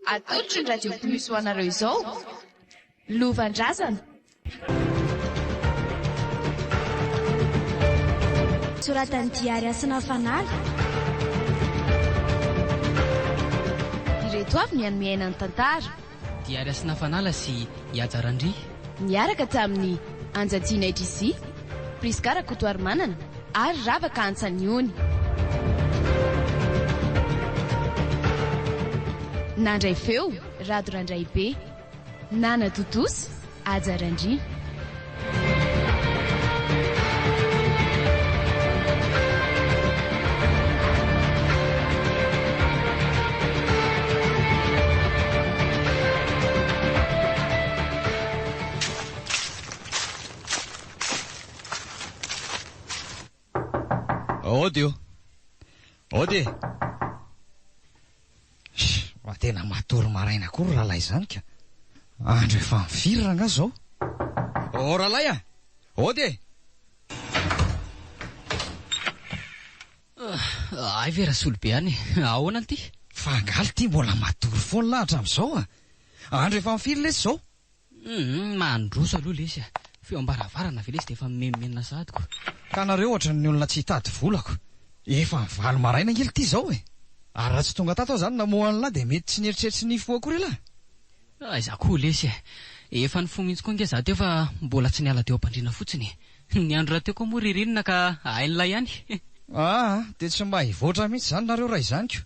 Atolotry ny radio misy ho anareo izao Lovandrazana. Soratan'ny Diary Asina Fanala. Ireto avy ny anomiaina ny tantara. Diary Asina Fanala sy Iajarandry. Miaraka tamin'ny Anjadina Idrisi, Priskara Kotoarimanana ary Ravaka Antsaniony. Nandray feo Rado Randraibe, Nana Totosa, Ajarandry. Ody va tena matory maraina kory rahalahy izany ka. Andro efa mifiry ranga zao. Rahalahy a, Ody. Ay vera Solobe any, ahoana ty? Fangaly ty mbola matory foana lahatra amin'izao a. Andro efa mifiry lesy zao. Mandroso aloha lesy. Feo ambaravarana ve lesy dia efa memenina sadiko. Ka nareo ohatra ny olona tsy hitady volako. Efa mivalo maraina ngely ty zao e. Ary raha tsy tonga tato zany namohany lahy dia mety tsy nieritreritry ny fo akory lahy. Izaho koa lesy. Efa ny fo mihitsy koa nge zaho teo fa mbola tsy niala teo am-pandriana fotsiny. Ny andro raha teo koa moa ririnina ka hain'ilay ihany. Dia tsy mba hivoatra mihitsy zany nareo raha izany ko.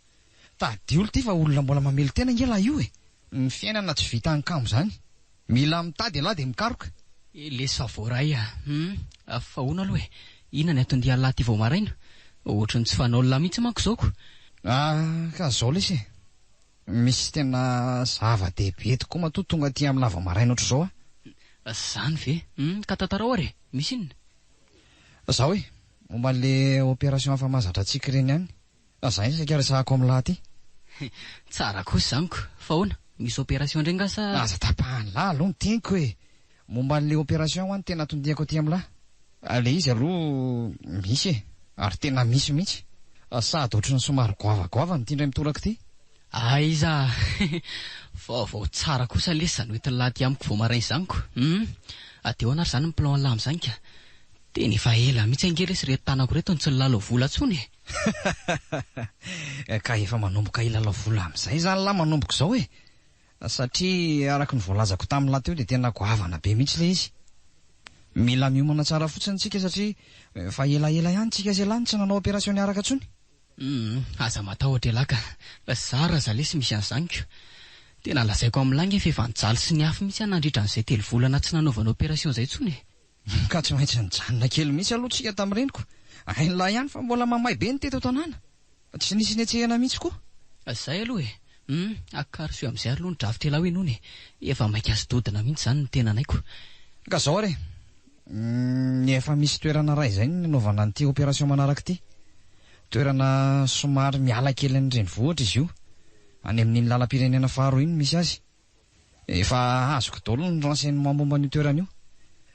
Tadiolo ty fa olona mbola mamely tena ngela io e. Ny fiainana tsy vita ny kamo zany. Mila mitady lahy dia mikaroka. Lesy fa voaray fa hoana aloha e. Inona ny atondia lahy ty vao maraina? Ohatrany tsy fanaolona mihitsy manko zao ko. Ka zao lesy. Misy tena zava-dehibe tokoa matoa tonga aty amin'ny lava maraina ohatr' zao a. Zany ve? Ka tantarao ary, misy inona? Zao e, momba le opération hafa mahazatra antsika ireny ihany. Zay saika resahako amin'ny lahy ty. Tsara kosa zaniko. Fa hoana? Misy opération ndray nga sa? Aza tapahany lahy aloha ny teniko e. Momba le opération hoany tena tondihako aty amin'ny lahy. Le izy aloha misy e, ary tena misy mihitsy. Sady ohatrany somary goavagoava mitindray mitoraka ty. Iza vao tsara kosa lesy zany hoentin'ny lahy ty amiko vao maraina zaniko. Ateo anar zany ny plan lahy amin'izany ka. Tena efa ela mihitsy angely lesy reto tanako reto ny tsy nilalo vola tsony e. Ka efa manomboka ilalo vola amin'izay zany lahy manomboko zao e. Satria araka ny voalazako tamin'ny lahy teo dia tena goavana be mihitsy le izy. Mila miomana tsara fotsiny tsika satria fa elaela ihany tsika zay lany tsy nanao opération niaraka tsony. Aza matahotra elaka. Zara za lesy misy an'izaniko. Tena lazaiko amin'ilay nge fa nijaly sy niafy mihitsy nandritra an'izay 3 volana tsy nanaovana opération zay tsony. Ka tsy maintsy nijanona kely mihitsy aloha tsika tamin'ireniko. Hain'lahy ihany fa mbola mamay be ny teto tanàna. Tsy nisy netsehana mihitsy koa. Zay aloha e. Akaroso amin'izay aloha ny drafitra ela hoe nony. Efa maika azy dodina mihitsy zany ny tena naiko. Ka zao re. Efa misy toerana ray izay nanaovana an'ity opération manaraka ity. Toerana somary miala kely ny renivohitra izy io. Any amin'ny lalam-pirenena faharoa iny misy azy. Efa azoko daholo ny renseignement momba ny toerana io.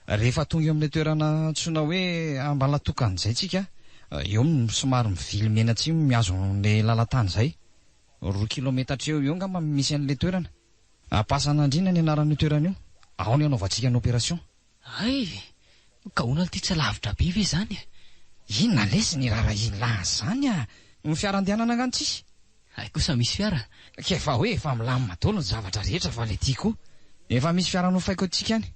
Rehefa tonga eo amin'ny toerana antsoina hoe Ambalatokan'izay tsika, eo somary mivily mena tsy miazo ny lalan-tany izay. 2 kilometatra eo ngamba misy an'ilay toerana. Ampasan'Andriana ny anaran'io toerana io. Ao ny anaovantsika ny opération. Ka hoana ty tsy lavitra be ve zany? Inona lesy ny rara ilahy zany a? Ny fiarandianana angano tsisy? Kosa misy fiara. Kefa hoe efa milamina daholo ny zavatra rehetra fa le ty koa. Efa misy fiara nofaiko antsika any.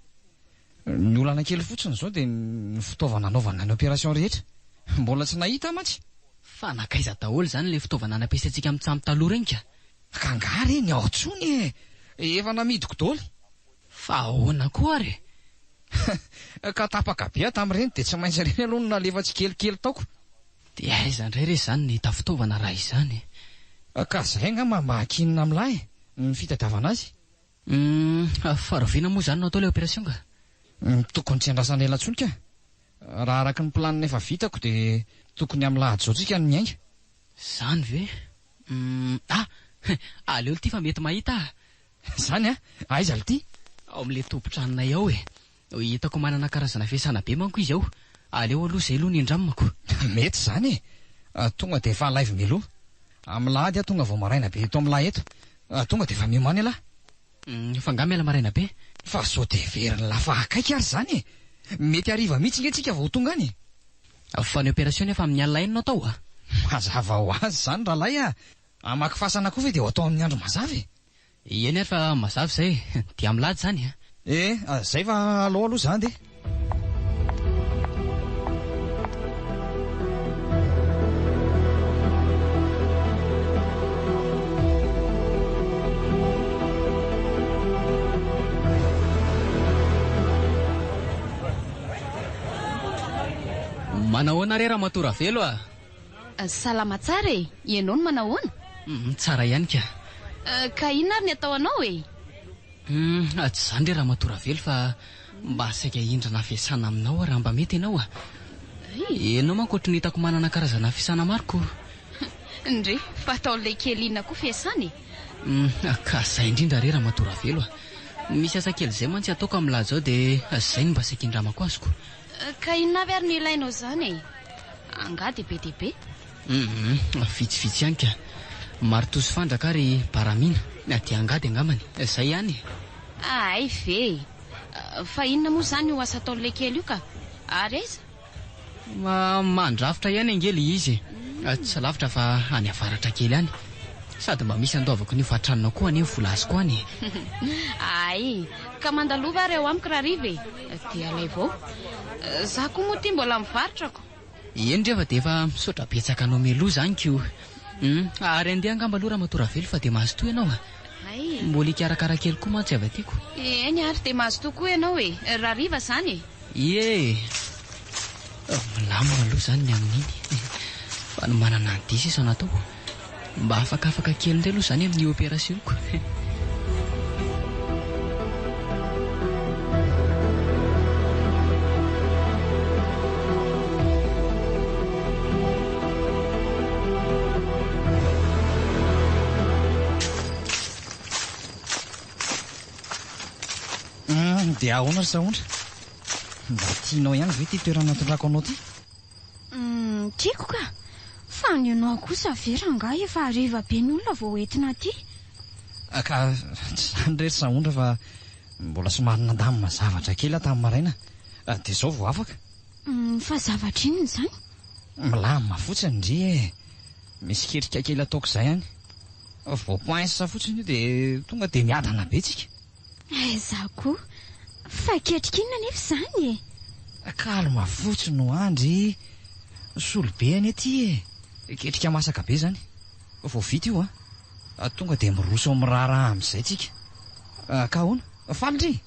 Ny olana kely fotsiny zao dia ny fitaovana anaovana ny opération rehetra. Mbola tsy nahita matsy. Fa nakaiza daholo zany le fitaovana nampiasaintsika amin'ny tsamy taloha reny ka. Ka ngary ny ao tsony e. Efa namidiko daholo. Fa ahoana koa ary? Ka tapaka be tamin'ireny dia tsy maintsy ireny aloha no nalefatsy kelikely taoko. Dia aiza indray re zany ny fitaovana raha izany? Ka zay ngamba mahakinina amin'lahy ny fitadiavana azy. Faraviana moa zany no atao le opération ka? Tokony tsy andrasana ela tsony ka. Raha araka ny planina efa vitako dia tokony amin'ny lahady zao tsika ny miainga. Zany ve? Aleo ity fa mety mahita. Zany a? Aiza le ty? Ao amin'le tompon-tranonay ao e. Hitako manana karazana fiasana be manko izy ao. Aleo aloha izay aloha ny indramako. Mety zany e. Tonga dia efa live meloa. Amin'ny lahady tonga vao maraina be eto amin'ny lahy eto. Tonga de efa miomany alahy. Fa nga miala maraina be. Fa sao de veriny lafa akaiky ary zany e. Mety hariva mihitsy nge tsika vao tonga any. Fa ny opération efa amin'ny alina enina atao Mazava ho azy zany rahalahy a. Amaky fasana koa ve de ho atao amin'ny andro mazava e. Eny ary fa mazava zay. Dia milady zany zay fa alao aloha zany de. Manahoana re Ramatoa Ravelo Salama tsara e. Ianao no manahoana? Tsara ihany ka. Ka inona ary ny atao anao e? Tsy zany re Ramatoa Ravelo fa mba saika hindrana fiasana aminao raha mba mety ianao Enao manko ohatry ny hitako manana karazana fiasana maroko. Ndre, fa ataon'ilay kely inona koa fiasana Ka zay indrindra re Ramatoa Ravelo Misy asa kely zay mantsy ataoko amin'ny lahy zao de zay no mba saika hindramako azoko. Ka inona avy ary no ilainao zany e? Angady be dia be. Vitsivitsy ihany ka. Martoso fandraka ary baramina. Dia angady angamany. Zay ihany. Ay ve. Fa inona moa zany ho asa ataon'ilay kely io ka? Ary aiza? Mandrafitra ihany angely izy. Tsy lavitra fa any avaratra kely ihany. Sady mba misy andaovako ny fatranona koa any vola azoko any. Ay, ka mandalova ary eo amiko rahariva e. Dia alay vao. Za koa moa tia mbola mivarotrako. Eny rehefa dia efa misaotra betsaka anao meloa zany kio. Ary andeha angamba aloha Ramatoa Ravelo fa dia mahazo toa ianao Ay. Mbola hikarakara kely koa mantsy avy atyko. Eny ary dia mahazo tokoa ianao e. Rahariva zany e. Milamina aloha zany ny amin'iny. Fa no manana ny diso isa natao. Mba afaka kely indray aloha zany amin'ny opérationko. Dia ahoana ry Saondra? Mba tianao ihany ve ty toerana tondrako anao ty? Tiako ka. Fa ny anao kosa vera nga efa hariva be ny olona vao entina aty. Ka tsy zany re ry Saondra fa mbola somary nandamina zavatra kely tamin'ny maraina. Dia zao vao afaka. Fa zavatra inona zany? Milamina fotsiny ndry e. Misy ketrika kely ataoko izay ihany. Vao poinsa fotsiny io dia tonga dia miadana be tsika. Za koa. Fa ketrika inona nefa zany e? Kalma fotsiny no andry. Solo be any aty e. Ketrika masaka be zany. Vao vita io tonga dia miroso miraharaha amin'izay tsika. Ka ahoana? Falindry?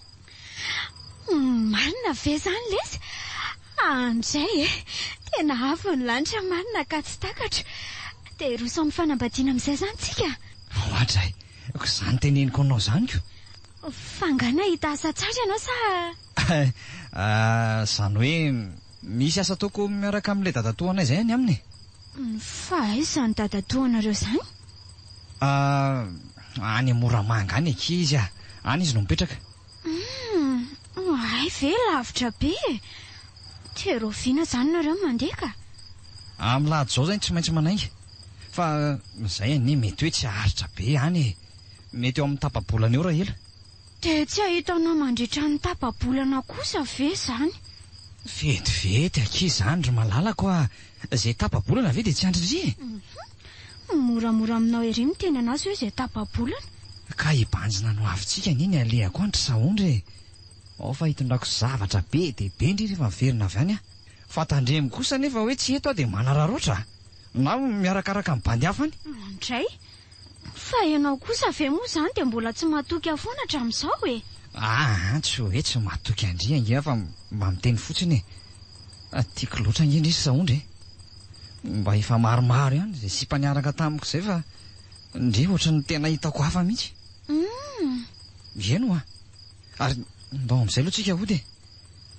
Marina ve zany lesy? Andray e. Tena avo ny lanitra marina ka tsy takatra. Dia roso amin'ny fanambadiana amin'izay zany tsika. Andray, izany teneniko anao zany ko. Fangana hita asa tsara ianao sa? Zany hoe misy asa ataoko miaraka amin'ilay dadatoanay izay any aminy. Fa aiza ny dadatoanareo zany? Any Moramanga any izy any izy no mipetraka. Ay ve lavitra be. Teroviana zany nareo mandeha ka? Amin'ny lady zao zany tsy maintsy manainga. Fa izay anie mety hoe tsy haritra be any. Mety eo amin'ny tapabolana eo raha ela. Dia tsy ahitanao mandritra ny tapabolana kosa ve zany? Vetivety aky zany ry malalako izay tapabolana ve dia tsy andridry Moramora aminao ery miteny anazy hoe izay tapabolana. Ka hibanjina no avintsika niny alehako andry Saondra e. Ao fa hitondrako zavatra be dia be indry rehefa miverina avy any fa tandremo kosa nefa hoe tsy eto dia manararoatra na miarakaraka amin'ny bandy hafa any. Andray, fa ianao kosa ve moa zany dia mbola tsy mahatoky afoana hatramin'izao e? Tsy hoe tsy mahatoky andry ange fa mba miteny fotsiny e. Tiako loatra ange izy Saondra e. Mba efa maromaro ihany izay sy mpaniaraka tamiko izay fa ndre ohatry ny tena hitako hafa mihitsy. Eno ary ndao amin'izay aloha tsika hody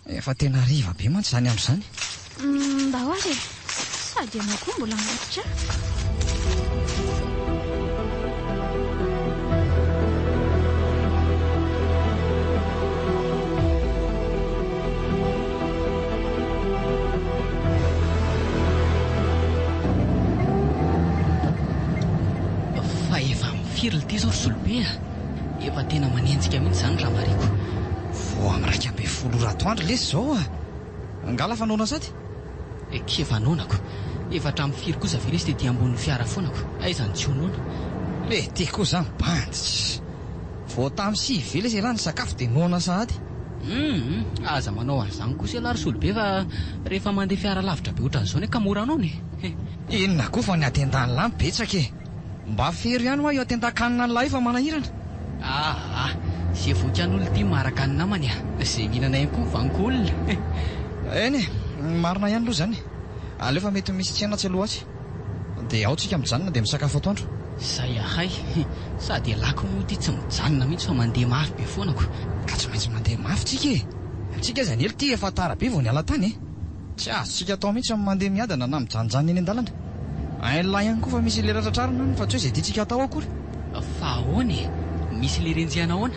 efa tena riva be mantsy zany andro zany. Mba ho ary sady ianao koa mbola matotra. firily ity zao ry Zolobe efa tena manenjika mihitsy izany raha mariko. Vao amin'ny 12 ratoandro lesy zao angala fanaona sady Ke vanonako efatra amin'ny firy kosa ve lesy tetỳ ambonin'ny fiara foanako aizany tsy honoana. le te koa zany banditra vao tamin'ny 6 ve lesy ialany sakafo dia noana sahady. Aza manao an'izany kosa ialahy ry Zolobe fa rehefa mandeha fiara lavitra be ohatran'izao ka mora anao ne. Inona koa fa ny atendany lahy betsaka e. Mba fery ihany hoa io atendan-kanina ny lahy fa manahirana. Izay vokan'olona ity maraka ny namany izay mihinana ihany koa vanko olona. Eny marina ihany aloha zany. Aleo fa mety misy tsena tsy aloha atsy dia ao tsika mijanona dia misakafo atoandro. Zay ahay sady alako moa ity tsy mijanona mihitsy fa mandeha mafy be foanako. Ka tsy maintsy mandeha mafy tsika e. Tsika zany ely ity efa tara be vao ny ala tany e. Tsy azontsika atao mihitsy amin'ny mandeha miadana na mijanonjanona eny an-dalana. Lahy ihany koa fa misy lera tratrarina fa tsy hoe izay tiantsika atao akory. Fa ahoana misy le renjehana ahoana?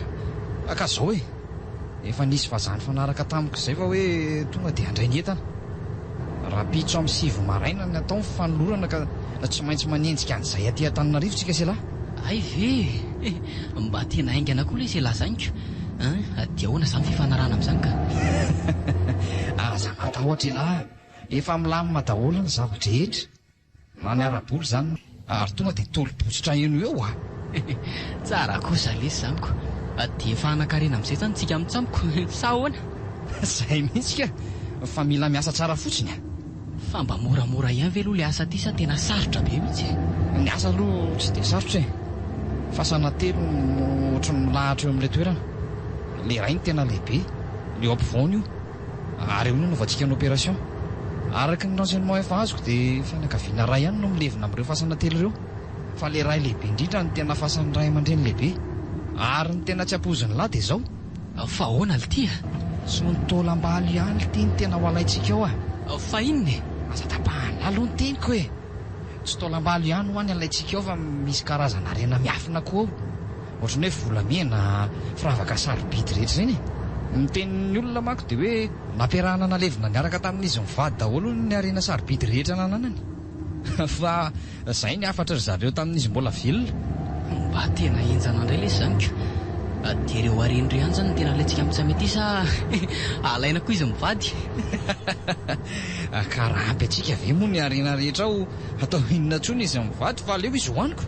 Ka zao e. Efa nisy vazany fanaraka tamiko izay fa hoe tonga dia handray ny entana. Raha pitso amin'ny 7 maraina ny atao fanolorana ka tsy maintsy manenjika an'izay aty Antananarivo tsika se lahy. Ay ve mba tena aingana koa le se lazaniko. Dia ahoana izany fifanarana amin'izany ka? Aza matahotra lahy. Efa milamina daholo ny zavatra rehetra. Na ny ara-boly zany ary tonga dia tolo-botsitra eno eo Tsara kosa lesy zaniko. Dia efa hanankarena amin'izay zany tsika mitsampiko sa ahoana? Zay mihitsy ka. Fa mila miasa tsara fotsiny fa mba moramora ihany ve aloha le asa ty sa tena sarotra be mihitsy? Ny asa aloha tsy dia sarotra e. Fasana telo no ohatry ny milahatra eo amin'ilay toerana. Le ray ny tena lehibe, le ampovoany io ary eo no novatsika ny opération. Araka ny renseignement efa azoko dia fianakaviana ray ihany no milevina amin'ireo fasana telo ireo. Fa le ray lehibe indrindra ny tena fasan'ny ray aman-dreny lehibe ary ny tena tsy ampozin'ny lahy dia izao. Fa ahoana le ty? Tsy no nitôlam-baly ihany le ty ny tena ho alaitsika ao Fa inona? Aza tapahana aloha ny teniko e. Tsy tôlam-baly ihany ho any alaitsika ao fa misy karazana rena miafina koa ao. Ohatrany hoe volamena, firavaka sarobidy rehetra ireny. Ny tenin'ny olona manko dia hoe nampiarahana nalevina niaraka tamin'izy mivady daholo ny arena sarobidy rehetra nananany. Fa izay ny afatra ry zareo tamin'izy mbola velona. Mba tena enjana indray lesy zaniko. Dia ireo aren'ireo ihany zany tena alaitsika amin'izay mety sa alaina koa izy mivady? Ka raha ampy antsika ve moa ny arena rehetra ao atao inona intsony izy mivady fa aleo izy hoaniko.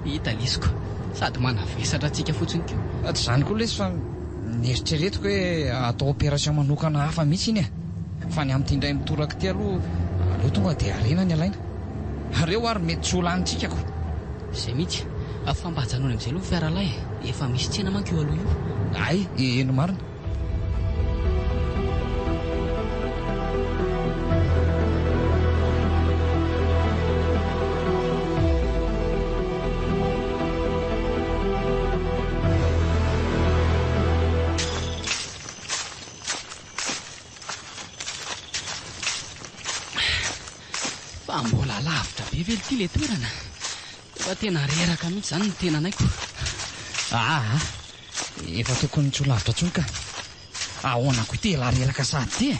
Hita lesiko sady manavesatra antsika fotsiny keo. Tsy izany koa lesy fa nieritreretiko hoe atao opération manokana hafa mihitsy iny fa ny amin'ity indray mitoraka ity aloha aleo tonga dia arena ny alaina. Areo ary mety tsy ho lanintsika ko. Izay mihitsy fa mba hajanona amin'izay aloha fiaralahy efa misy tsena manko eo aloha io. Ay eno marina. Fa mbola lavitra be vely ity le toerana. Efa tena reraka mihitsy zany ny tena anaiko. Efa tokony tsy ho lavitra tsony ka. Ahoana koa ity larelaka sady ty e.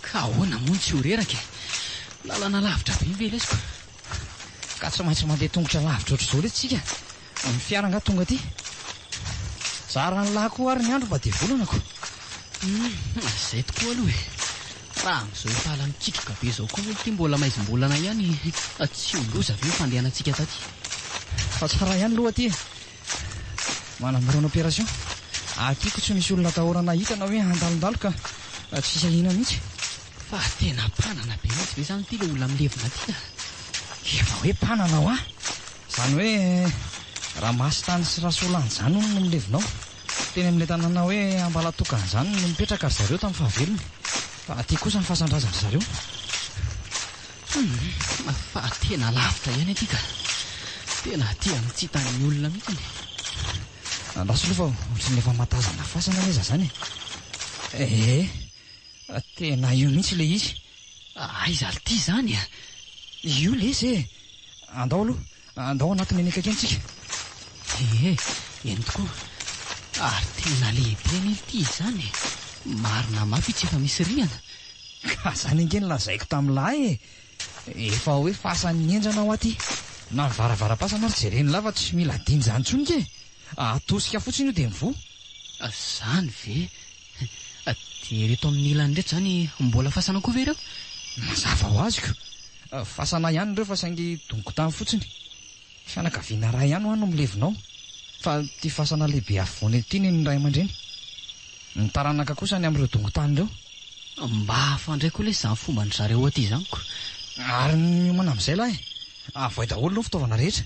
Ka ahoana moa tsy ho reraka e. Lalana lavitra be ve lesiko. Ka tsy maintsy mandeha tongotra lavitra ohatr'izao le tsika. Ny fiara nga tonga aty. Zara ny lahy koa ary ny andro mba dia volanako. Izay tokoa aloha e. Raha amin'izao efa ala mikikika be izao koa olo ty mbola maizim-bolana ihany tsy oloza ve fandehanantsika taty. Fa tsara ihany loha aty e. Manamorona opération. Akiko tsy misy olona atahorana hitana hoe andalondalo ka tsy sahina mihitsy. Fa tena mpanana be mihitsy ve zany ty le olona milevina ty Efa hoe mpanana ho izany hoe raha masy tany sy rahasolany izany no milevinao. Teny amin'ilay tanàna hoe Ambalatokana izany no mipetraka ry zareo tamin'ny fahavelony. Fa aty kosa ny fahasandrazana zareo. Fa tena lavitra ihany aty ka. Tena tia mitsitany olona mihitsy. Andaso aloha fa ohatrany efa matazana fasana meza zany e. Tena io mihitsy le izy. Aiza le ty zany a? Io le izy e. Andao aloha, andao anatiny eny akaiky antsika. Eny tokoa. Ary tena lehibe ny ity zany e. Marina mafy tsy efa misy rihana. Ka zany ange ny lazaiko tamin'ny lahy e. Efa hoe fasan'ny endrana ao aty. na varavaram-pasana ary jereny lava tsy mila diny zany ntsony ke atosika fotsiny io dia mivoa. Zany ve? Dia reto amin'ny ilany reto zany mbola fasana koa ve ireo? Mazava ho azoko. Fasana ihany ireo fa saingy dongo-tany fotsiny. Fianakaviana ray ihany ho ano milevinao. Fa ty fasana lehibe afovoany ety ny ray aman-dreny. Ny taranaka kosa ny amin'ireo dongo-tany ireo. Mba hafandray koa le izany fomba ny zareo aty izanyko. Ary ny omana amin'izay lahy, avoay daholo aloha fitaovana rehetra.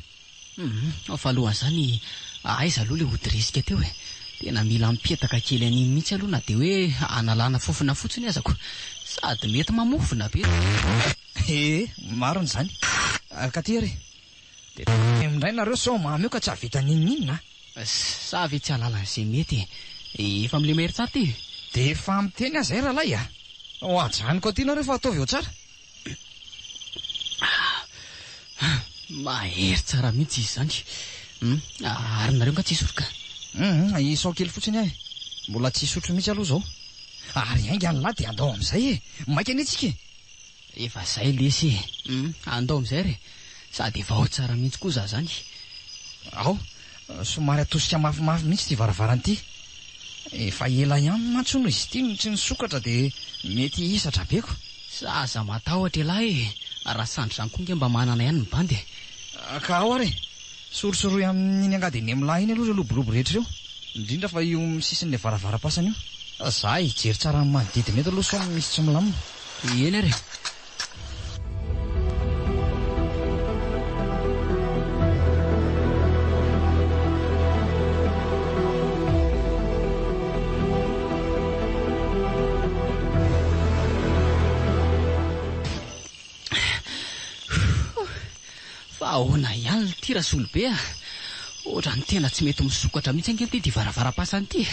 Fa alohan'izany aiza aloha le hody risika teo e. Tena mila mipetaka kely an'iny mihitsy aloha na dia hoe analana fofona fotsiny azako. Sady mety mamofona be. Marony zany. Ka ty ary. Dia mindray nareo sao mamy eo ka tsy havita ninina. Sa ve tsy alalan'izay mety. Efa milemery tsara ty. Dia efa miteny azy ay rahalahy a. Ho ajanoko aty nareo fa ataovy eo tsara. Mahery tsara mihitsy izy zany. Ary nareo ka tsy hisotroka. Isao kely fotsiny ahy. Mbola tsy hisotro mihitsy aloha zao. Ary hainga ny lahy dia andao amin'izay e. Maika anitsika. Efa zay lesy. Andao amin'izay re. Sady efa ao tsara mihitsy koa za zany. Ao, somary atosika mafimafy mihitsy ty varavaranty. Efa ela ihany mantsy no izy ity tsy nisokatra dia mety hisatra beko. Zaza matahotra lahy e. Raha sandry zany koa nge mba manana ihany ny bandy e. Ka ao ary. Sorosoroy amin'iny angady eny amin'ny lahy iny aloha lobolobo rehetra eo. Indrindra fa io sisin'ilay varavaram-pasana io. Za hijery tsara amin'ny manodidina eto aloha sao misy tsy milamina. Eny ary. Ahoana ihany ty rasolobe a. Ohatra ny tena tsy mety misokatra mihitsy angely ty varavaram-pasana ty.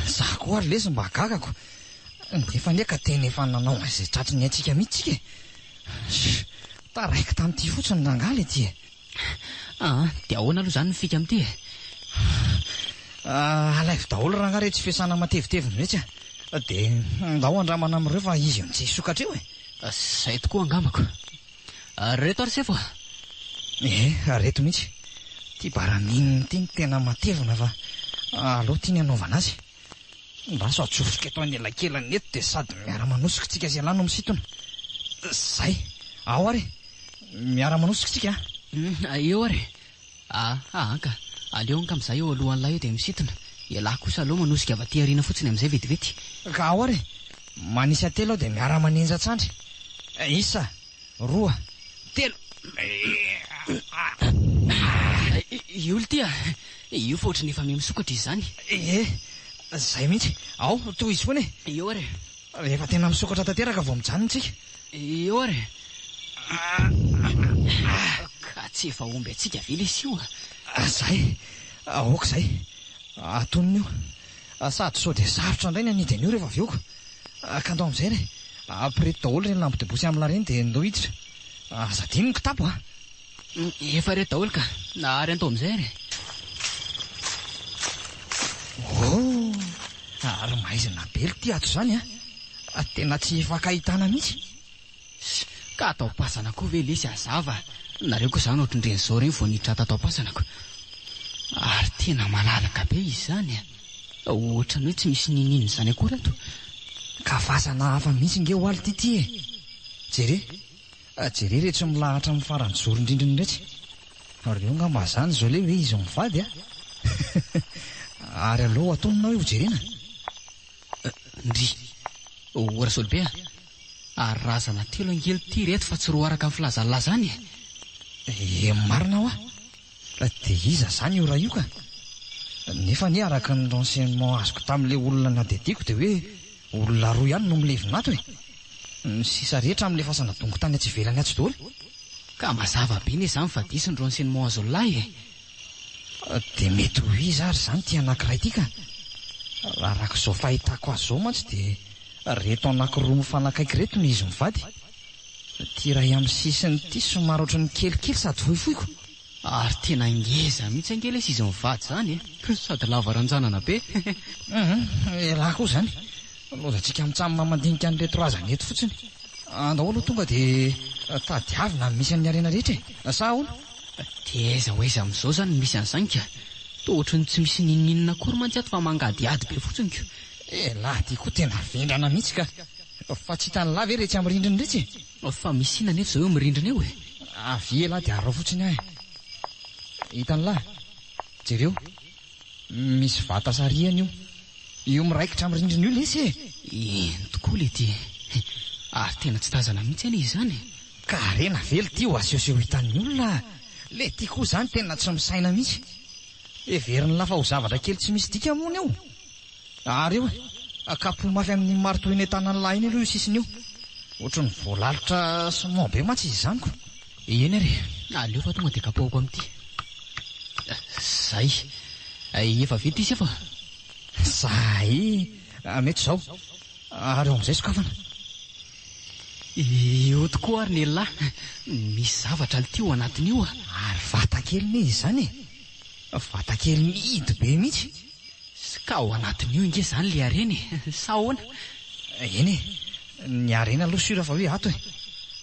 Za koa ary lesy mba hagagako. Nefa neka tena efa nanao izay tratry ny antsika mihitsy tsika. Taraiky tamin'ity fotsiny nangaly ety e. Dia ahoana aloha zany ny fika amin'ity e. Alaivo daholo raha ngarery tsy fiasana mateviteviny mihitsy a. Dia ndao andramana amin'ireo fa izy io tsy hisokatra eo e. Zay tokoa angamako. Reto ary sefo. Reto mihitsy. Ty baramininy ty ny tena matevina fa aloha ty ny anaovana azy. Mba sao atsofoka eto any elakelany eto dia sady miara-manosika tsika sy alano misitona. Zay. Ao ary. Miara-manosika tsika. Eo ary. Anka. Aleo anka amin'izay eo alohan'ilay eo dia misitona. Ialahy kosa aloha manosika avy aty ariana fotsiny amin'izay vetivety. Ka ao ary. Manisy atelo aho dia miara-manenja tsandry. Isa, roa, telo. Iolo ty a. Io fa ohatrany efa misokatra izy zany. Zay mihitsy. Ao, toy izy foana e. Eo ary. Rehefa tena misokatra tanteraka vao mijanona tsika. Eo ary. Ka tsy efa omby atsika ve le sy io a. Zay. Aoka zay. Atoniny io. Sady sao dia sarotra indray ny anidiny io rehefa avy eoko. Ka andao amin'izay re. Ampirety daholo reny lambo debosy amin'ny lareny dia ndao hiditra. Zadiny ny kitapo a. Efa reto daholo ka. Na ary andao amin'izay re. Ary mahaizana bely ty ato zany a. Tena tsy fakahitana mihitsy. Ka atao-pasana koa ve lesy azava. Nareo koa zany ohatrindreny zao reny vao niditra atao-pasanako. Ary tena malalaka be izy zany a. Ohatra ny hoe tsy misy nininy zany akory ato. Ka fasana hafa mihitsy nge ho aly ty e. Jere. Jere rehetra milahatra amin'ny farany zoron-drindriny rehetra. Reo nga mazany zao le hoe izy mivady a. Ary aloha atononao io jerena. Ndry. Rasolobe a. Ary razana telo angely ty reto fa tsy roa araka amin'ny filazanilazany e. Marina ao a. Dia iza zany io raha io ka. Nefa ny araka ny renseignement azoko tamin'ilay olona nadediko dia hoe olona roa ihany no milevinato e. Ny sisa rehetra amin'ilay fasana dongo-tany atsy ivelany atsy daholo. Ka mazava be ny izany fa diso ny renseignement azo lahy e. Dia mety ho izy ary zany ty anankiray ty ka. Raha arak'izao fahitako azy zao mantsy dia reto anankiroa mifanakaiky reto no izy mivady. Ty ray amin'ny sisiny ty somary ohatrany kelikely sady fohifohiko. Ary tena ngeza mihitsy angely izy mivady zany e. Sady lava ranjanana be. Elahy koa zany. Lozatsika mitsamina mandinika an'ireto razana eto fotsiny. Andao aloha tonga dia tadiavina misy amin'ny arena rehetra e. Sa ahoana? Tiaiza ho aiza amin'izao zany misy an'izany ka. Toa ohatrany tsy misy ninninina akory mantsy ato fa mangadiady be fotsiny ka. lahy ty koa tena vendrana mihitsy ka. Fa tsy hitany lahy ve retsy amin'ny rindriny retsy? Fa misy inona nefa izao eo mirindrina eo e. Avy lahy dia arao fotsiny ahy. Hitany lahy, jereo, misy vata sariana io miraikitra amin'ny rindrina io lesy e. Eny tokoa le ty. Ary tena tsy tazana mihitsy anie izany. Ka rena vely ty ho asehoseho hitan'ny olona. Le ty koa zany tena tsy misaina mihitsy. Everiny lafa ho zavatra kely tsy misy dika moa eo. Ary eo akapo mafy amin'ny maritoina entanany lahy iny aloha io sisiny io. Ohatrany voalalitra somao be mantsy izy zany ko. Eny ary, aleo fa tonga dia kapohako amin'ity. Zay, efa vita izy efa. Zay, mety zao. Ary eo amin'izay sokafana. Eo tokoa ary ny lahy. Misy zavatra ity ao anatiny io. Ary vata kely ny izy zany e. Vata kely mihidy be mihitsy. Ka ao anatiny io inge zany le areny. Sa ahoana? Eny e, ny arena aloha sura fa hoe ato e.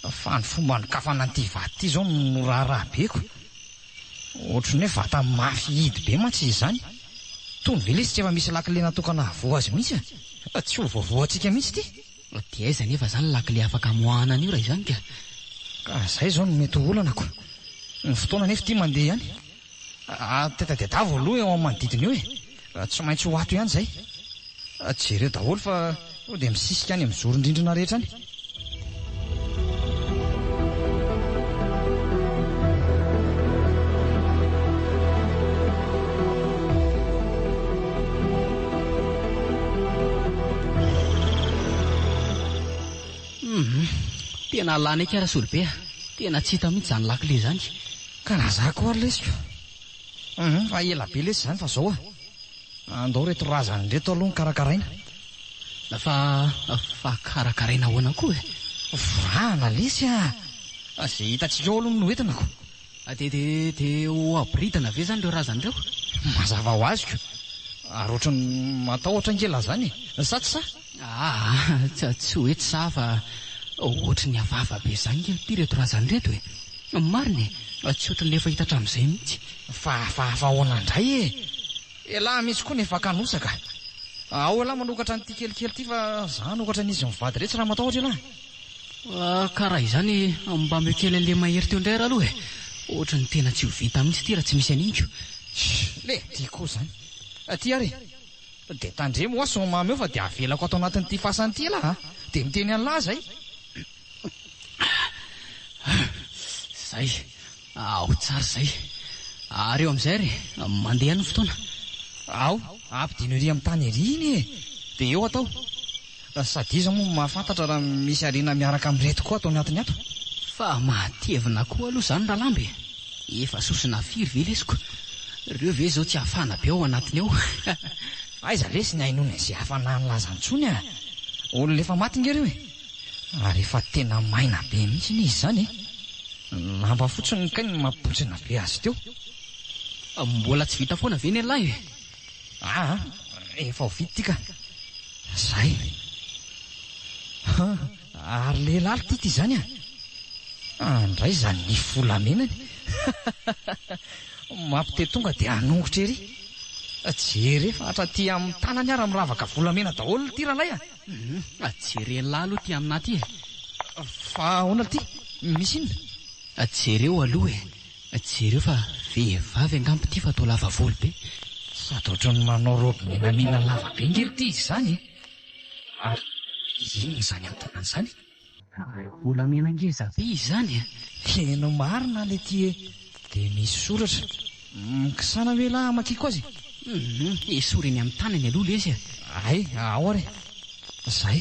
Fa ny fomba ny kafana an'ity vata ity zao no raharaha beko. Ohatrany hoe vata mafy hidy be mantsy izy zany. Tony velesy tsy efa misy lakile natokana avoa azy mihitsy. Tsy ho voavoantsika mihitsy ty. Dia aiza nefa zany lakile afaka amoahana an'io raha izany ka. Ka zay zao no mety olanako. Ny fotoana nefa ty mandeha ihany. Teta-diadavo aloha eo amin'ny manodidina eo e. Tsy maintsy ho ato ihany zay. Jereo daholo fa dia misisika any amin'ny zoron-drindrina rehetra any. Tena lany eky ara-solo be. Tena tsy hita mihitsy zany lakile zany. Ka raha za koa ary lesiko. Fa ela be lesy zany fa zao andao reto razany reto aloha ny karakaraina. Fa karakaraina ahoana koa e. Vrana lesy zay hitantsika eo aloha no entina ko. De ho abritana ve zany reo razany reo? Mazava ho azoko. Ary ohatrany matahotra ngela zany e. Sa tsy sa? Tsy hoe tsy sa fa ohatry ny avava be zany ngely ty reto razany reto e. Marina e, tsy ohatran'ny efa hita hatramin'izay mihitsy. Fa ahoana indray e. Elahy mihitsy koa nefa kanosaka. Ao elahy manokatra n'ity kelikely ty fa za nokatra n'izy mivady rehetra raha matahotra elahy. Karaha izany mba meo kely an'le mahery teo indray raha aloha e. Ohatrany tena tsy ho vita mihitsy ty raha tsy misy an'ingo. Le ty koa zany. Ty ary dia tandremo ho somamy eo fa dia avelako ato anatin'ity fasan'ity elahy dia miteny an'lahy zay. Zay, ao tsara zay. Ary eo amin'izay ary mandeha ny fotoana. Ao, ampidino ery amin'ny tany ery iny e. Dia eo atao. Sady iza moa mahafantatra raha misy arena miaraka amin'ireto koa atao anatiny ato. Fa matevina koa aloha zany rahalambe. Efa sosina firy ve lesiko. Reo ve zao tsy hafana be ao anatiny ao. Aiza lesy ny ainona izay hafana nylazantsony olona efa maty nge reo e. Ary efa tena maina be mihitsy ny izy zany e. Lamba fotsiny kay ny mampotsina be azy teo. Mbola tsy vita foana ve ny lahy e? Efa ho vita tika. Zay. Ary lehilahy ty zany andray zany ny volamenany. Mampite tonga dia hanongotra ery. Jery fa hatraty amin'ny tanany ary miravaka volamena daholo ty rahalahy jery lahy aloha ty amina ty e. Fa ahoana ty? Misy inona? Jereo aloha e. Jereo fa vehivavy angampo ty fa atao lava volo be. Sady ohatrany manao robe menamena lava be ngery ty izy zany. Ary inona zany antonany zany? Volamena ngeza be izy zany e. Feno marina le ty e. Dia misy soratra. Mikisana hoe lahy makiko azy. Esoriny amin'ny tanany aloha le izy e. Ay, ao ary. Zay.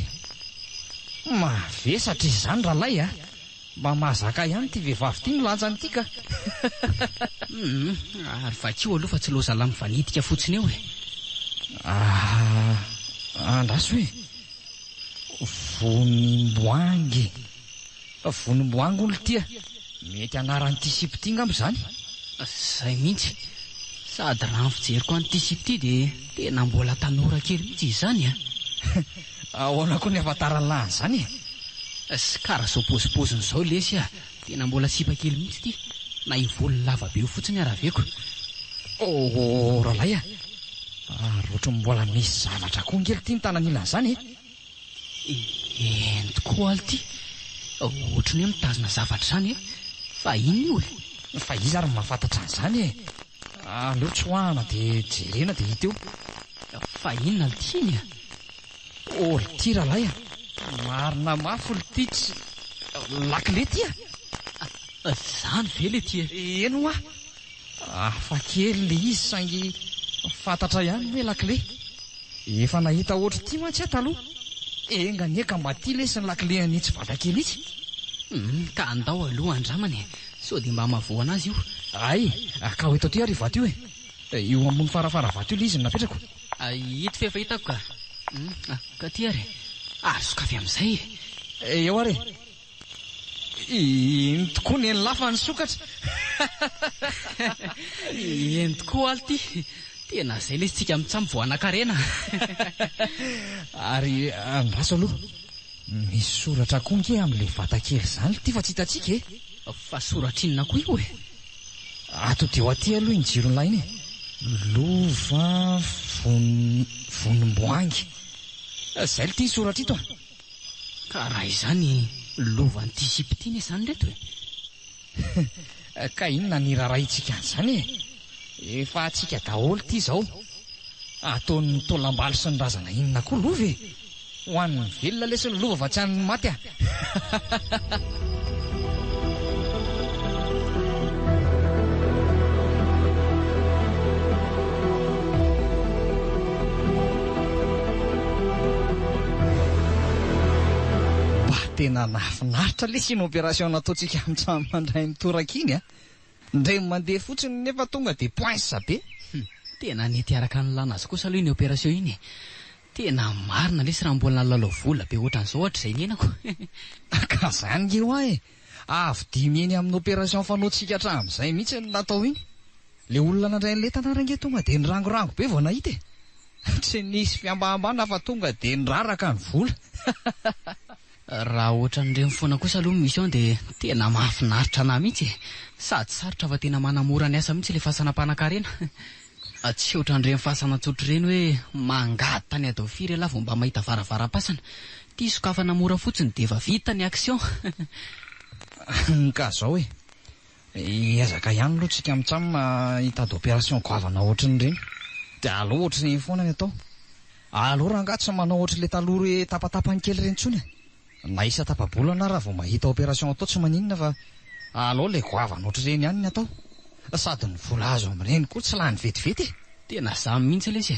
Mavesatra izy zany rahalahy mba mahazaka ihany ty vehivavy ty milanjany ty ka. Ary vakio aloha fa tsy loza lamy vanitika fotsiny eo e. Andraso hoe vonimboangy. Vonimboangy olo ty mety anaran'ity sipo ty ngambo zany. Zay mihitsy. Sady raha ny fijeriko an'ity sipo ty dia tena mbola tanora kely mihitsy izy zany ahoana koa ny afantarany lahiny zany sy karaha zao pozipoziny zao lesy tena mbola sipa kely mihitsy ty. na ivoly lava be io fotsiny araveko. Ralahy roatra mbola misy zavatra koa ngely ty mitanan'ilana zany Eny tokoa aly ty. Ohatrany hoe mitazona zavatra zany fa inona io fa izy ary mahafantatra an'izany aleo tsy hoahana dia jerena dia hita eo. fa inona ly ty iny ty ralahy marina mafy ly ty tsy lakile ty zany ve le ty eno afa kely le izy saingy fantatra ihany hoe lakile efa nahita ohatry ty mantsy taloha enganieka mba ty le sy ny lakile anitsy vatakely itsy ka andao aloha andramany sao dia mba mahavoa anazy io. ay ka ho eto ty ary vato io io ambony farafara vato io le izy ny napetrako. Ito fe efa hitako ka ty ary sokafy amin'izay eo ary iny tokoa ny eny lafa ny sokatra. eny tokoa aly ty tena zay le tsika mitsamboana-karena. ary andraso aloha misy soratra koa nge amin'le vatakely zany ty fa tsy hitatsika fa soratra inona koa io ato teo aty aloha iny jiron'lay iny lova vonim-boangy zay le ty soratra ito ka raha izany lova ny tisipitiny izany reto ka inona ny rarahintsika an'izany efa atsika daholo ty zao ataon'ny tolambaly sy ny razana inona koa lova ho an'ny velona lesy ny lova fa tsy an'ny maty tena nafinaritra le sy ny opération nataontsika amin'ntsamy mandray mitoraka iny ndray mandeha fotsiny nefa tonga dia poinsa be. Tena nitiaraka ny lanazy kosa aloha iny opération iny tena marina lesy raha mbola nalalao vola be ohatran'izao ohatra izay nienako. ka zany ge ho avy dimy eny amin'ny opération fanaontsika hatramin'izay mihitsy ny natao iny le olona nandray n'le tanàrange tonga dia nyrangorango be vao nahita tsy nisy fiambahambana fa tonga dia niraraka ny vola. raha ohatra n'ireny foana kosa aloha mission dia tena mahafinaritra anahy mihitsy sady sarotra fa tena manamora ny asa mihitsy le fahasanam-panan-karena. Tsy ohatran'ireny fahasanantsotra ireny hoe mangady tany adaofiry ala vao mba mahita varavara-pasana ty sokafana mora fotsiny dia efa vita ny action. ka zao iazaka ihany aloha tsika mitsamy hitady opération goavana ohatran'ireny dia aloha ohatrany foana ny atao aloha raha nga tsy manao ohatr'le taloha hoe tapatapany kely ireny ntsony na isa tapabolana raha vao mahita opération atao tsy maninona fa aloha le goavana ohatr'ireny ihany ny atao sady ny vola azo amin'ireny koa tsy lany vetivety tena zamy mihitsy lesy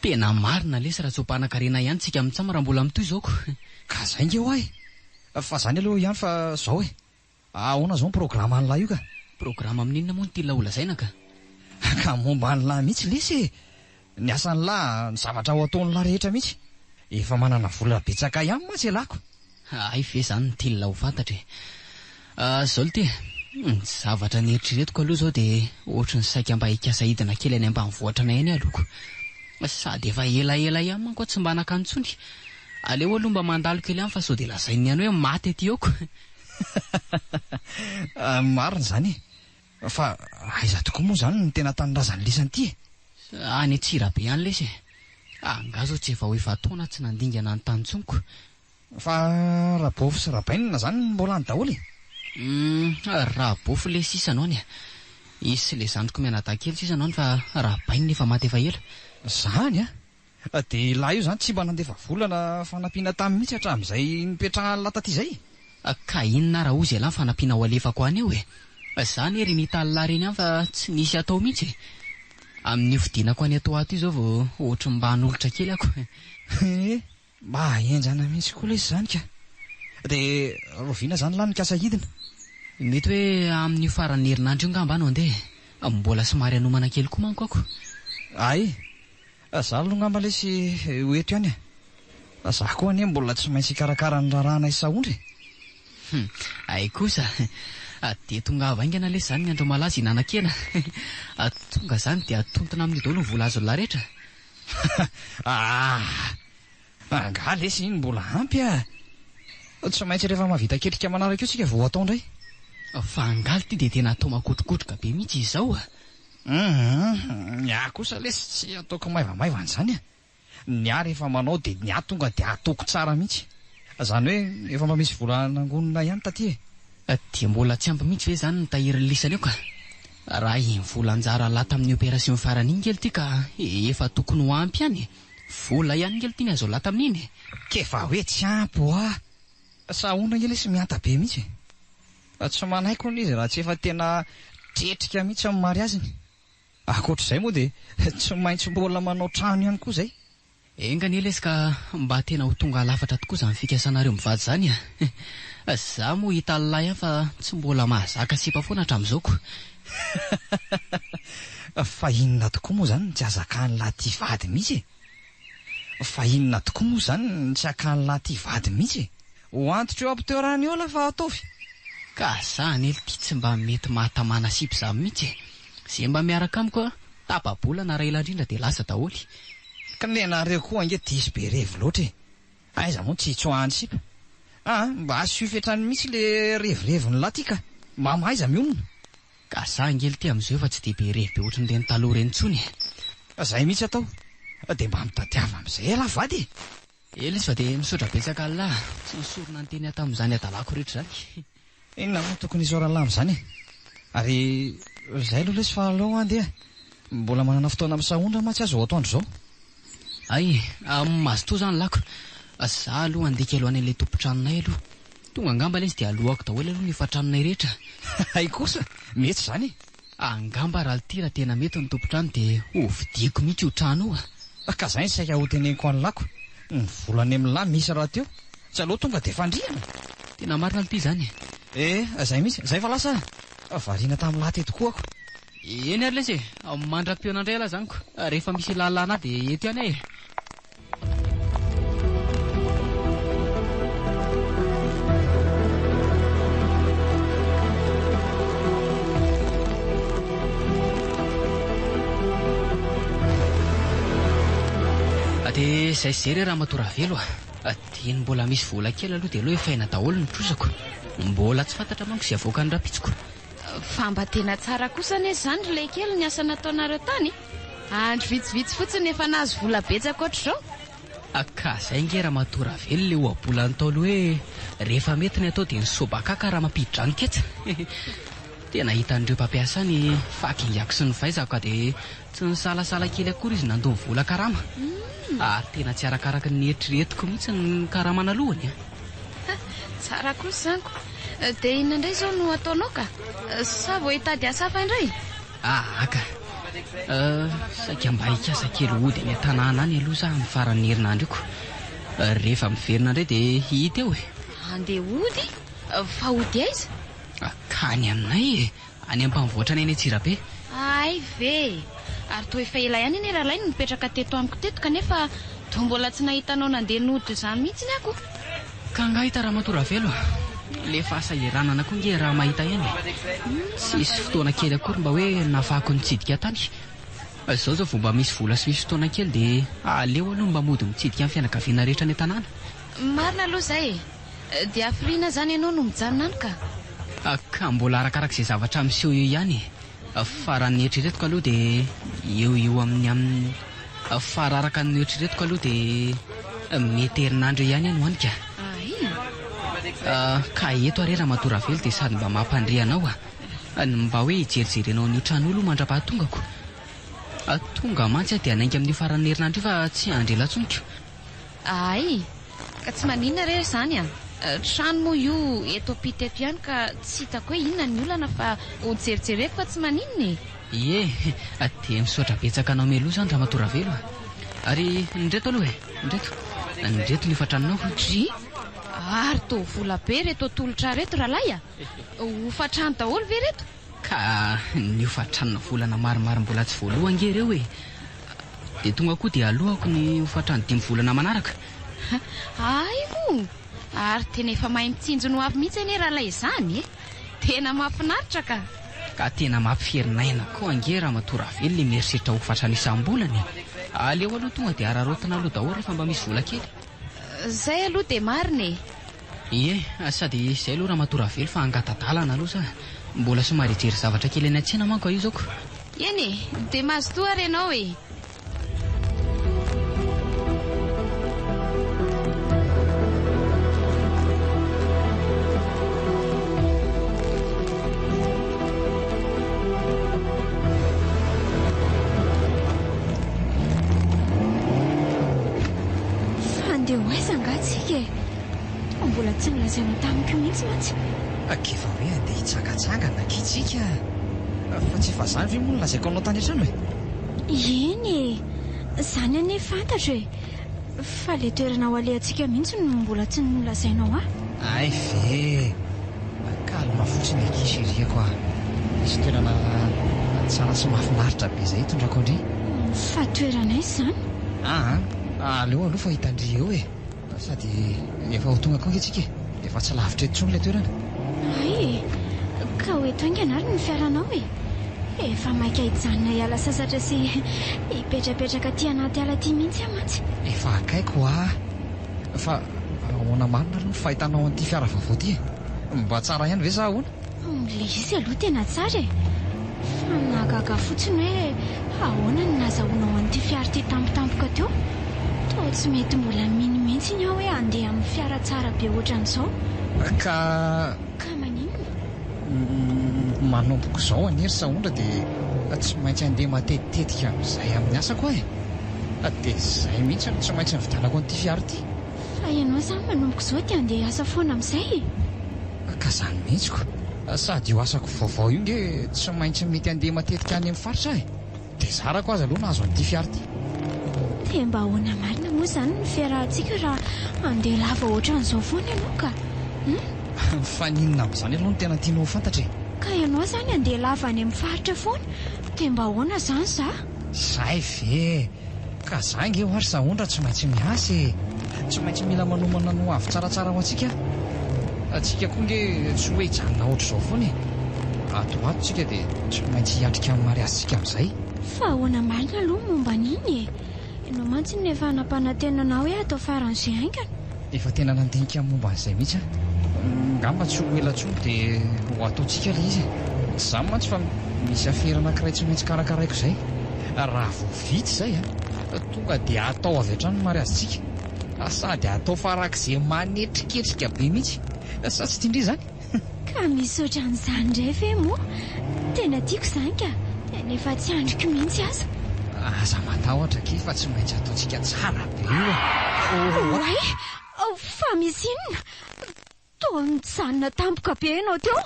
tena marina lesy raha tsopanan-karena ihany tsika mitsamy raha mbola mitoy zaoko. ka zay nge ho fa zany aloha ihany fa zao ahoana zao programa an'lahy io ka programa amin'inona moa ny ty laola zaina ka momba an'lahy mihitsy lesy ny asan'lahy ny zavatra ho ataon'lahy rehetra mihitsy efa manana vola betsaka ihany matsy alako. ay ve zany ny tilona ho fantatra zao le ty ny zavatra ny eritreretiko aloha zao dia ohatry ny saika mba hikasa hidina kely any ambanivohitra na eny aloko sady efa elaela ihany manko tsy mba nakantsony aleo aloha mba mandalo kely ihany fa sao dia lazainy ihany hoe maty aty aoko. marina zany fa aiza tokoa moa zany ny tena tanindrazany lisany ity any Tsirabe ihany lesy anga zao tsy efa hoe vataona tsy nandingana ny tantsoniko fa rabofo sy rabainina zany mbola ny daholo rabofo le sisanao ny isy le zandriko mianadankely sisanao ny fa rabainina efa maty efa ela zany dia lahy io zany tsy mba nandefa volana fanampiana tamin'ny mihitsy hatramin'izay nipetraha lataty izay ka inona raha ozy ala ny fanampiana ho alefako any eo zany ery nitalila reny ihany fa tsy nisy atao mihitsy amin'ny fidinako any atao ato io zao vao ohatra mba hanolotra kely ako mba enjana mihitsy koa lesy zany ka dia roviana zany la nikasa hidina mety hoe amin'io faran'ny herinandro io ngamba anao andeha mbola somary hanomana kely koa manko ako ay za aloha ngamba lesy hoeto ihany za koa anie mbola tsy maintsy karakara ny rarahana isaondry ay kosa dia tonga vaingana lesy zany ny andro malaza inanan-kena tonga zany dia atontona amin'ny daholo ny vola azo la rehetra anga lesy iny mbola ampy tsy maintsy rehefa mavita kelika manaraka io tsika vao atao indray Fa angaly ty dia tena atao makotrokotroka be mihitsy izao ny ahy kosa lesy tsy ataoko maivamaivana zany a. Ny ahy rehefa manao dia ny ahy tonga dia ataoko tsara mihitsy. Zany hoe efa mba misy vola nangonina ihany taty dia mbola tsy ampy mihitsy ve zany nitahirin'ny lisany eo ka. Raha iny volanjara laha tamin'ny opération farany iny kely ty ka efa tokony ho ampy ihany. Vola ihany kely ty ny azo laha tamin'iny. Kefa hoe tsy ampy ho ah. Sahoana kely sy mianta be mihitsy. Tsy manaiko ny izy raha tsy efa tena tretrika mihitsy amin'ny mariaziny. Akoatr'izay moa dia tsy maintsy mbola manao trano ihany koa zay. Engany lesy ka mba tena ho tonga lafatra tokoa zany fikasanareo mivady zany a. Za moa hita lahy ihany fa tsy mbola mahazaka sipa foana hatramin'izaoko. Fa inona tokoa moa zany tsy azakahan'ny lahy tia vady mihitsy. Fa inona tokoa moa zany tsy akahan'ny lahy tia vady mihitsy. Ho antitra eo ampitoerany eo la fa ataovy. Ka zany ely ty tsy mba mety mahatamana sipy za mihitsy. Zay mba miaraka amiko tapa-bolana raha ela indrindra dia lasa daholo. Ka nenareo koa ange tisy be revo loatra. Aiza moa tsy hitsoahany sipa. Mba asio fetrany mihitsy le revirevo ny lahy ty ka. Mamaiza mionona. Ka za angely ty amin'izao efa tsy dia be revo be ohatran'ireny taloha ireny intsony. Zay mihitsy atao. Dia mba mitadiava amin'izay ela vady. Ela izy fa dia misaotra betsaka lahy. Tsy nisorona ny teny tamin'izany adalako rehetra zany. Inona moa tokony isorana amin'izany. Ary zay aloha lesy fa aleo andeha. Mbola manana fotoana misaondra ma tsy azo atoandro zao. Ay, mazotoa zany lako. Za aloha andika aloha an'ilay tompon-tranonay aloha. Tonga angamba lesy dia alohako daholo aloha ny efa-tranonay rehetra. Ay kosa, mety zany. Angamba raha tira tena mety ny tompon-trano dia vidiko mihitsy io trano io. Ka zay saika ho teneniko any lako. Ny volany amin'ny lahy misy raha teo. Tsy aloha tonga dia fandriana. Tena marina ty zany. Zay mihitsy, zay fa lasa variana tamin'ny lahy teto koa ako. Eny ary lesy mandram-piona indray ala zany ko. Rehefa misy lalana dia eto ihany e. Dia zay zery raha matora velo dia mbola misy vola kely aloha dia aloha efa ena daholo ny trosako. Mbola tsy fantatra manko izay avoaka ny rapitsiko. Fa mba tena tsara kosa ane zany ilay kely ny asa nataonareo tany. Andro vitsivitsy fotsiny efa nahazo vola betsaka ohatr'izao. Ka zay nge raha matora velo le ohabolany taolo hoe rehefa mety ny atao dia ny sobakaka raha mampiditra ny ketsa. Tena hitan'ireo mpampiasa ny fakingako sy ny faizako dia tsy nisalasala kely akory izy nandony vola karama. Ary tena tsy arakaraka ny eritreretiko mihitsy ny karamana alohany. Tsara kosa zaniko. Dia inona indray izao no ataonao ka? Sa vao hitady asa hafa indray? Ka saika mba hikasa kely ody any an-tanàna any aloha za amin'ny faran'ny herinandro iko. Rehefa miverina indray dia hita eo e. Andeha ody? Fa ody aiza? Ka any aminay any ambanivohitra any Antsirabe. Ay ve. Ary toa efa ela ihany iny rahalahy no mipetraka teto amiko teto kanefa toa mbola tsy nahitanao nandeha nody izany mihitsy ny ako. Ka ngahita raha matora velo le fahasahiranana koa nge raha mahita ihany. Tsisy fotoana kely akory mba hoe nafahako nitsidika tany. Zao zao vao mba misy vola sy misy fotoana kely dia aleo aloha mba mody mitsidika amin'ny fianakaviana rehetra ny tanàna. Marina aloha izay dia hafiriana zany ianao no mijanona any ka. Ka mbola arakarak'izay zavatra miseho eo ihany. Fa raha ny eritreretiko aloha dia eo amin'ny fa raha araka ny eritreretiko aloha dia mety herinandro ihany any hoanika. Ka eto are raha matora velo dia sady mba mampandrianao mba hoe hijerijerenao ny tran'olo mandra-pahatongako. Tonga mantsy dia hanainga amin'ny faran'ny herinandro fa tsy handrela tsoniko. Ay, ka tsy maninona re zany trano moa io eto ampiteto ihany ka tsy hitako hoe inona ny olana fa ho jerijereko fa tsy maninona e. Dia misaotra betsaka anao meloha zany raha matora velo ary ndreto aloha ndreto ny fatranonao. Ary toa vola be reto tolotra reto rahalahy ho fatrano daholo ve reto? Ka ny fatranona volana maromaro mbola tsy voaloha angery eo dia tonga koa dia alohako ny hofatrano 5 volana manaraka. Ay mo ary tena efa mahay mitsinjo no avy mihitsy anie rahalahy izany tena mahafinaritra ka. Ka tena mampifierinaina koa ange raha matora velo le mieritreritra ho fatrano isam-bolany. Aleo aloha tonga dia ararotina aloha daholo rehefa mba misy vola kely. Zay aloha dia marina Sady izay aloha raha matora velo fa angatadalana aloha sa mbola somary hijery zavatra kely eny an-tsena manko io zaoko. Eny e, dia mazotoa ary ianao e. Fandeha ho aiza angatsika e. Mbola tsy nilazaina tamiko mihitsy mantsy. Kiva hoe andeha hitsangatsangana kitsika. Fa tsy efa zany ve moa nolazaiko anao tany an-trano e? Eny e, izany anie fantatra e. Fa ilay toerana ho alehantsika mihitsy no mbola tsy nolazainao aho. Ay ve, kalma fotsiny akisiriako a. Misy toerana tsara sy mahafinaritra be izay tondrako andry. Fa toerana izy izany? Aleo aloha fa hitandry eo e. Sady efa ho tonga koa antsika e. Efa tsy lavitra eto intsony ilay toerana. Ay, ka ho eto haingana ary ny fiaranao e. Efa maika hijanona hiala sasatra sy hipetrapetraka aty anaty ala aty mihitsy aho mantsy. Efa akaiko a. Fa ahoana marina aloha ny fahitanao an'ity fiara vaovao ity e. Mba tsara ihany ve sa ahoana? Ilay izy aloha tena tsara e. Fa nahagaga fotsiny hoe ahoana ny nahazahoanao an'ity fiara ity tampotampoka teo. Toa tsy mety mbola mihitsy ny aho hoe andeha amin'ny fiara tsara be ohatran'izao. Ka maninona? Manomboko izao anery saondra dia tsy maintsy andeha matetitetika amin'izay amin'ny asako e. Dia izay mihitsy tsy maintsy nividianako an'ity fiara ity. Fa ianao izany manomboko izao dia andeha hiasa foana amin'izay. Ka izany mihitsiko. Sady io asako vaovao io nge tsy maintsy mety andeha matetika any amin'ny faritra e. Dia zarako azy aloha nahazo an'ity fiara ity. Dia mba ahoana marina moa izany ny fiarahantsika raha andeha lava ohatran'izao foana ianao ka? Fa ninona amin'izany aloha no tena tianao fantatra e. Ka ianao izany andeha lava any amin'ny faritra foana. Dia mba ahoana izany za? Zay ve. Ka zange eo ary saondra tsy maintsy miasa e. Tsy maintsy mila manomana no avy tsaratsara ho antsika. Atsika koa nge tsy hoe hijanona ohatr'izao foana e. Atoatontsika dia tsy maintsy hiatrika amin'ny mariazitsika amin'izay. Fa ahoana marina aloha momba an'iny e. Ianao mantsy ny efa nampanantenana hoe atao faran'izay haingana. Efa tena nandinika momba an'izay mihitsy a. Ngamba tsy ho ela intsony dia ho ataontsika ilay izy. Izany mantsy fa misy afera anankiray tsy maintsy karakaraiko izay. Raha vao vitsy izay a, tonga dia atao avy hatrany ny mariazitsika. Sady atao farak'izay manetriketrika be mihitsy. Sa tsy tiandry izany? Ka misy ohatran'izany indray ve moa? Tena tiako izany ka. Nefa tsy andriko mihitsy aza. Aza matahotra ke fa tsy maintsy ataontsika tsara be io e. Oay, fa misy inona? Toa mijanona tampoka be ianao teo.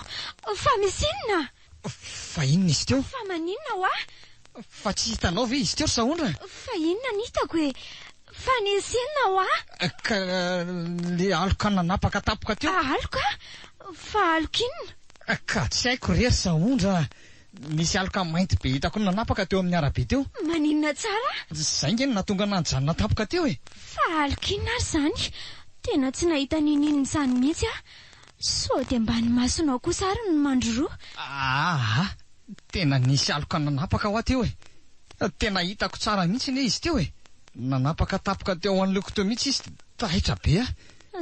Fa misy inona? Fa inona izy teo? Fa maninona ho aho? Fa tsy hitanao ve izy teo ry saondra? Fa inona ny hitako e? Fa nisy inona ho aho? Ka le aloka nanapaka tapoka teo. Aloka? Fa aloka inona? Ka tsy haiko rery saondra. Nisy aloka mainty be hitako nanapaka teo amin'ny arabe teo. Maninona tsara? Zay nge nahatonga nanjanona tapoka teo e. Fa aloka inona ary izany? Tena tsy nahita ninina izany mihitsy aho. Sao dia mba ny masonao kosa ary no mandroroa. Tena nisy aloka nanapaka ho teo e. Tena hitako tsara mihitsy ne izy teo e. Nanapaka tapoka teo an'loko teo mihitsy izy taitra be a.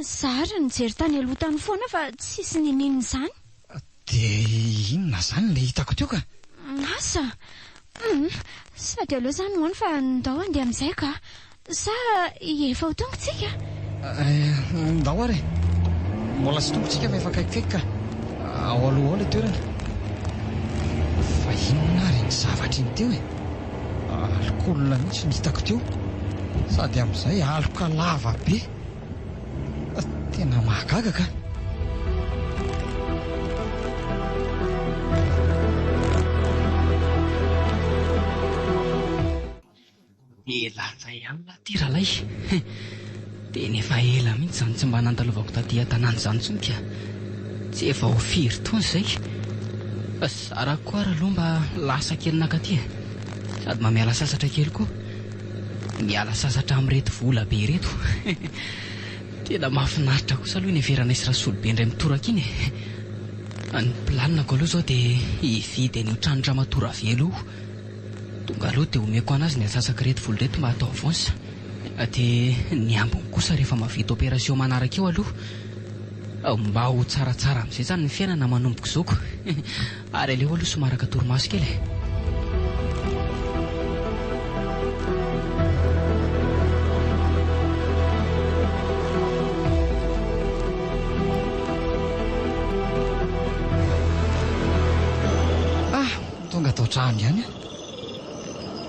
Zary nijery tany aloha tany foana fa tsisy ninina izany. Dia inona izany le hitako teo ka? Asa? Sady aleo izany hoany fa ndao andeha amin'izay ka? Sa efa ho tongotsika? Ndao ary. Mbola sy tongotsika fa efa kaikikaiky ka. Ao aloha ao ilay toerana. Fa inona ary ny zavatra iny teo e. Alikoolina mihitsy ny hitako teo. Sady amin'izay aloka lava be. Tena mahagaga ka. Elaza ihany laty ralay. Dia nefa ela mihitsy izany tsy mba nandalovako taty an-tanàna izany intsony ka. Tsy efa ho firy taona izay. Zara koa raha aloha mba lasa kely nakaty e. Sady mba miala sasatra kely koa. Miala sasatra amin'ireto vola be ireto. Tena mahafinaritra kosa aloha ny everana isy rasolo-be indray mitoraka iny e. Ny planinako aloha izao dia hividy ny tranotra matora velo. Tonga aloha dia omeko anazy ny asasaka reto vola reto mba atao avonsa. Dia ny ambiny kosa rehefa mavita opération manaraka eo aloha. mba ho tsaratsara amin'izay zany ny fiainana manomboko izoko ary aleo aloha somaraka torimaso kely tonga tao trano ihany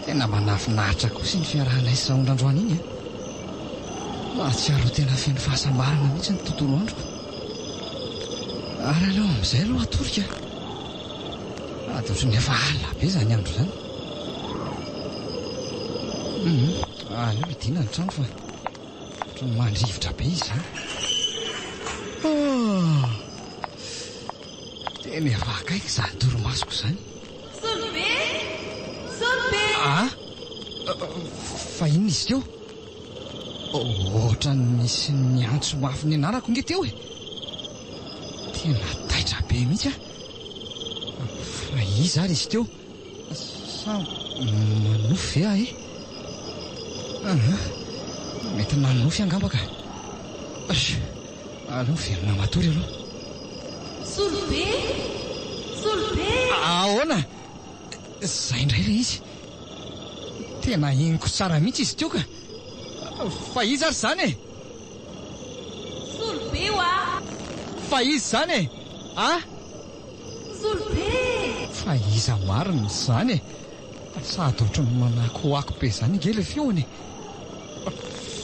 tena manafinaritra kosa ny fiarahana isaondrandroany iny mahatsiaro tena feno fahasambarana mihitsy ny tontolo androko ary aleo amin'izay aloha atorika ady otrany efa alina be zany andro zany aleo idina ny trano fa otrany mandrivotra be izy zany tena efa akaiky izany torimasoko zany fa inona izy teo ohatrany misy miantso mafy ny anarako nge teo tena taitra be mihitsy fa izy ary izy teo sa manofy ve mety nanofy angambaka aleo verina matory aloha Solbe ahoana zay indray le izy tena iniko tsara mihitsy izy teo ka fa izy ary zany Solbe wa fa izy zany Solbe fa iza marina zany sady ohatrany manakoako be zany ngely feony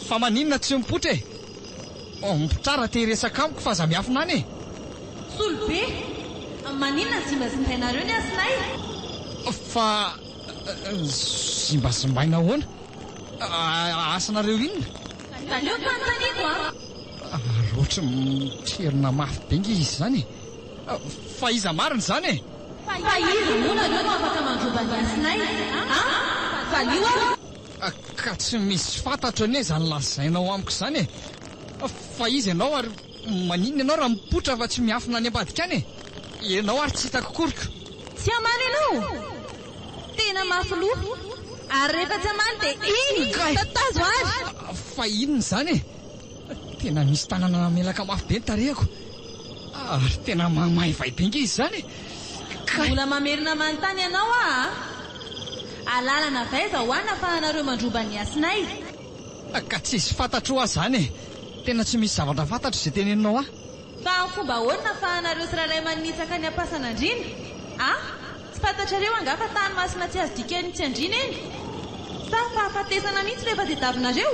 fa maninona tsy mipotra mipitrara tehiresaka amiko fa za miafina any Solbe maninona ny simbazimbainareo ny asinay fa simbazimbaina ahoana asanareo inona aleo fanontaniako ary ohatra miterina mafy be nge izy zany fa iza marina zany fa izy moa nareo no afaka mandrobany asinay fa lio ka tsy misy fantatro ane zany lazainao amiko zany fa izy ianao ary maninona ianao raha mipotra fa tsy miafina any ambadika any ianao ary tsy hitako korika tsy amany ianao tena mafy loha ary rehefa tsy amany dia iny tatazo azy fa inona zany tena misy tanana namelaka mafy be ny tarehako ary tena mahay be nge izy zany mbola mamerina manontany ianao alalana vaiza ho any afahanareo mandrobany asinay ka tsisy fantatro aho zany tena tsy misy zavatra fantatro izay teneninao fa ny fomba ahoana afahanareo tsirairay manitsaka ny ampasan'andrina tsy fantatrareo anga fa tany masina tsy azo dikany tsy andrina eny sa fahafatesana mihitsy rehefa tediavinareo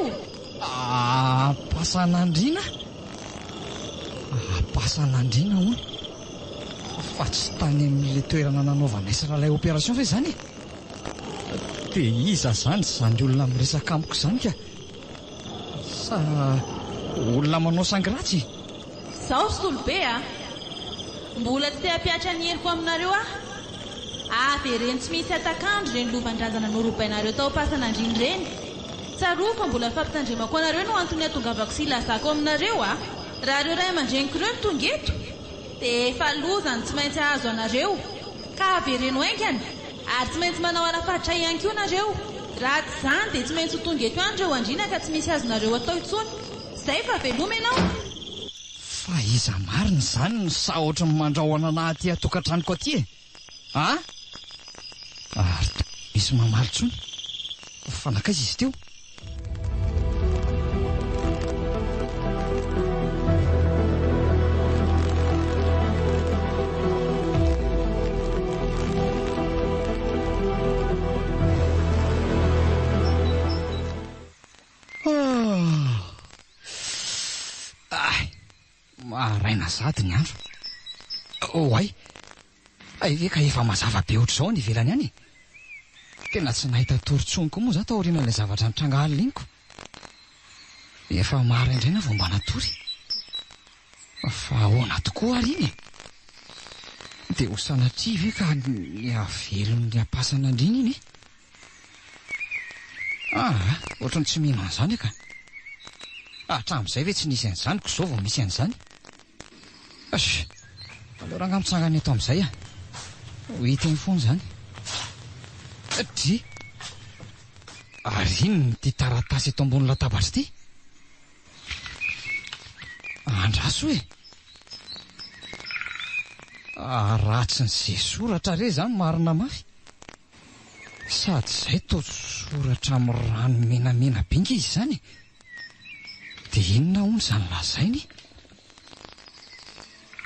ampasan'andrina hono fa tsy tany amin'le toerana nanaovana isralay opération fa zany dia iza zany zany olona miresaka amiko zany ka sa olona manao sangratsy zaho Solbe mbola tsy te-hampiatra ny heliko aminareo dia reny tsy misy atakandro reny lovandrandana norobainareo tao ampasan'andriny reny tsaroa fa mbola fampitandremako anareo no antony atongavako sy ilazako aminareo raha reo ray aman-dreniko ireo ny tonga eto dia efa lozany tsy maintsy ahazo anareo ka avereno haingany ary tsy maintsy manao arafaritra ihany koa nareo raha tsy zany dia tsy maintsy ho tonga eto ihany reo andrina ka tsy misy azonareo atao intsony izay fa veloma ianao fa iza marina zany ny sa ohatra ny mandrahoana anaty atokantranoko aty ary misy mamaly tsony fanakaiza izy teo raina zady ny andro ay ka efa mazava be ohatr'izao ny ivelany any tena tsy nahita torontsoniko moa za taorian'ilay zavatra nitranga alina iniko efa mara indray na vao mba natory fa ahoana tokoa ary iny dia ho sanatria ve ka ny avelon'ny ampasan'andrina iny ohatrany tsy mino an'izany ka hatramin'izay ve tsy nisy an'izany ko izao vao misy an'izany aleo raha ngamitsangany eto amin'izay ho hita eny foana zany dry ary iny ty taratasy eto ambony latabatra ity andraso ratsy nyzay soratra re zany marina mafy. Sady izay to soratra amin'ny rano menamena benga izy zany. Dia inona hono izany lazainy?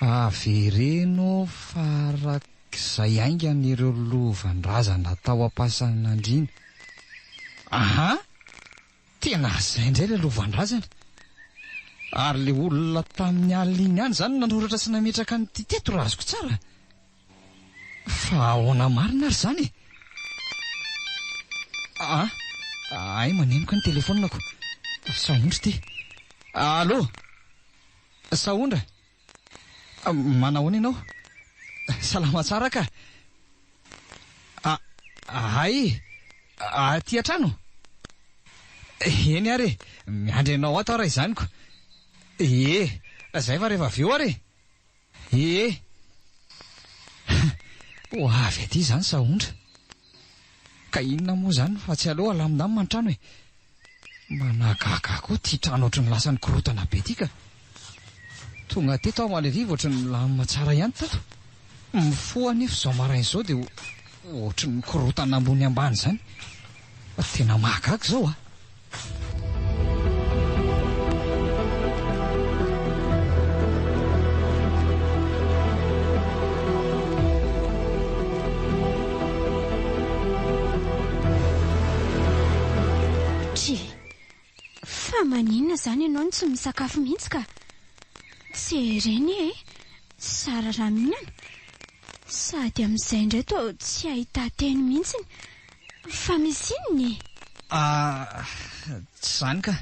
Avereno farak'izay aingan'ireo lovandrazana tao Ampasan'Andriana. Aha! Tena izay indray ilay lovandrazana. Ary ilay olona tamin'ny alina iny ihany izany nanoratra sy nametraka ny teto raha azoko tsara. Fa ahoana marina ary izany? Ay, manenoka ny telefonako. Saondra ty. Allô? Saondra? Manahoana ianao? Salama tsara ka? Ay, aty an-trano? Eny ary, miandry anao ato raha izaniko. Zay fa rehefa avy eo ary. Ho avy aty izany Saondra. Ka inona moa izany fa tsy aleo alamina amin'ny trano e. Managaga koa ty trano ohatry ny lasan'ny korotana be ty ka. Tonga teto aho maleriva ohatry ny lamina tsara ihany tato. Mifoha nefa izao maraina izao dia ohatry ny korotana ambony ambany izany. Tena mahagaga izao a. Fa maninona izany ianao no tsy misakafo mihitsy ka? Tsy ireny e, sara raha mihinana. Sady amin'izay indray to tsy ahita teny mihitsy. Fa misy inony? Tsy izany ka.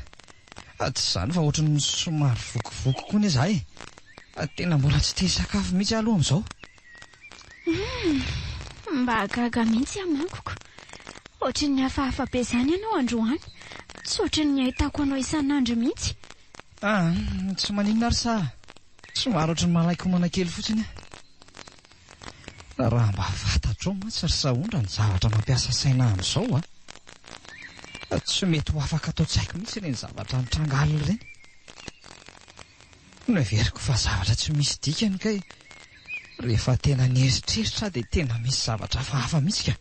Tsy izany fa ohatry ny somary vokovoko koa ny izahay. Tena mbola tsy te sakafo mihitsy aloha amin'izao. Mba gaga mihitsy amankoko. Ohatry ny hafahafa be izany ianao androany. Tsy ohatry ny ahitako anao isan'andro mihitsy. Tsy maninona ary sa. Somary ohatry ny malaiko homana kely fotsiny. Raha mba fantatrao mantsy ry Saondra ny zavatra mampiasa saina amin'izao a. Tsy mety ho afaka atao tsaiko mihitsy ireny zavatra nitrangalina ireny. Noeveriko fa zavatra tsy misy dikany kay. Rehefa tena nieritreritra dia tena misy zavatra hafahafa mihitsy ka.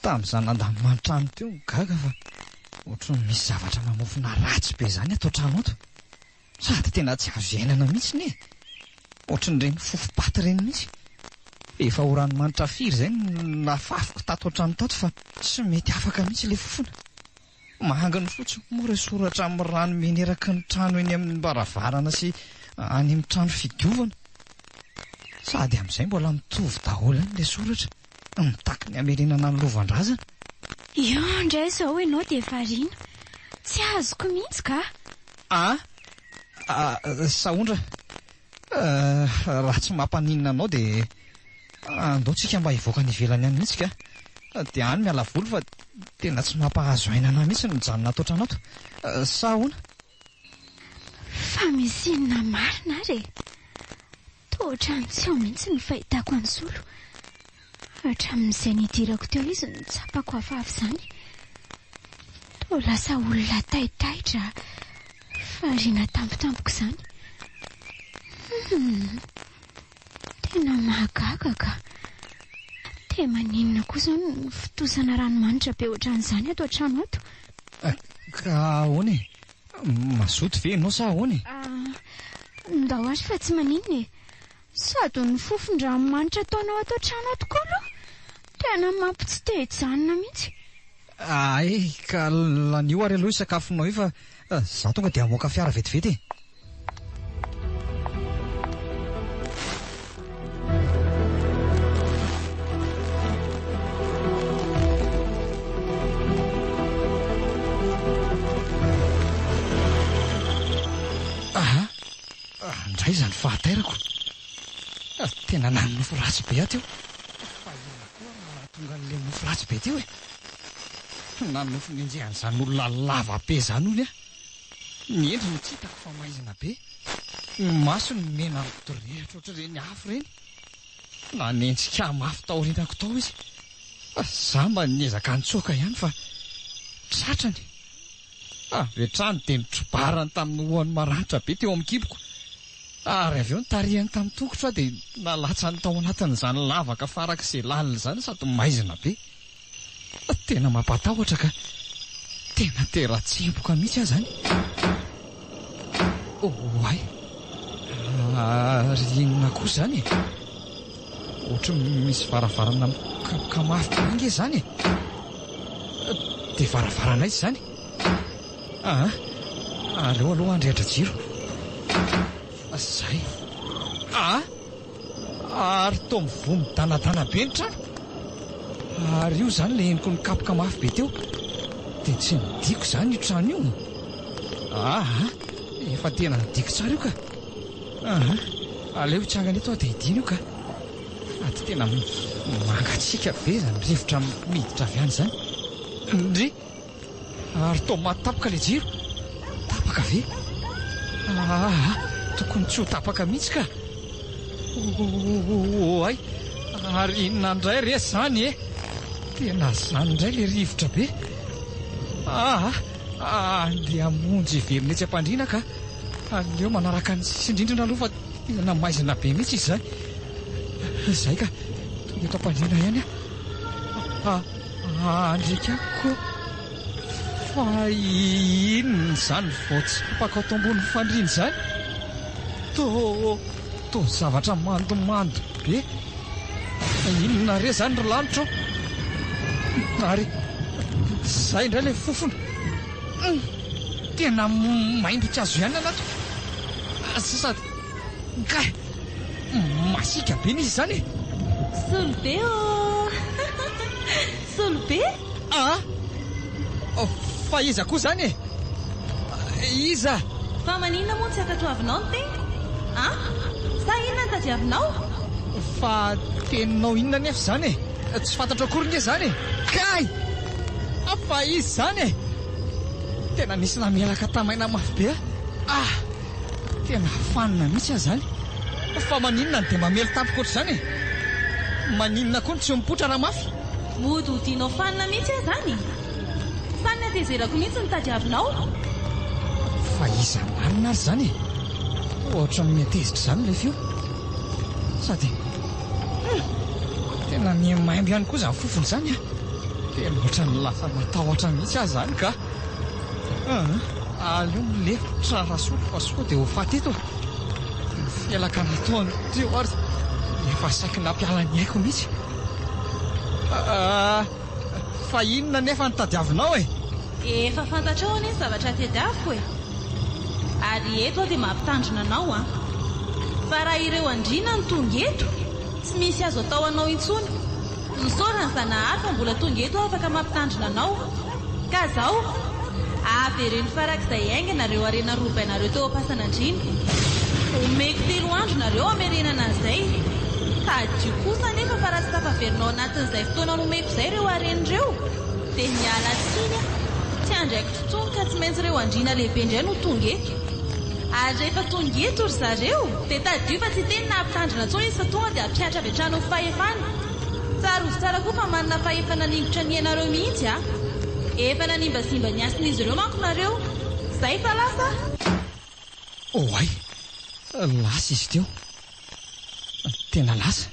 Tamin'izany nandamy manotrano teo gaga fa ohatry ny misy zavatra mamofona ratsy be izany atao trano ato. Sady tena tsy azo iainana mihitsy ne. Ohatry ny reny fofopaty ireny mihitsy. Efa ho ranomanitra firy izay nafafiko tato an-trano tato fa tsy mety afaka mihitsy ilay fofona. Mahangana fotsiny moa soratra amin'ny rano meneraky ny trano eny amin'ny baravarana sy any amin'ny trano fidiovana. Sady amin'izay mbola mitovy daholo ilay soratra. Mitaky ny hamerenana ny lovandrazana. Io indray izao ianao dia variana. Tsy azoko mihitsy ka. Saondra, raha tsy mampaninona anao dia andaotsika mba hivoaka ny ivelany any mihitsy ka. Dia any miala voly fa tena tsy mampahazo ainana mihitsy ny mijanona ato an-trano ato. Saona? Fa misy inona marina ary e. Toa tsy ao mihitsy ny fahitako any solo. Hatramin'izay nidirako teo izy ny tsapako hafahafa izany. Toa lasa olona taitaitra, variana tampotampoka izany. Tena mahagaga ka. Te maninona kosa ny fitosana ranomanitra be ohatran'izany ato an-trano ato. Ka ahoana e? Mazoto ve ianao sa ahoana e? Ndao ary fa tsy maninona e. Sady ny fofon-dranomanitra ataonao ato an-trano ato koa aloha. Tena mampitsitehijanona mihitsy. Ay, ka lanio ary aloha isakafonao io fa za tonga dia hamoaka fiara vetivety e. Indray izany fahatairako. Tena nanonofo ratsy be ato eo. Fa ina koa mahatonga an'ilay nofo ratsy be teo e. Nanonofo nenjehan'izany olona lava be izany ony a. Ny endriny tsy hitako fa maizina be. Ny masony mena midorehitra ohatr'ireny afo ireny. Nanenjika mafy taorianako tao izy. Za mba niezaka nitsoaka ihany fa tratrany. Vetrany dia nitrobarany tamin'ny hoany maranitra be teo amin'ny kiboko. ary avy eo nytarihany tamin'ny tongotra dia nalatsa ny tao anatin'izany lavaka farak'izay lalina izany sady maizina be. Tena mampatahotra ka tena tera-tsempoka mihitsy aho izany. Oay, ary inona koa izany e? Ohatra misy varavarana mikapoka mafy be inge izany e. Dia varavarana izy izany. Aleo aloha andrehatra jiro. Zay. Ary toa mivoha midanadana be ny trano. Ary io izany le eniko nikapoka mafy be teo dia tsy nidiko izany io trano io. Efa tena nidiko tsara io ka. Aleo hitsangana eto dia hidina io ka. Ady tena mangatsiaka be izany rivotra miditra avy any izany. Ndry, ary toa matapaka le jiro. Tapaka ve? Tokony tsy ho tapaka mihitsy ka. Oay, ary inona indray re izany e? Tena izany indray le rivotra be. Andeha hamonjy velona etsy am-pandriana ka. Aleo manaraka ny sisindrindrina aloha fa tena maizina be mihitsy izy izany. Izay ka, tonga eto am-pandriana ihany andrika koa. Fa inona izany vao tsy tapaka ato ambony fandriana izany? Toa zavatra mandomando be. Inona re izany ry lanitra? Ary izay indray le fofona. Tena maimbotra azo ihany anato. Sady ka masika be n'izy izany e. Solobe Solobe? Fa iza koa izany e? Iza? Fa maninona moa tsy akatoavinao ny tena? Sa inona ny tadiavinao? Fa teninao inona nefa izany e? Tsy fantatra akory nge izany e? Kay! Fa izy izany e? Tena nisy namelaka tamaina mafy be tena fanina mihitsy aho izany. Fa maninona ny dia mamely tampoka ohatr'izany e? Maninona koa ny tsy mipotra raha mafy? Mody ho tianao fanina mihitsy aho izany. Sany natezerako mihitsy ny tadiavinao. Fa iza marina ary izany e? Ohatra miatezitra izany le fio. Sady tena mimaimbo ihany koa izany fofona izany a. Tena ohatra ny lasa matahotra mihitsy aho izany ka. Aleo milefotra raha soa fa soa dia ho faty eto. Fialaka nataony teo ary efa saika nampiala ny haiko mihitsy. Fa inona nefa ny tadiavinao e? Efa fantatrao anie zavatra tadiaviko e. Ary eto aho dia mampitandrina anao fa raha ireo andriana ny tonga eto tsy misy azo atao anao intsony. Nisaorana zanahary fa mbola tonga eto afaka mampitandrina anao. Ka zaho avereny farak'izay ainganareo arena robainareo teo am-pasan'andriana. Omeko 3 andro nareo amerenana an'izay. Tadio kosa nefa fa raha tsy tafaverinao anatin'izay fotoana nomeko izay ireo aren'ireo dia miala tsiny tsy andraiko totsony ka tsy maintsy ireo andriana lehibe indray no tonga eto. Ary rehefa tonga eto ry zareo dia tadio fa tsy teny nampitandrina intsony izy fa tonga dia ampiatra avy hatrany ho fahefana. Tsara ovy tsara koa fa manana fahefana ningotra ny ianareo mihitsy efa nanimbasimba ny asin'izy ireo manko nareo. Izay fa lasa. Oay, lasa izy teo. Tena lasa.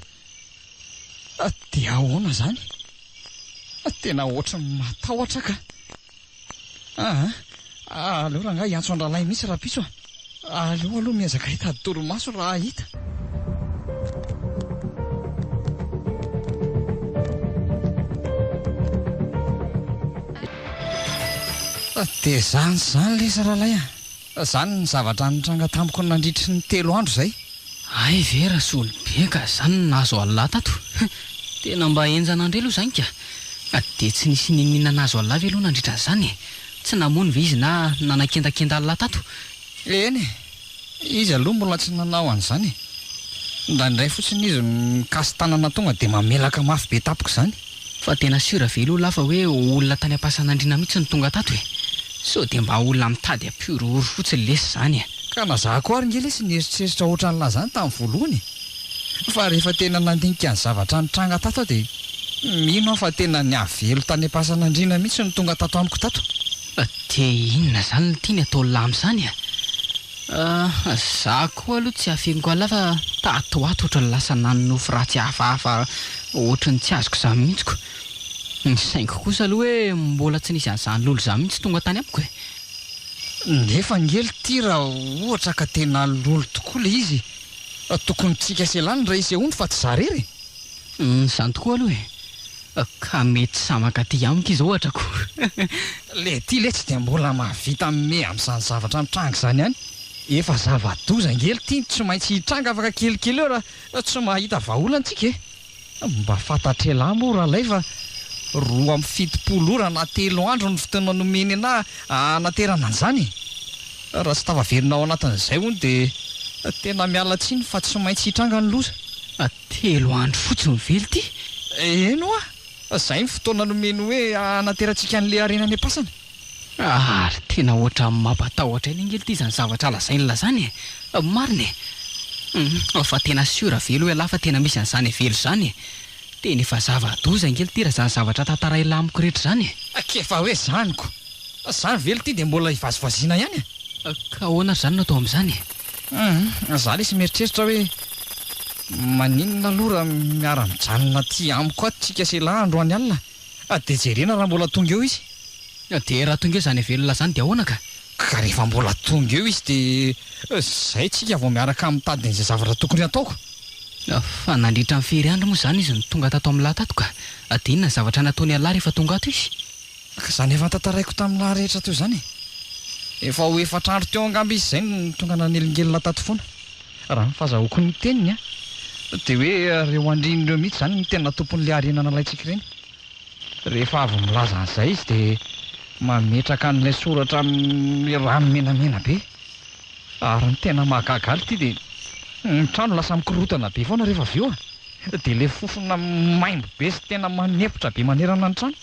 Dia ahoana izany? Tena ohatra matahotra ka. Aleo raha ngahy antso andralay mihitsy raha piso aleo aloha miezaka hitady torimaso raha hita. Dia izany le saralay izany ny zavatra nitranga tamiko nandritry ny 3 andro izay. Ay vera Solobe ka izany nahazo alà tato. Tena mba enjana andre aloha izany ka. Dia tsy nisy ninina nahazo alà ve aloha nandritra an'izany? Tsy namony ve izy na nanakendakenda alà tato? Eny izy aloha mbola tsy nanao an'izany. Ndraindray fotsiny izy mikasy tanana tonga dia mamelaka mafy be tapoko izany. Fa tena sura ve aloha lafa hoe olona tany am-pasan'andriana mihitsy ny tonga tato e? So dia mba olona mitady ampiroro fotsiny lesy izany Ka nazahako ary ngely sy nieritreritra ohatra n'la izany tamin'ny voalohany. Fa rehefa tena nandinika ny zavatra nitranga tato dia mino aho fa tena niavelo tany am-pasan'andriana mihitsy ny tonga tato amiko tato. Dia inona izany ny tiany atao lamy izany Za koa aloha tsy hafeniko ala fa tato ato ohatrany lasa nanonofo ratsy hafahafa ohatrany tsy azoko za mihitsiko. Ny saingo kosa aloha hoe mbola tsy nisy an'izany lolo za mihitsy tonga tany amiko e. Nefa ngely ty raha ohatra ka tena lolo tokoa le izy, tokony tsika selany raha izy ehony fa tsy za rery. Zany tokoa aloha e. Ka mety samaka ty amiko izy ohatrako. Le ty le tsy dia mbola mahavita me amin'izany zavatra mitranga izany ihany. Efa zava-doza ngely ty, tsy maintsy hitranga afaka kelikely eo raha tsy mahita vahaolantsika e. Mba fantatrela moa rahalay fa 2 ora na 3 andro ny fotoana nomeny anahy anaterana an'izany. Raha tsy tavaverina ao anatin'izay hono dia tena miala tsiny fa tsy maintsy hitranga ny loza. 3 andro fotsiny vely ty. Eno izay ny fotoana nomeny hoe anaterantsika an'ilay arena any am-pasana. Ary tena ohatran'ny mampatahotra eny ngely ty zany zavatra lazain'la zany e. Marina e. Fa tena siora velo hoe lafa tena misy an'izany velo zany e. Tena efa zava-doza ngely ty raha zany zavatra tantara ila amiko rehetra zany e. Akefa hoe zaniko, zany velo ty dia mbola hivazivaziana ihany e. Ka ahoana zany no atao amin'izany e? Za le sy mieritreritra hoe maninona aloha raha miara-mijanona ty amiko ato tsika selandro any alina, dia jerena raha mbola tonga eo izy. Dia raha tonga eo zany velona zany dia ahoana ka? Ka rehefa mbola tonga eo izy dia zay tsika vao miaraka mitady an'izay zavatra tokony ataoko. Fa nandritra amin'ny feriandro moa zany izy no tonga tato amin'ny lahy tato ka. Dia inona zavatra nataony alahy rehefa tonga ato izy? Ka izany efa tantaraiko tamin'ny lahy rehetra teo zany. Efa ho efatr'andro teo angamba izy izay no tonga nanelingelina tato foana. Raha ny fahazahoako ny teniny dia hoe ireo andrinireo mihitsy zany ny tena tompon'ilay arena nalaintsika ireny. Rehefa avy milaza an'izay izy dia mametraka an'ilay soratra amin'ny rano menamena be. Ary ny tena mahagagaly ty dia ny trano lasa mikorotana be foana rehefa avy eo dia ilay fofona maimbo be sy tena manepotra be manerana ny trano.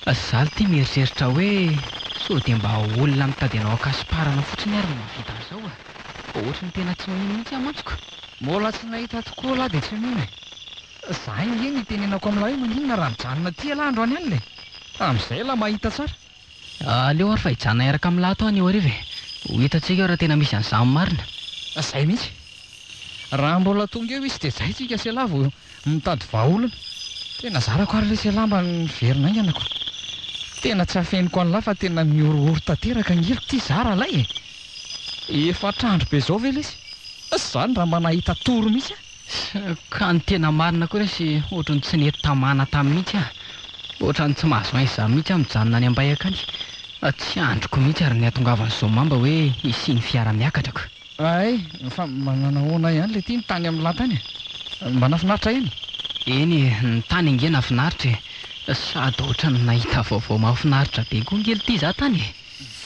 Zaho ty mieritreritra hoe sao dia mba olona mitady anao akasiparana fotsiny ary no mahavita an'izao a. Ohatrany tena tsy mahino mihitsy amantsiko. Mbola tsy nahita tokoa lahy dia tsy mino e. Za iny itenenako amin'ilay hoe maninona raha mijanona ty ala andro any alina e. Amin'izay la mahita tsara. Aleo ary fa hijanona iaraka amin'ny lahy tao any eo ariva e. Ho hitantsika raha tena misy an'izany marina. Zay mihitsy. Raha mbola tonga eo izy dia zay tsika selah vao mitady vahaolana. Tena zarako ary le selah mba niverina ainganako. Tena tsy hafeniko an'lahy fa tena miorooro tanteraka ngely ty zara lay e. Efatr'andro be zao ve izy? Zany raha manahita toro mihitsy ka ny tena marina koa resy ohatrany tsy nety tamana tamin'ny mihitsy ohatrany tsy mahazo aiza za mihitsy mijanona any ambay akany. Tsy androko mihitsy ary ny atongavan'izao mamba hoe hisiny fiara miakatrako. Ay, fa manana ahoana ihany le ty ny tany amin'ny lahy tany mba nafinaritra ihany. Eny ny tany ange nafinaritra e. Sady ohatrany nahita vaovao mahafinaritra be koa ngely ty za tany e.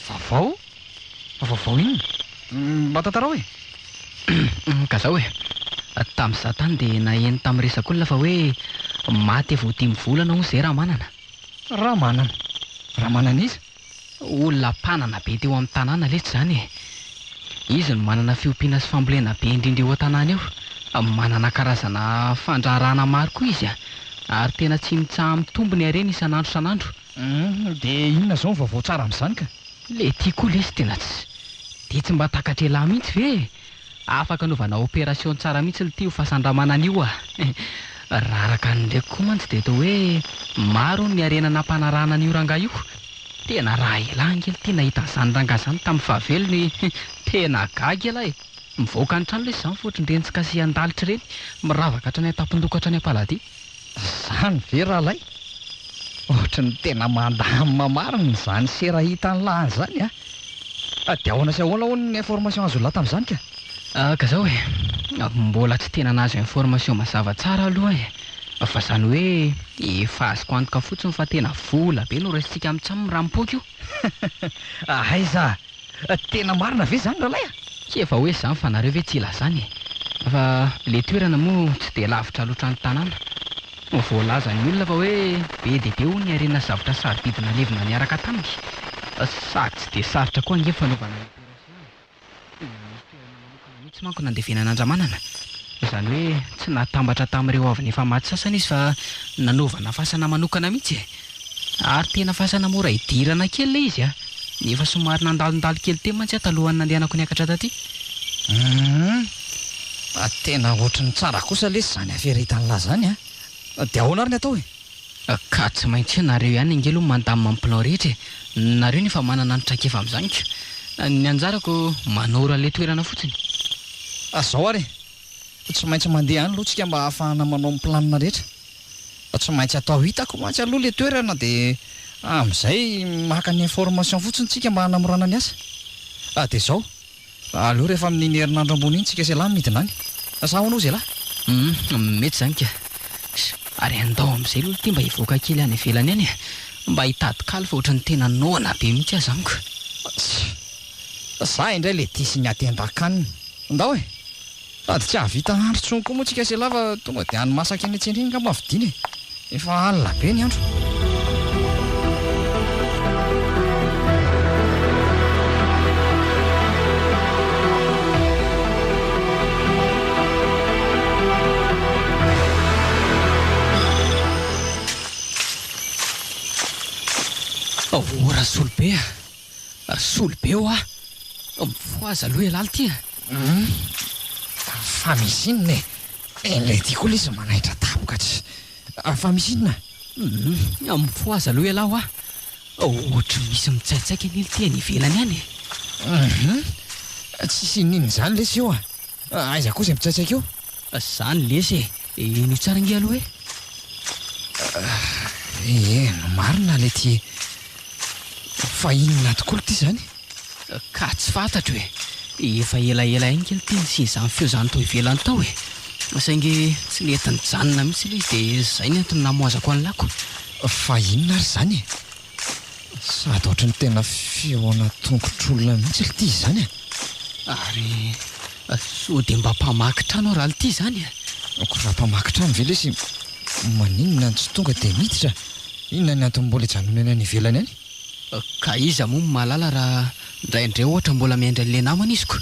Vaovao? Vaovao inona? Mba tantarao e? Ka zao e, tamin'iza tany dia naheno tamin'ny resaka olona fa hoe maty vao 10 volana hono izay raha manana. Raha manana? Raha manana izy? Olona mpanana be teo amin'ny tanàna lesy zany e. Izy no manana fiompiana sy fambolena be indrindra eo an-tanàna eo. Manana karazana fandraharana maro koa izy ary tena tsy mitsaha mitombo ny harena isan'andro isan'andro. Dia inona izao ny vaovao tsara amin'izany ka? Le tia koa lesy tena tsy mba takatrelah mihitsy ve? Afaka anaovana opération tsara mihitsy le tia ho fasandramana an'io a. Raha araka ny ndraiky koa mantsy dia toa hoe maro ny harena nampanarahana an'io rangahy io. Tena raha ela ngely tena hita an'izany rangahy izany tamin'ny fahavelony. Tena gaga ela e. Mivoaka ny trano lesy izany fotrindreny tsy kasi andalitra ireny miravaka hatrany an-tampon-dokatra any am-paladia. Zany ve rahalay? Ohatrany tena mandamina marina izany sera hitan'ny lahy izany a. Dia ahoana sy ahoana hono ny information azo lahy tamin'izany ka? Ka zao e, mbola tsy tena nahazo information mazava tsara aloha e. Fa zany hoe efa azoko antoka fotsiny fa tena vola be no raisitsika amin'ny trano raha-mipoaka io. Aiza, tena marina ve zany rahalay a? Tsy efa hoe zany fa nareo ve tsy ilazany e. Fa le toerana moa tsy dia lavitra loatra ny tanàna. Voalaza ny olona fa hoe be dia be hono ny harena zavatra sarodidina levina niaraka taminy. Sady tsy dia sarotra koa ange fanaovana mihitsy manko nandevenan'Andriamanana. Izany hoe tsy natambatra tamin'ireo avy efa maty sasana izy fa nanaovana fasana manokana mihitsy e. Ary tena fasana mora hidirana kely le izy a. nefa somary nandalondaly kely te mantsy atalohany nandehanako niakatra taty. Tena ohatrany tsara kosa lesy zany aferitanyla zany dia ahoana ary ny atao ka tsy maintsy nareo ihany angelo mandamy mampilao rehetra nareo nefa manana ny traikefa amin'izany ka ny anjarako manora le toerana fotsiny. Zao ary tsy maintsy mandeha any aloha tsika mba ahafahana manao planina rehetra. Tsy maintsy atao hitako mantsy aloha le toerana dia amin'izay maka ny information fotsiny tsika mba hanamorana ny asa. Dia zao aleo rehefa amin'iny herinandro ambony iny tsika selany midina any. Sa hoanao zay lahy? Mety zany ka. Ary andao amin'izay aloha ty mba hivoaka kely any ivelany any mba hitady kaly fa ohatrany tena noana be mihitsy azy amiko. Za indray le disy ny atendan-kanina. Andao sady tsy ahavita andro tsony koa moa tsika sela fa tonga dia any masaka eny an-tsena iny ka mavidiny efa alina be ny andro. Ora Solobe Solobe o mifoazy aloha elaly ty fa misy inona ilay ty koa izy manaitra tapoka tsy fa misy inona mifoazy aloha elahy ohatra misy mitsaitsaika ny iliteny ivelany any tsisy ninona zany lesy eo aiza koa izay mitsaitsaika eo zany lesy ino tsara nge aloha no marina le ty fa inona tokoa ty zany ka tsy fantatro efa elaela iny kely teny sy izany feo zany tao ivelany tao saingy tsy netiny janona mihitsy le izy dia zay ny antony namoazako any lako. Fa inona ary zany sady ohatrany tena feona tongotr'olona mihitsy le ty zany ary so dia mba mpamaky trano raha le ty zany ko raha mpamaky trano ve lesy maninona ny tsy tonga dia miditra inona ny antony mbola ijanona any any ivelany any ka iza moa mahalala raha indraindray ohatra mbola miandra an'ilay namana izy ko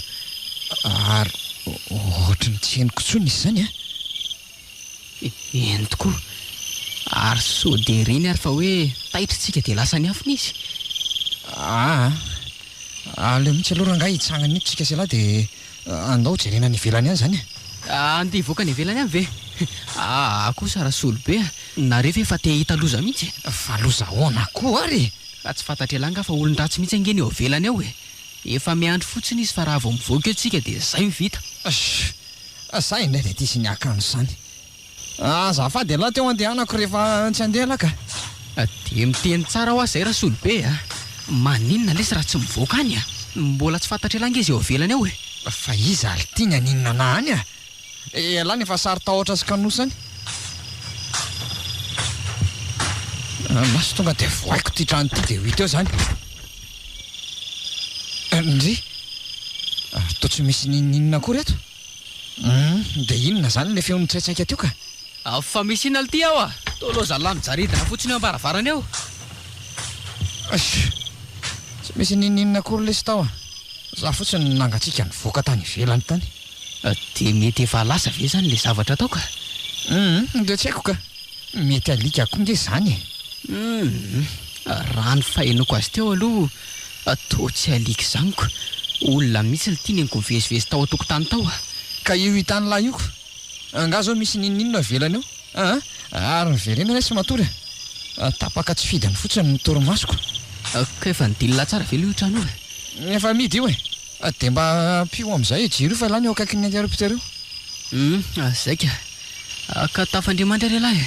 ary ohatrany tsy henoko tsony izy zany eny tokoa ary so dia reny ary fa hoe taitritsika dia lasa ny afina izy aleo mihitsy aloha rangahy hitsangany mihitsy tsika sy lahy dia andao jerena ny ivelany any zany andeha hivoaka ny ivelany any ve kosa raha Solobe nareo efa te hita loza mihitsy fa loza hoana koa ary ka tsy fantatra elanga fa olon-dratsy mihitsy angeny eo ivelany ao efa miandry fotsiny izy fa raha vao mivoaka eo tsika dia zay mivita za indray dia tisy ny akanjo zany azafady alahy teo andehanako rehefa tsy andeha lahy ka dia miteny tsara ho azy zay raha Solobe maninona lesy raha tsy mivoaka any mbola tsy fantatra elanga izy eo ivelany ao fa izy alitiany aninona na any elahy nefa sary tahotra sy kanosany masy tonga dia voaiko ty trano ty dia hita eo zany ndry to tsy misy ninona koa reto dia inona zany le feon'ny tsaitsaika teo ka fa misy inona ty ao toloha zalahy mijaridina fotsiny eo ambaravarany eo tsy misy ninona koa lesy tao za fotsiny nangatsika nivoaka tany ivelany tany dia mety efa lasa ve zany le zavatra tao ka dia tsy haiko ka mety alika koa nge zany raha ny fahenoko azy teo aloha to tsy alika zaniko olona mihitsy ny tiany anko mivezivezy tao a-tokotany tao ka io hitany lahy io ko anga zao misy ninona ivelany eo ary miverena ilay sy matory tapaka tsy fidiny fotsiny ny torimasoko ka efa nidilina tsara ve io trano io efa midy io dia mba pio amin'izay jiro io fa lany eo akaiky ny antiarompitareo zay ka tafandrimandry ary lahy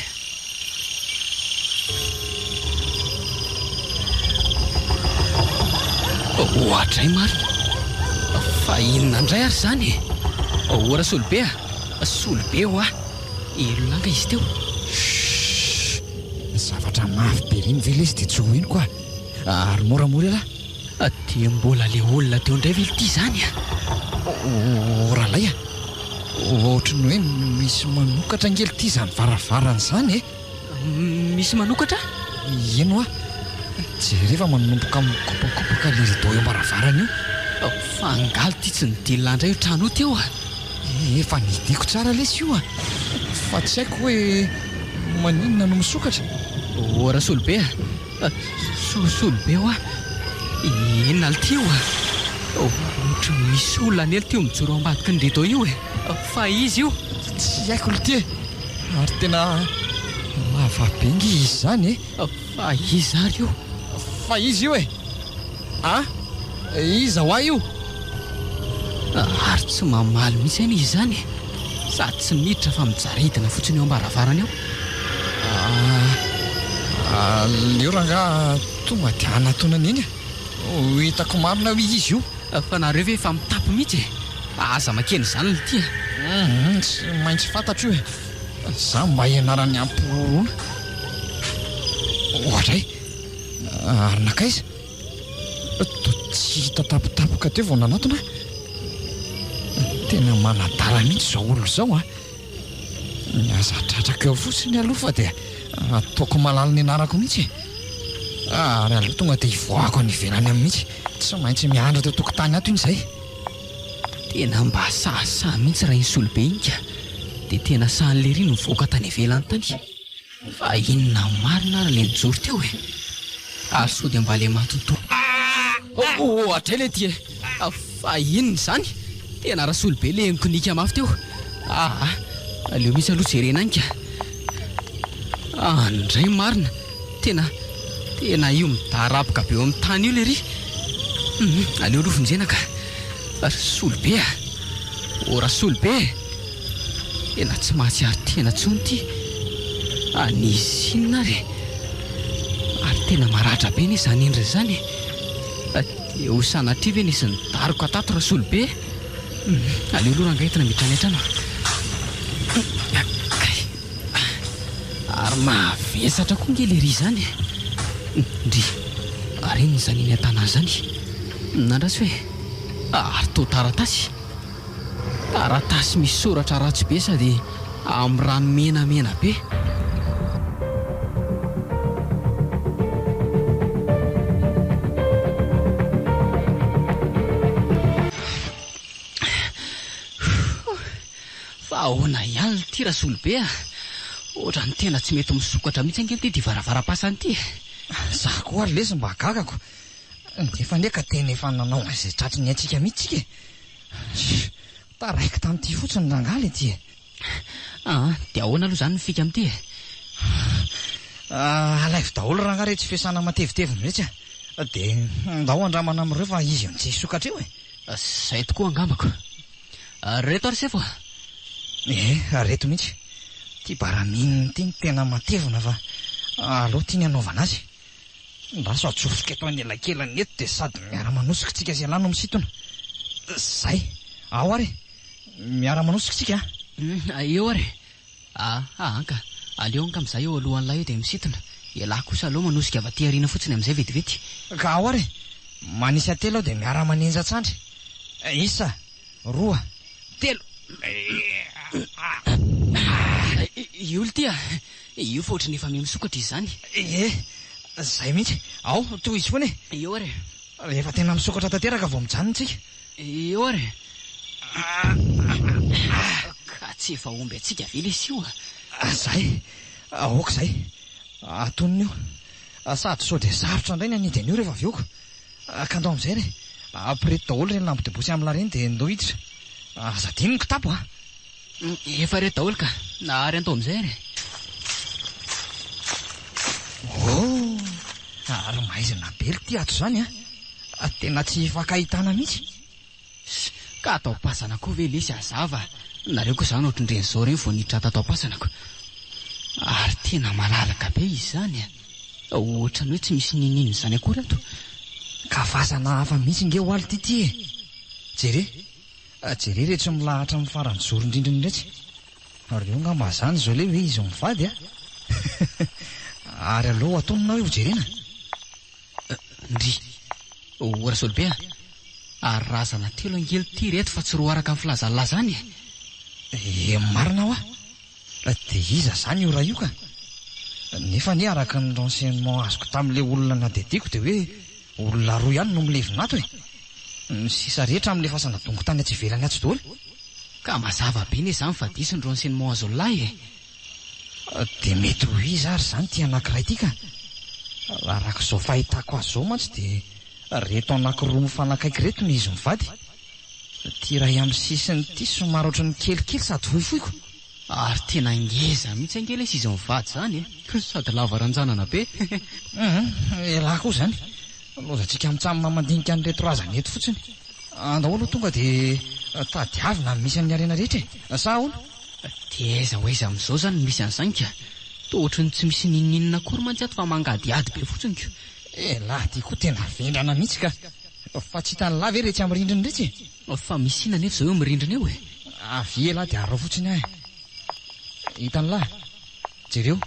ohatray marina fa inona indray ary zany ora Solobe Solobe elolanga izy teo zavatra mafy be reny ve lesy dia tsy ho ino koa ary moramora lahy dia mbola le olona teo indray vely ty zany oralay ohatrany hoe misy manokatra ngely ty zany varavarany zany misy manokatra ino jerefa manomboka mikopakopaka le rideau eo ambaravarany io fa angaly ty tsy nidilina indray io trano io teo efa nidiko tsara lesy io fa tsy haiko hoe maninona no misokatra ora Solobe Solobe Inona ly teo ohatra misy olona any ely teo mijoro ambadiky ny rideau io fa izy io tsy haiko ly ty ary tena lavabengy izy zany fa izy ary io fa izy io iza ho ahy io ary tsy mamaly mihitsy any izy zany sady tsy miditra fa mijaridina fotsiny eo ambaravarana eo leo ranga tonga dia anatonana iny hitako marina hoe izy io fa nareo ve efa mitapy mihitsy aza makeny zany ly ty tsy maintsy fantatro io za mba ianarany ampirorona ohatray ary nakaiza to tsy hita tapitapoka teo vao nanatona tena manadala mihitsy zao olo zao miazatratraka eo fotsiny aloha fa dia ataoko malala ny anarako mihitsy ary aloha tonga dia hivoako any ivelany amin'ny mihitsy tsy maintsy miandra teo tokotany ato iny zay tena mba sahasaha mihitsy raha iny solobe inika dia tena sahan'le rino mivoaka tany ivelany tany fa inona marina raha le nijoro teo ary so dia mba le matontolo ohatra le ty fa inona zany tena raha solobe le nikonika mafy teo aleo misy aloha jerena anika andray marina tena io midaraboka be eo amin'ny tany io le ry aleo aloha fonjenaka solobe ora solobe tena tsy mahatsiary tena tsony ty anisy inona ary tena maratra be ny zany indra zany dia ho sanatria ve nisy nidariko atato raha solobe aleo aloha rangaetina mitrany an-trano ary mahavesatra koa nge le ry zany ndry ary iny zany iny an-tana zany nandrasy hoe ary to taratasy misy soratra ratsy be sady amin'ny rano menamena be fa ahoana ihany ty raha solobe ohatra ny tena tsy mety misokatra mihitsy angely ty varavara-pasany ty za koa ary lesy mba gagako nefa ndreka tena efa nanao izay tratry ny antsika mihitsy tsika taraiky tamin'ity fotsiny rangaly ty dia ahoana aloha zany nifika amin'ity alaivy daholo ranga re tsy fiasana mateviteviny retsy dia ndao andramana amin'ireo fa izy tsy hisokatra eo zay tokoa angambako reto ary sefo reto mihitsy ty baramininy ty ny tena matevina fa aloha tia ny anaovana azy ndaso atsofoka eto any elakelany eto dia sady miara-manosika tsika zay lano misitona zay ao ary miara-manosika tsika eo ary anka aleo anka amin'izay eo alohan'lay eo dia misitona ialahy kosa aloha manosika avy aty ariana fotsiny amin'izay vetivety ka ao ary manisy atelo aho dia miara-manenja tsandry isa 2 3 io ly tya io fa ohatry nefa misokatra izy zany zay mihitsy ao toy izy foana eo ary rehefa tena misokatra tanteraka vao mijanona tsika eo ary ka tsy efa omby atsika vela isy io zay aoka zay atonina io sady sao dia sarotra indray ny anidy an'io rehefa avioko ka andao amin'izay re ampirety daholo reny lambo debosy amla reny dia ndao hiditra aza dininy kitapo efa reto daholo ka nahary antao amin'izay ary ary mahaizana bely ty ato zany tena tsy fakahitana mihitsy ka atao-pasana koa ve lesy azava nareo koa zany ohatrindreny zao reny vao niditra tatao-pasanako ary tena malalaka be izy zany ohatra ny hoe tsy misy nininy zany akory ato ka fasana hafa mihitsy nge ho aly ty jere re tsy milahatra amin'ny farany zoro indrindriny retsy ary eo ngamba zany zao le hoe izy mivady ary aloha atononao eo jerena ndry ora solobe ary razana telo angely ty reto fa tsy roa araka amin'ny filazalazany marina ao dia iza zany io raha io ka nefa ny araka ny renseignement azoko tamin'le olona nadediko dia hoe olona roa ihany no milevinato ny sisa rehetra amin'le fasana dongo tany atsy ivelany atsy daholo ka mazava be ny zany fadisy ny renseignement azo lahy dia mety ho izy ary zany ty anankiray ty ka araka izao fahitako azy zao mantsy dia reto anankiroa mifanakaiky reto ny izy mivady. Ty ray amin'ny sisiny ty somary ohatran'ny kelikely sady fohifohiko. Ary tena ngeza mihitsy angela izy izy mivady zany sady lava ranjanana be. Elahy koa zany lozatsika mitsamina mandinika an'reto razana eto fotsiny. Andao aloha tonga dia tadiavina misy amin'ny arena rehetra sa ahoana? Teza ho aiza amin'izao zany misy an'izany ka. Toa ohatrany tsy misy ninninina akory mantsy ato fa mangadiady be fotsiny ka. Elahy ty koa tena vendrana mihitsy ka. Fa tsy hitany lava rehetra amin'ny rindriny rehetra. Fa misy inona nefa zao eo mirindrina eo Avy elahy dia arao fotsiny ahy. Hitany lahy, jereo,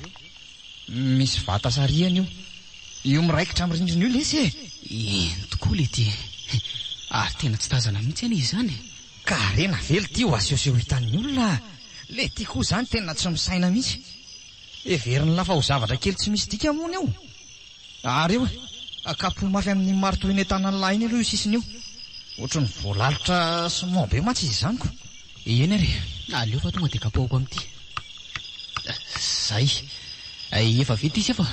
misy vata sariana io miraikitra amin'ny rindrina io lesy Ino tokoa le ty. Ary tena tsy tazana mihitsy any izy zany. Ka rena vely ty ho asehoseho hitan'ny olona. Le ty koa zany tena tsy misaina mihitsy. Everiny lafa ho zavatra kely tsy misy dika mony eo. Ary eo kapo mafy amin'ny marito eny tanany lahy iny aloha io sisiny io. Ohatrany voalalitra somao be matsy izy zany ko. Eny ary, aleo fa tonga dia kapohako amin'ity. Zay, efa vita izy efa.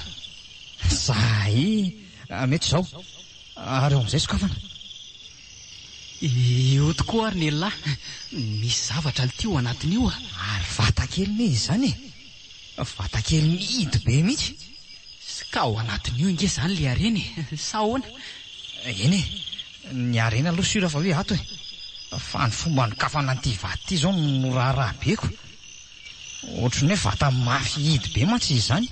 Zay, mety zao. Ary eo amin'izay sokafana. Io tokoa ary ny lahy, misy zavatra le ty ao anatiny io Ary vatakely izy zany vatakely mihidy be mihitsy. Ka ao anatiny io inge zany le areny sa ahoana? Eny ny arena aloha sura fa hoe ato fa ny fomba nokafana an'ity vaty ity zao no raharaha beko. Ohatrany hoe vata mafy hidy be mantsy izy zany.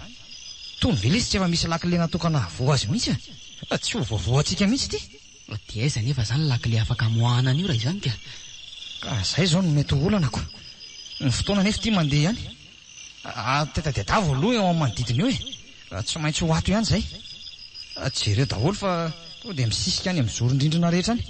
Tony velesy tsy efa misy lakile natokana avoa azy mihitsy tsy ho voavoantsika mihitsy ty. Dia aiza nefa zany lakile afaka moahana an'io raha izany ka. Ka zay zao no mety olanako. Ny fotoana nefa ty mandeha ihany. Tetadetavo aloha eo amin'ny manodidina eo tsy maintsy ho ato ihany zay. Jereo daholo fa to dia misisika any amin'ny zoron-drindrina rehetra any.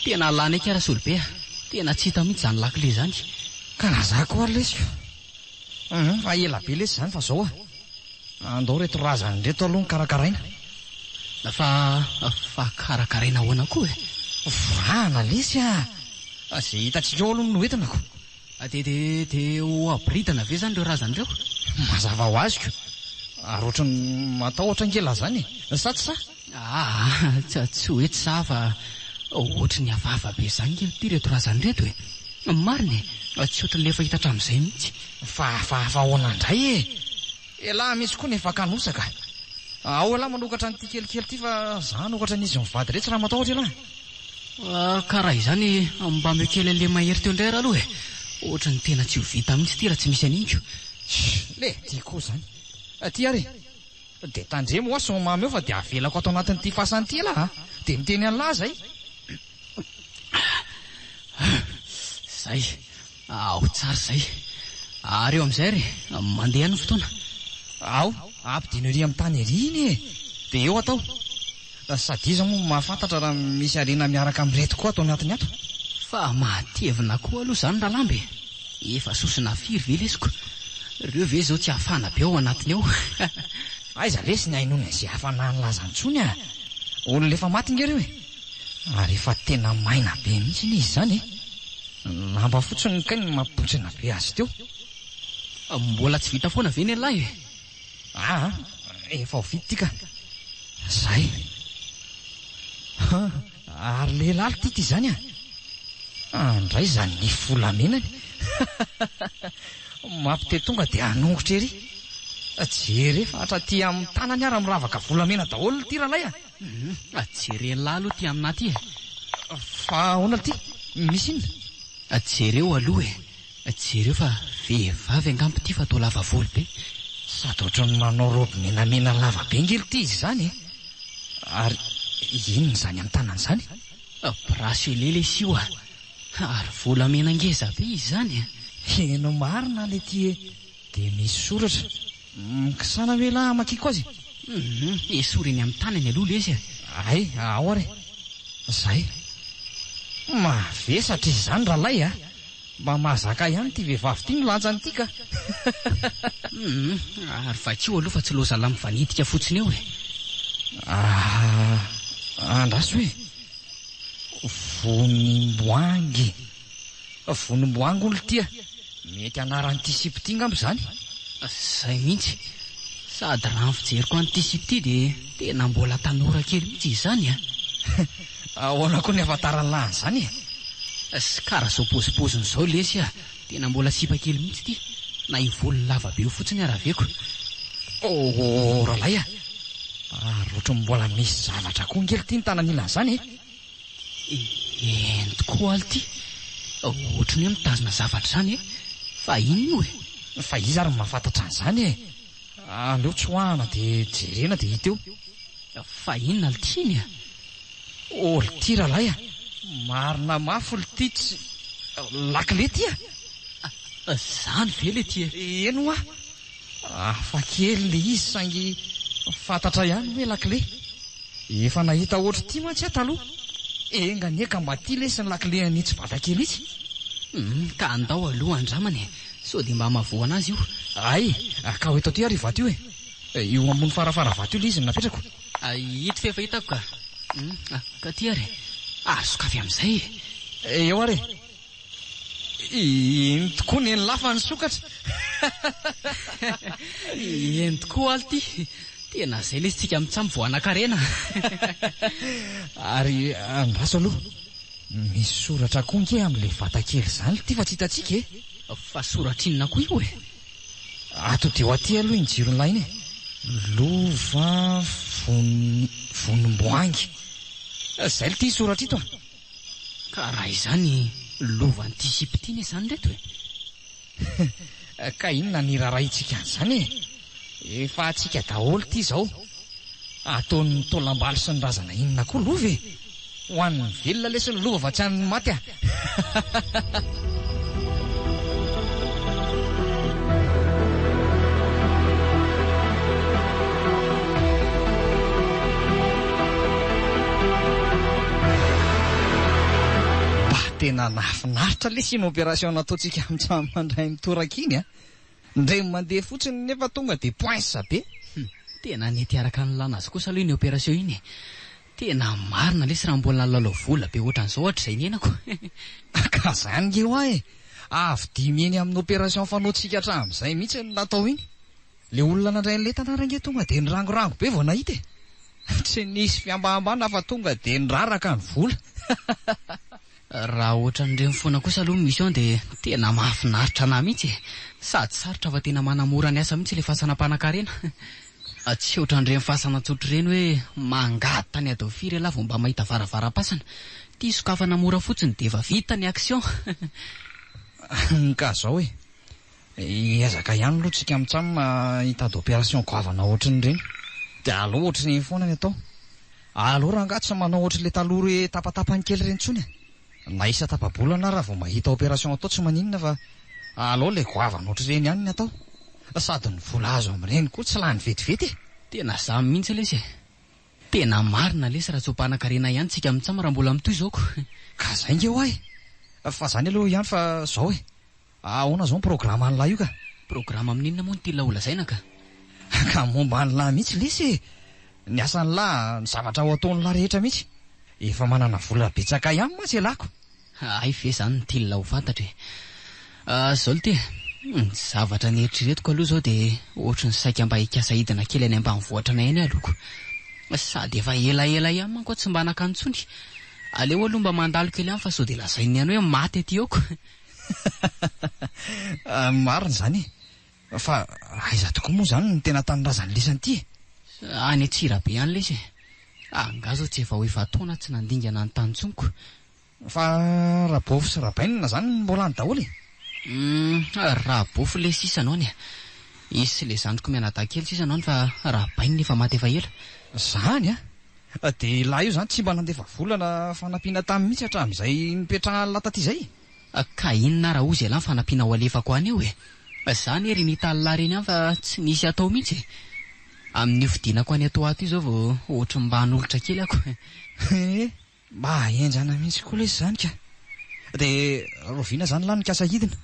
Tena lany eky ara solobe tena tsy hita mihitsy zany lakile zany. Ka nazako ary lesy fa ela be lesy zany fa zao andao reto razany reto aloha ny karakaraina. Fa karakaraina ahoana koa Vrana lesy zay hitantsika eo aloha no entina ko. De ho abritana ve zany reo razany reo? Mazava ho aziko ary ohatrany matahotra angela zany sa tsy sa? Tsy hoe tsy sa fa ohatrany avava be zany kely ty reto razany reto mariny tsy ohatrany lefa hita hatramin'izay mihitsy. Fa ahoana indray elahy misy koa nefa kanosaka. Ao elahy manokatra n'ity kelikely ty fa zany okatra n'izy mivady rehetra raha matahotra elahy. Karaha izany mba meo kely le mahery teo indray raha aloha ohatrany tena tsy ho vita mihitsy ty raha tsy misy an'inko. Le ty koa zany ty ary dia tandremo aso mamy eo fa dia avelako ato anatin'ity fasan'ity elahy dia miteny an'lahy zay. Zay ao tsara zay. Ary eo amin'izay ry mandeha ny fotoana. Ao ampidino ery amin'ny tany ery iny dia eo atao. Sady iza moa mahafantatra raha misy arena miaraka amin'ireto koa atao anatiny ato. Fa matevina koa aloha zany rahalambe. Efa sosina firy ve lesiko. Reo ve zao tsy hafana be ao anatiny ao. Aiza lesy ny hainoana izay hafana nylaza ntsony olona efa maty nge reo ary efa tena maina be mihitsy izy zany lamba fotsiny ny kainy mampotsina be azy teo. Mbola tsy vita foana ve ny lahy efa ho vita tika zay. Ary lehilahy ty ty zany andray zany ny volamenany. Mampite tonga dia hanongotra ery. Jere fa hatraty amin'ny tanany ara miravaka volamena daholo ty rahalahy jereny lahy aloha ty amina ty fa ahoana ty misy inona? Jereo aloha jereo fa vehivavy angampo ty fa atao lava volo be. Sady ohatrany manao robe menamena lava be ngely ty izy zany ary inona zany amin'ny tanany zany? Bracelet le sio ary volamena ngeza be izy zany eno marina le ty dia misy soratra mikisana hoe lahy makiko azy. Esoriny amin'ny tanany aloha lesy ay ao ary zay mavesatra izy zany rahalahy mba mahazaka ihany ty vehivavy ty milanja nyty ka. Ary vakio aloha fa tsy loza lamy vanitika fotsiny eo andraso hoe vonimboangy vonimboangy olo tia mety anaran'ity sipo ty ngambo zany. Zay mihitsy sady raha ny fijeriko an'ity sipo ty dia tena mbola tanora kely mihitsy izany a. Ahoana koa ny afantarany lahany zany sy karaha zao pozipoziny zao lesy a tena mbola sipa kely mihitsy ty na ivolo lava be io fotsiny araveko. Ralahy roatra mbola misy zavatra koa ngely ty ny tanan'ilany zany ento koa aly ty ohatrany hoe mitazona zavatra zany fa inona io fa izy ary mahafantatra an'izany aleo tsy hoahana dia jerena dia hita eo. Fa inona ly tiany olo ty ralahy marina mafy olo ty tsy lakile ty zany ve le ty eno afa kely le izy sangy fantatra ihany hoe lakile efa nahita ohatry ty mantsy taloha enganieka mba ty lesy ny lakile anitsy vatakely itsy. Ka andao aloha andramany sao dia mba mahavoana azy io. Ay ka ho eto ty ary vato io io ambony farafara vato io le izy ny napetrako. Ito fe efa hitako ka ty ary azoka avy amin'izay eo ary ino tokoa ny lafa ny sokatra. eny tokoa aly ty tena zay le tsika mitsamy voana-karena. Ary andraso aloha misy soratra koa nke amin'le vatakely zany ty fa tsy hitatsika fa soratra inona koa io ato deo aty aloha ny jirony lainy lova vonimboangy zay le ty soratra ito ka raha izany lovan'ity sipitiny izany reto ka inona ny rarahintsika an'izany efa atsika daholo ty zao ataon'ny tolambaly sy ny razana inona koa lova ho an'ny velona lesy ny lova fa tsy an'ny maty tena nafinaritra lesy iny opération nataontsika amintsamy mandray mitoraka iny ndray mandeha fotsiny nefa tonga dia poinsa be. Tena netiaraka ny lana azy kosa aloha iny opération iny tena marina lesy raha mbola lalao vola be ohatran'izao ohatra izay nenako. Ka zany eo avy dimy eny amin'ny opération fanaotsika hatramin'izay mihitsy ny natao iny le olona nandray an'le tanàrange tonga dia nirangorango be vao nahita tsy nisy fiambahambana fa tonga dia niraraka ny vola. Raha ohatra n'ireny foana kosa aloha misy ao dia tena mahafinaritra anahy mihitsy sady sarotra fa tena manamora ny asa mihitsy le fahasanam-panan-karena. Tsy ohatran'ireny fahasanatsotra ireny hoe mangata ny adao firy ala vao mba mahita varavara-pasana ty sokafana mora fotsiny dia efa vita ny action. Ka zao ezaka ihany aloha tsika mitsamy hitady opération goavana ohatran'ireny dia aloha ohatrany foana ny atao aloha raha ngatsy manao ohatry le taloha hoe tapatapany kely ireny tsony na isa tapabolana raha vao mahita opération atao tsy maninona fa aloha le goavana ohatr'ireny ihany ny atao sady ny vola azo amin'ireny koa tsy lany vetivety tena zamy mihitsy lesy tena marina lesy raha tsopanan-karena ihany tsika mitsamy raha mbola mitoy izao ko. Ka zay nge fa zany aloha ihany fa zao ahoana zao ny programa an'lahy io ka programa amin'inona moa ny tila olazaina ka momba an'lahy mihitsy lesy ny asan'lahy ny zavatra ho ataon'lahy rehetra mihitsy efa manana vola betsaka ihany mantsy alako. Ay ve zany ny tila ho fantatra zao le ty zavatra ny eritreretiko aloha zao dia ohatra ny saika mba hikasa hidina kely any ambanivohitra na eny aloko sady efa elaela ihany manko tsy mba nakantsony aleo aloha mba mandalo kely ihany fa sao dia lazainy ihany hoe maty aty aoko. Marina zany fa aiza tokoa moa zany ny tena tanorazany lesanyity any Antsirabe ihany lesy anga zao tsy efa ho efa taona tsy nandingana ny tantsoniko fa rabofo sy rabainina zany mbola any daholo rabofo le sisanao ny isy le zandriko mianadaha-kely sisanao ny fa rabainina efa maty efa ela zany dia lahy io zany tsy mba nandefa volana fanampiana tamin'ny mihitsy hatramin'izay mipetraha lataty izay ka inona raha ozy ala ny fanampiana ho alefako any eo zany ery nitalala reny ihany fa tsy nisy atao mihitsy amin'ny fidinako any atao ato io zao vao ohatra mba hanolotra kely ako mba enjana mihitsy koa lesy zany ka dia roviana zany lahy nikasa hidina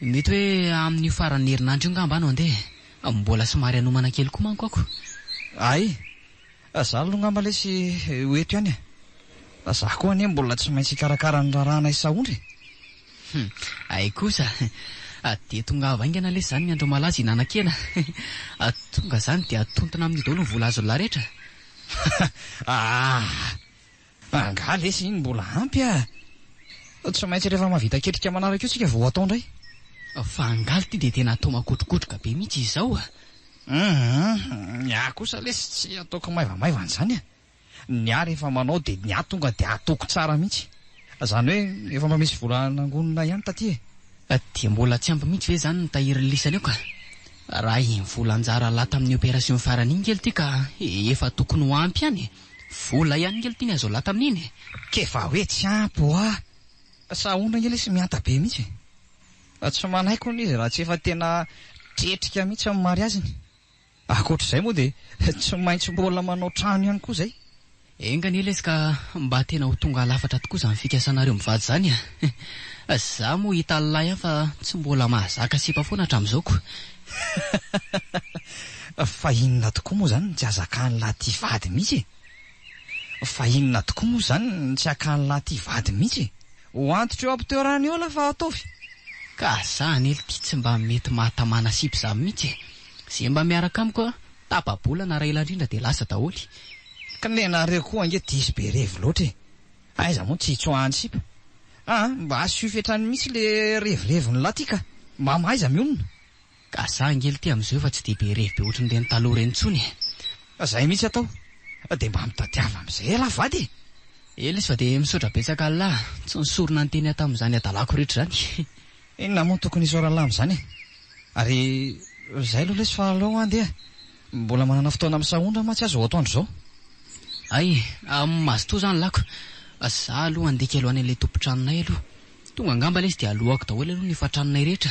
mety hoe amin'ny faran'ny herinandro io ngamba no andeha mbola somary hanomana kely koa manko ako ay Zaho aloha ngamba lesy hoeto ihany a. Zaho koa anie mbola tsy maintsy karakara ny raharahanay saondry. Ay kosa de tonga vaingana lesy zany ny andro malaza inanan-kena. Tonga zany dia atontona amin'ny daholo ny vola azo larehetra. Anga lesy iny mbola ampy a. Tsy maintsy rehefa mavita ketrika manaraka io tsika vao atao indray. Fa angaly ty de tena atao makotrokotroka be mihitsy izao a. Ny ahy kosa lesy tsy ataoko maivamaivana zany a. Ny ahy rehefa manao de ny ahy tonga de ataoko tsara mihitsy. Zany hoe efa mba misy vola nangonina ihany taty e. Dia mbola tsy ampy mihitsy ve zany ny tahiry lisany eo ka. Raha iny volan-jara lahy tamin'ny opération farany iny kely ty ka efa tokony ho ampy ihany. Vola ihany kely ty ny azo lahy tamin'iny. Kefa hoe tsy ampy ho ah. Saondra nge lesy mianta be mihitsy. Tsy manaiko n'izy raha tsy efa tena tretrika mihitsy amin'ny mariaziny. Akoatr'izay moa de tsy maintsy mbola manao trano ihany koa zay. Engany lesy ka mba tena ho tonga lafatra tokoa zany fikasanareo mivady zany a. Zaho moa hita lahy ihany fa tsy mbola mahazaka sipa foana hatramin'izao ko. Fa inona tokoa moa zany tsy azakan'ny lahy ty vady mihitsy. Fa inona tokoa moa zany tsy akan'ny lahy ty vady mihitsy. Ho antitra eo ampitoerany eo la fa ataovy. Ka zany ely ty tsy mba mety mahatamana sipy za mihitsy. Zay mba miaraka amiko tapa-bolana raha ela indrindra de lasa daholy. Ka nenareo koa ange diso be revo loatra e. Aiza moa tsy hitsoahany sipa. Mba asio fetrany mihitsy le revorevony lahy ty ka mba maiza mionona. Ka za angely ty am'izao fa tsy de be revo be ohatran'ireny taloha reny intsony. Zay mihitsy atao. De mba mitadiava am'izay la vady. Lesy fa de misaotra betsaka lahy. Tsy nisorona ny teny tamin'izany adalako rehetra zany. Inona moa tokony isorana am'izany. Ary zay aloha lesy fa aleo andeha. Mbola manana fotoana amin'ny saondra ma tsy azo ho atoandro zao. Ay, mazo to zany lako. Za aloha andeka alohan'ny ilay tompon-tranonay aloha. Tonga angamba lesy de alohako daholo aloha ny efa-tranonay rehetra.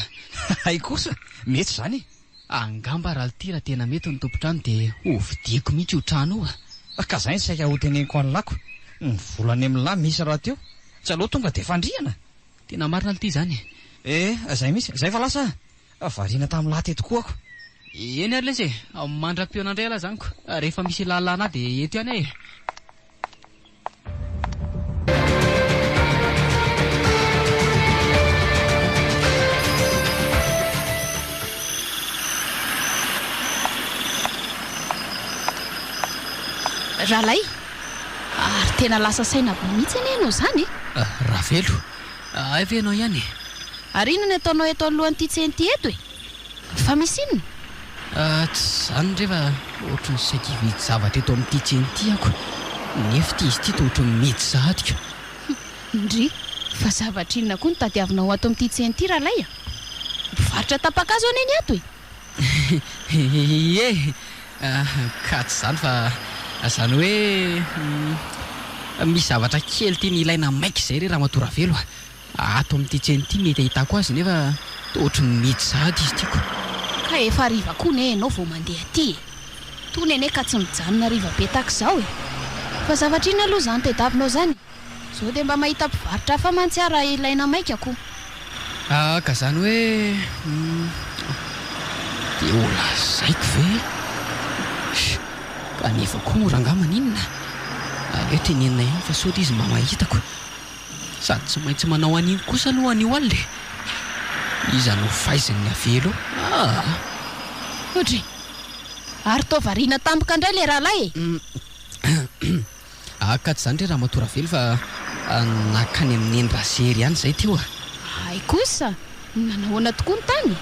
Ay kosa, mety zany. Angamba raha ty raha tena mety ny tompon-trano de vidiko mihitsy io trano io a. Ka zay ny saika ho teneniko any lako. Ny volany amin'ny lahy misy raha teo. Tsy aloha tonga de fandriana. Tena marina ty zany. Zay misy, zay fa lasa variana tamin'ny lahy teto koa ako. Eny ary lesy mandram-piona indray ala zany ko. Rehefa misy lalana de eto ihany e. Rahalay ary tena lasa saina be mihitsy anie ianao zany. Ravelo ay ve ianao ihany. Ary inona ny ataonao eto alohan'ity tseny eto e? Fa misy inona? Tsy zany rehefa ohatran'ny saika hividy zavatra eto amin'ity tseny ity ako. Nefa ty izy ity to ohatran'ny mety zahatika. Ndry fa zavatra inona koa ny tadiavinao ato amin'ity tseny ity rahalay a? Mivarotra tapakazo aneny ato e. Ka tsy zany fa zany hoe misy zavatra kely tiany ilaina maika izay re raha matora velo ato amin'ity tseny ity mety ahitako azy nefa ohatran'ny mety zahady izy tiako. Ka efa riva koa ne ianao vao mandeha aty e. Tony ane ka tsy mijanona riva be tak'izao e. Fa zavatra inona aloha zany tadiavinao zany? Zao de mba mahita mpivarotra fa mantsiara ilaina maika koa. Ka zany hoe de ola zaiko ve? Kanefa koa morangama inona? Aleotra nenina ihany fa sotra izy mba mahitako. Sady tsy maintsy manao an'iny kosa aloha an'io alina. Iza no faizany ny avelo. Otry. Ary tao variana tampoka indray le rahalahy e. Ka tsy zany re raha matora velo fa nakany amin'ny endrasery ihany zay teo a. Ay kosa, nanahoana tokoa ny tany.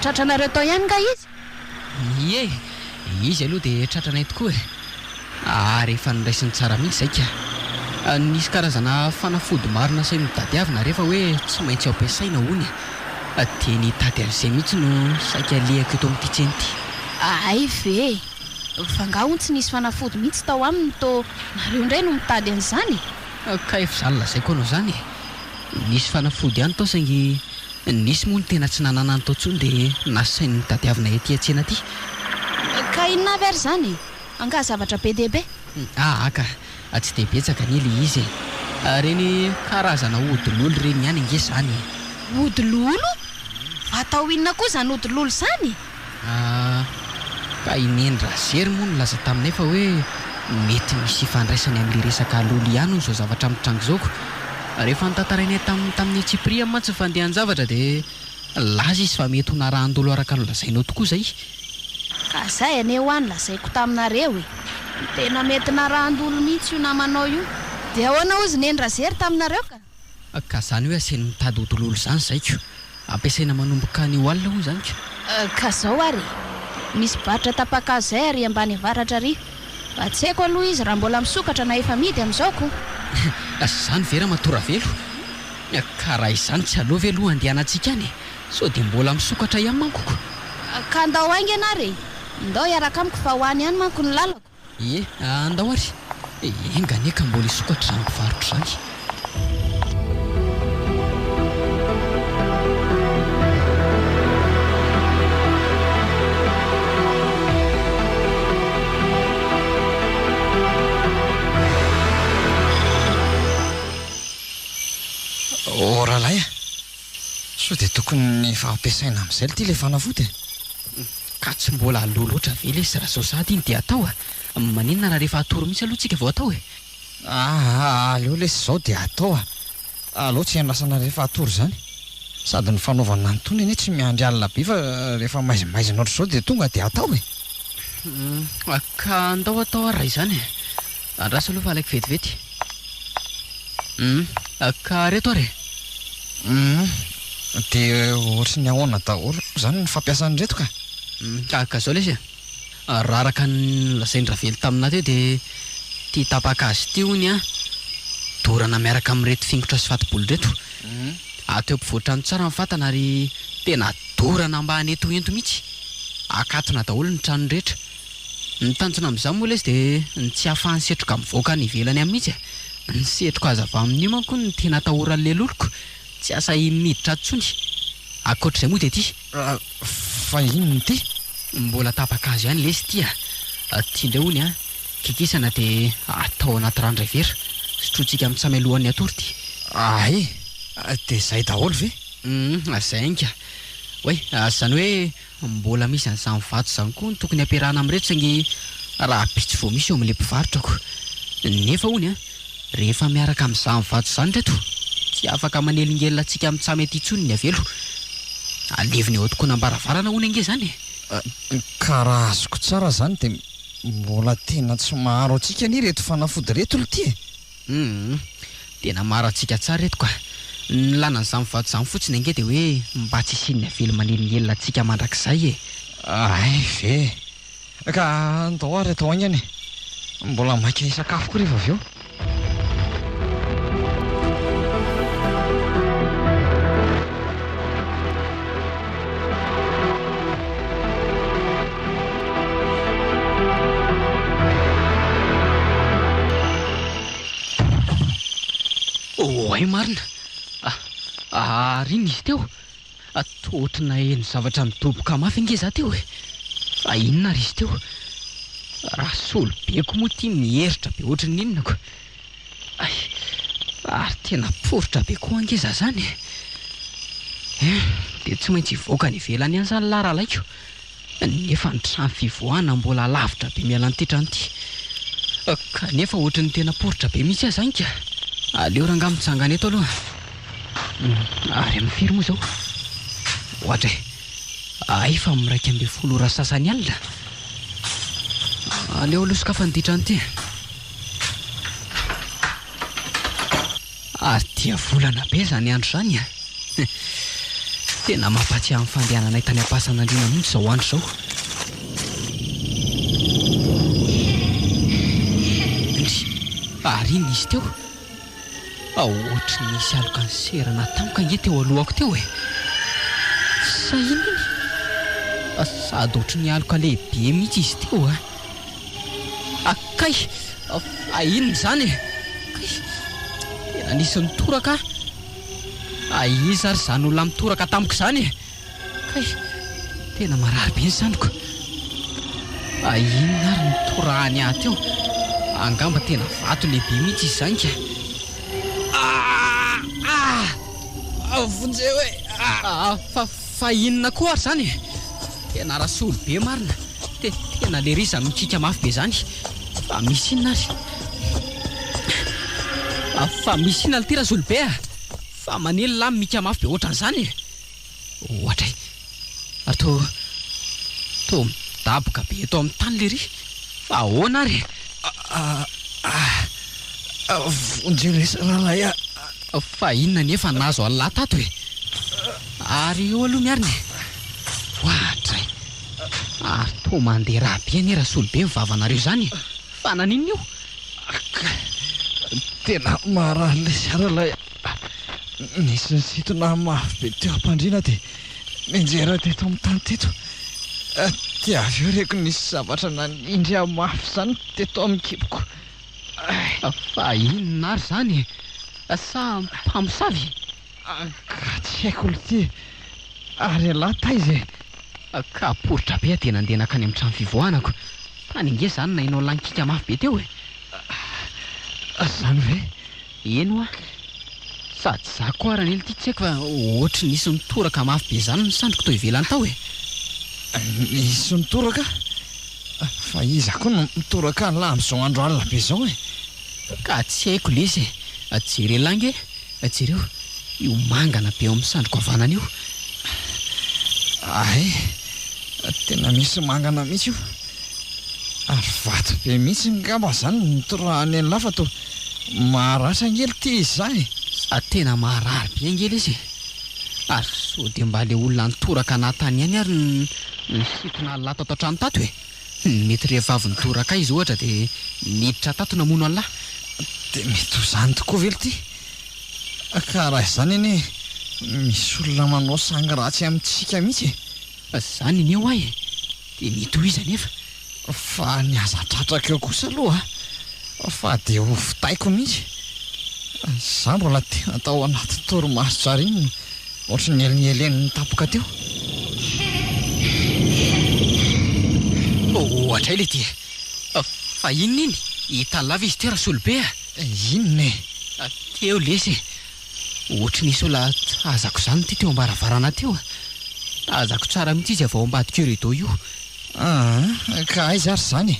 Tratranareo tao ihany nga izy? Ie, izy aloha de tratranay tokoa e. Ary efa niraisiny tsara mihitsy zay ka. Nisy karazana fanafody maro nasainy tadiavina rehefa hoe tsy maintsy ampiasaina hony. De nitady an'izay mihitsy no saika alehako eto amin'ity tseny ity. Ay ve, fa ngaho tsy nisy fanafody mihitsy tao aminy to nareo indray no mitady an'izany. Ka efa zany lazaiko anao zany e. Nisy fanafody ihany tao saingy nisy moa ny tena tsy nanana ny tao ntsony de nasainy tadiavina ety an-tsena aty. Ka inona avy ary zany e? Anga zavatra be dia be? Ka tsy de betsaka ny le izy e. Reny karazana odilolo reny ihany ange zany. Odilolo? Atao inona koa zany odilolo zany? ka inendra zery moa no laza taminay fa hoe mety misy ifandraisany amin'le resaka lolo ihany zao zavatra mitrango zaoko. Rehefa nitantarainay tamin'ny Tsipria mantsy fandehan-javatra dia laza izy fa mety ho narahantolo araka ny lazainao tokoa zay. Ka zay ane ho any lazaiko taminareo e. Tena mety narahantolo mihitsy io namanao io. Dia ahoana ozy nendra zery taminareo ka? Ka zany hoe aseny mitady hodololo zany zaiko. Ampiasaina manomboka ny olona ho zany ka. Ka zao ary misy baritra tapakazo zay ary ambany avaratra ary. Mba tsy haiko aloha izy raha mbola misokatra na efa midy amin'izao ko. Zany vera matora velo. Ka raha izany tsy alova aloha andehanantsika any. Sao dia mbola misokatra ihany mankoko. Ka andao aingy ianary. Ndao iaraka amiko fa ho any ihany manko ny lalako. Ie, andao ary. Engany ka mbola isokatra izany mpivarotra izany. Rahalahy sao dia tokony efa ampiasaina amin'izay ty le fanafody. Ka tsy mbola aloha loatra ve le raha sao sady iny dia atao maninona raha rehefa atoro mihitsy aloha tsika vao atao e. Aleo le zao dia atao aleo tsy hanasana rehefa atoro zany sady ny fanaovana antony anie tsy miandry alina be fa rehefa maizimaizina ohatr' zao dia tonga dia atao e. Ka andao atao raha izany andrasa aloha fa alaiko vetivety. Ka reto ary dia ohatry ny ahoana daholo zany ny fampiasany reto ka zao lesy raha araka ny lazaindra velo tamina teo dia tia tapakazy ty hony dorana miaraka amin'reto fingotra sy fatibolo reto ateo ampivoatra ny tsara mifantana ary tena dorana ambany ento mihitsy akatona daholo ny trano rehetra. Ny tanjona amin'izany moa lesy dia ny tsy ahafahany setroka mivoaka ny ivelany amin'ny mihitsy ny setroka aza avy amin'io manko ny tena atahoran'le loloko tsy asa miditra tsony. Akoatr'izay moa dia ty fa inony ty mbola tapakazy ihany lesy ty tiandray hony kikisana dia atao anaty randray vera sotrotsika amin'ny tsamy alohan'ny atory ty. Dia zay daholo ve? Zay inka hoe zany hoe mbola misy an'izany vato zany koa ny tokony ampiarahana amin'reto saingy raha pitsy vao misy eo amin'ilay mpivarotrako nefa hony rehefa miaraka amin'izany vato zany reto tsy afaka manelingelina antsika amin'ny tsamy aty intsony ny avelo aleviny eo tokoa nambaravarana hony ange zany ka raha azoko tsara zany dia mbola tena tsy maharo antsika ny reto fanafody reto lo ty tena maro antsika tsara reto ka ny lanan'izany vato zany fotsiny ange dia hoe mba tsy isin'ny avelo manelingelina antsika mandrakizay ve ka andao ary atao aingany mbola maika sakafo koa rehefa avy eo. Ay marina riny izy teo atotrina eny zavatra midoboka mafy ange za teo fa inona ry izy teo raha solo beko moa ty mieritra be ohatry ny inonako ary tena poritra be koa ange za zany dia tsy maintsy hivoaka ny ivelany ihany zany laralaiko nefa ny trano fivoahana mbola lavitra be miala n'ity trano ity kanefa ohatry ny tena poritra be mihitsy aza zanka aleo ranga mitsangana eto aloha ary amin'ny firy moa zao ohatra fa 120 ora sasany alina aleo aloha sokafa nyditra an'ity ary dia volana be zany andro zany tena mampatsiahy amin'ny fandehananay tany am-pasan'Andriana mihitsy zao andro zao ary iny izy teo ohatry nisy aloka ny serana tampoka nge teo alohako teo sa inony sady ohatry ny aloka lehibe mihitsy izy teo akay inony zany tena nisy nitoraka izy ary zany olona mitoraka tampoka zany kay tena marary be ny zanyko inona ary nitorahany ahy teo angamba tena vato lehibe mihitsy izy zany ka vonjey hoe fa inona koa ary zany tena rasolo be marina Tena le ry izany mikika mafy be zany. Fa misy inona ary? Fa misy inona ty Razolobe a? Fa manelo lahy mika mafy be ohatran'izany. Ohatra ary to midaboka be eto amin'ny tany le ry. Fa ahoana ary? Vonjy rahalahy a. Fa inona nefa nazo alahy tato e? Ary eo aloha miarina. Ohatray. Ary to mandeha raha be ny Razolobe mivavanareo zany. Fa naninona io? Tena maraha le rahalahy. Nisy sitona mafy be teo ampandriana dia menjera teto amin'ny tany teto. Dia avy eo reko nisy zavatra nanindry mafy zany teto amin'ny kiboko. Fa inona ary zany? Sa mpamosavy? Tsy haiko ty. Ary alahy taizy e. Ka poritra be dia nandeha nakany amin'ny trano fivohanako. Tany inge zany nahinao lankika mafy be teo e. Zany ve? Eno a. Sady za koa raha nely ty tsy haiko fa ohatry nisy nitoraka mafy be zany nisandriko tao ivelany tao e. Nisy nitoraka? Fa iza koa no mitoraka ny lahy amin'izao andro alina be zao e. Ka tsy haiko le izy e. Jereo lange, jereo io mangana be ao amin'ny sandriko havanana io. Ay, tena misy mangana mihitsy io. Ary vato be mihitsy ngamba zany nitorahany an'lahy fa to maharatra angely ty izy zany. Sa tena maharary be angely izy. Ary so dia mba le olona nitoraka anaty ihany ary nisitona lato ato an-trano tato e. Mety rehefa avy nitoraka izy ohatra dia niditra tato namono an'lahy. Dia mety ho zany tokoa velo ty. Ka raha izany anie misy olona manao sangy ratsy amintsika mihitsy e. Zany ny eo ahy e. Dia mitohiza nefa. Fa ny aza tratraka eo kosa aloha. Fa dia ho fitaiko mihitsy. Za mbola tena tao anaty torimaso tsara iny ohatry ny eleny tapoka teo. Ohatra le ty. Fa inona iny? Hita lava izy ty Razolobe a. Inona e? Teo lesy. Ohatry nisy olona tazako zany ty teo ambaravarana teo. Tazako tsara mihitsy izy avy ao ambadika rideau io. Ka aiza ary zany?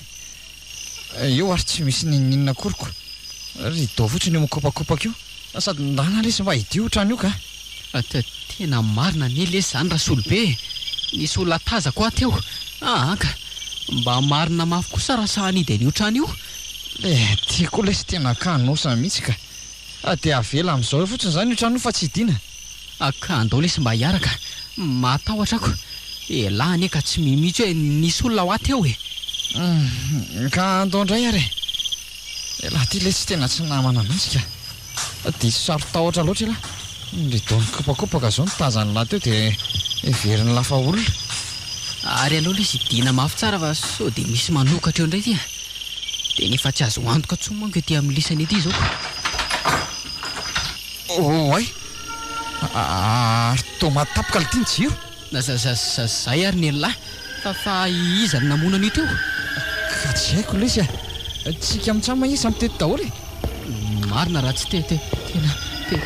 Eo ary tsy misy ninina koriko. Rideau fotsiny eo mikopakopaka io. Sady ndana lesy mba hidio trano io ka. Tena marina ny lesy zany Razolobe. Nisy olona tazako teo. Ka mba marina mafy kosa raha sahanidy an'io trano io. Tiako lesy tena kanosana mihitsy ka. Dia avela amin'izao fotsiny zany io trano io fa tsy hidiana. Ka andao lesy mba hiaraka. Matahotra ako. Lahy anie ka tsy mihitsy hoe nisy olona ho aty eo e. Ka andao indray ary. Lahy ty lesy tena tsy namana ananjy ka. Dia sarotahotra loatra lahy. Ny rideau mikopakopaka zao nitazany lahy teo dia heveriny lafa olona. Ary aloha lesy hidiana mafy tsara fa so dia misy manokatra eo indray ty a. Dia nefa tsy azo antoka tsony manko ety amin'ny lisany ety izao. Ay, ary to matapoka le tiany jiro. Zay ary ny lahy. Fa iza ny namona an'io teo? Ka tsy haiko lesy a. Tsika mitsama izy amin'ny teto daholo e. Marina raha tsy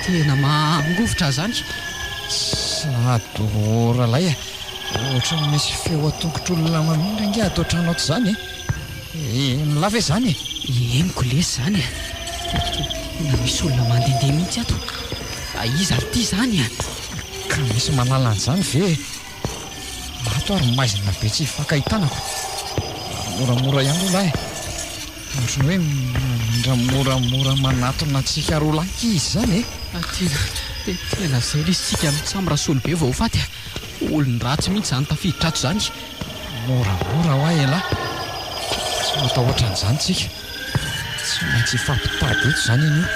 tena mangovotra zany. Sady ralahy a. Ohatra misy feo atongotr'olona mamindra inge atao trano ato zany e. Ny lafa zany e. Henoko lesy zany a. Tena misy olona mandendeha mihitsy ato. Iza ary ty zany a. Ka misy manala an'izany ve? Ato ary maizina be tsy fakahitanako. Moramora ihany io lahy. Ohatrany hoe mindra moramora manatona antsika roa lahy izy zany e. Tena zay lesy tsika mitsamy Razolobe vao faty a. Olony ratsy mihitsy zany tafiditra ato zany. Moramora ho ahy lahy. Tsy mata ohatran'izany tsika. Tsy maintsy ifampitady eto zany anio.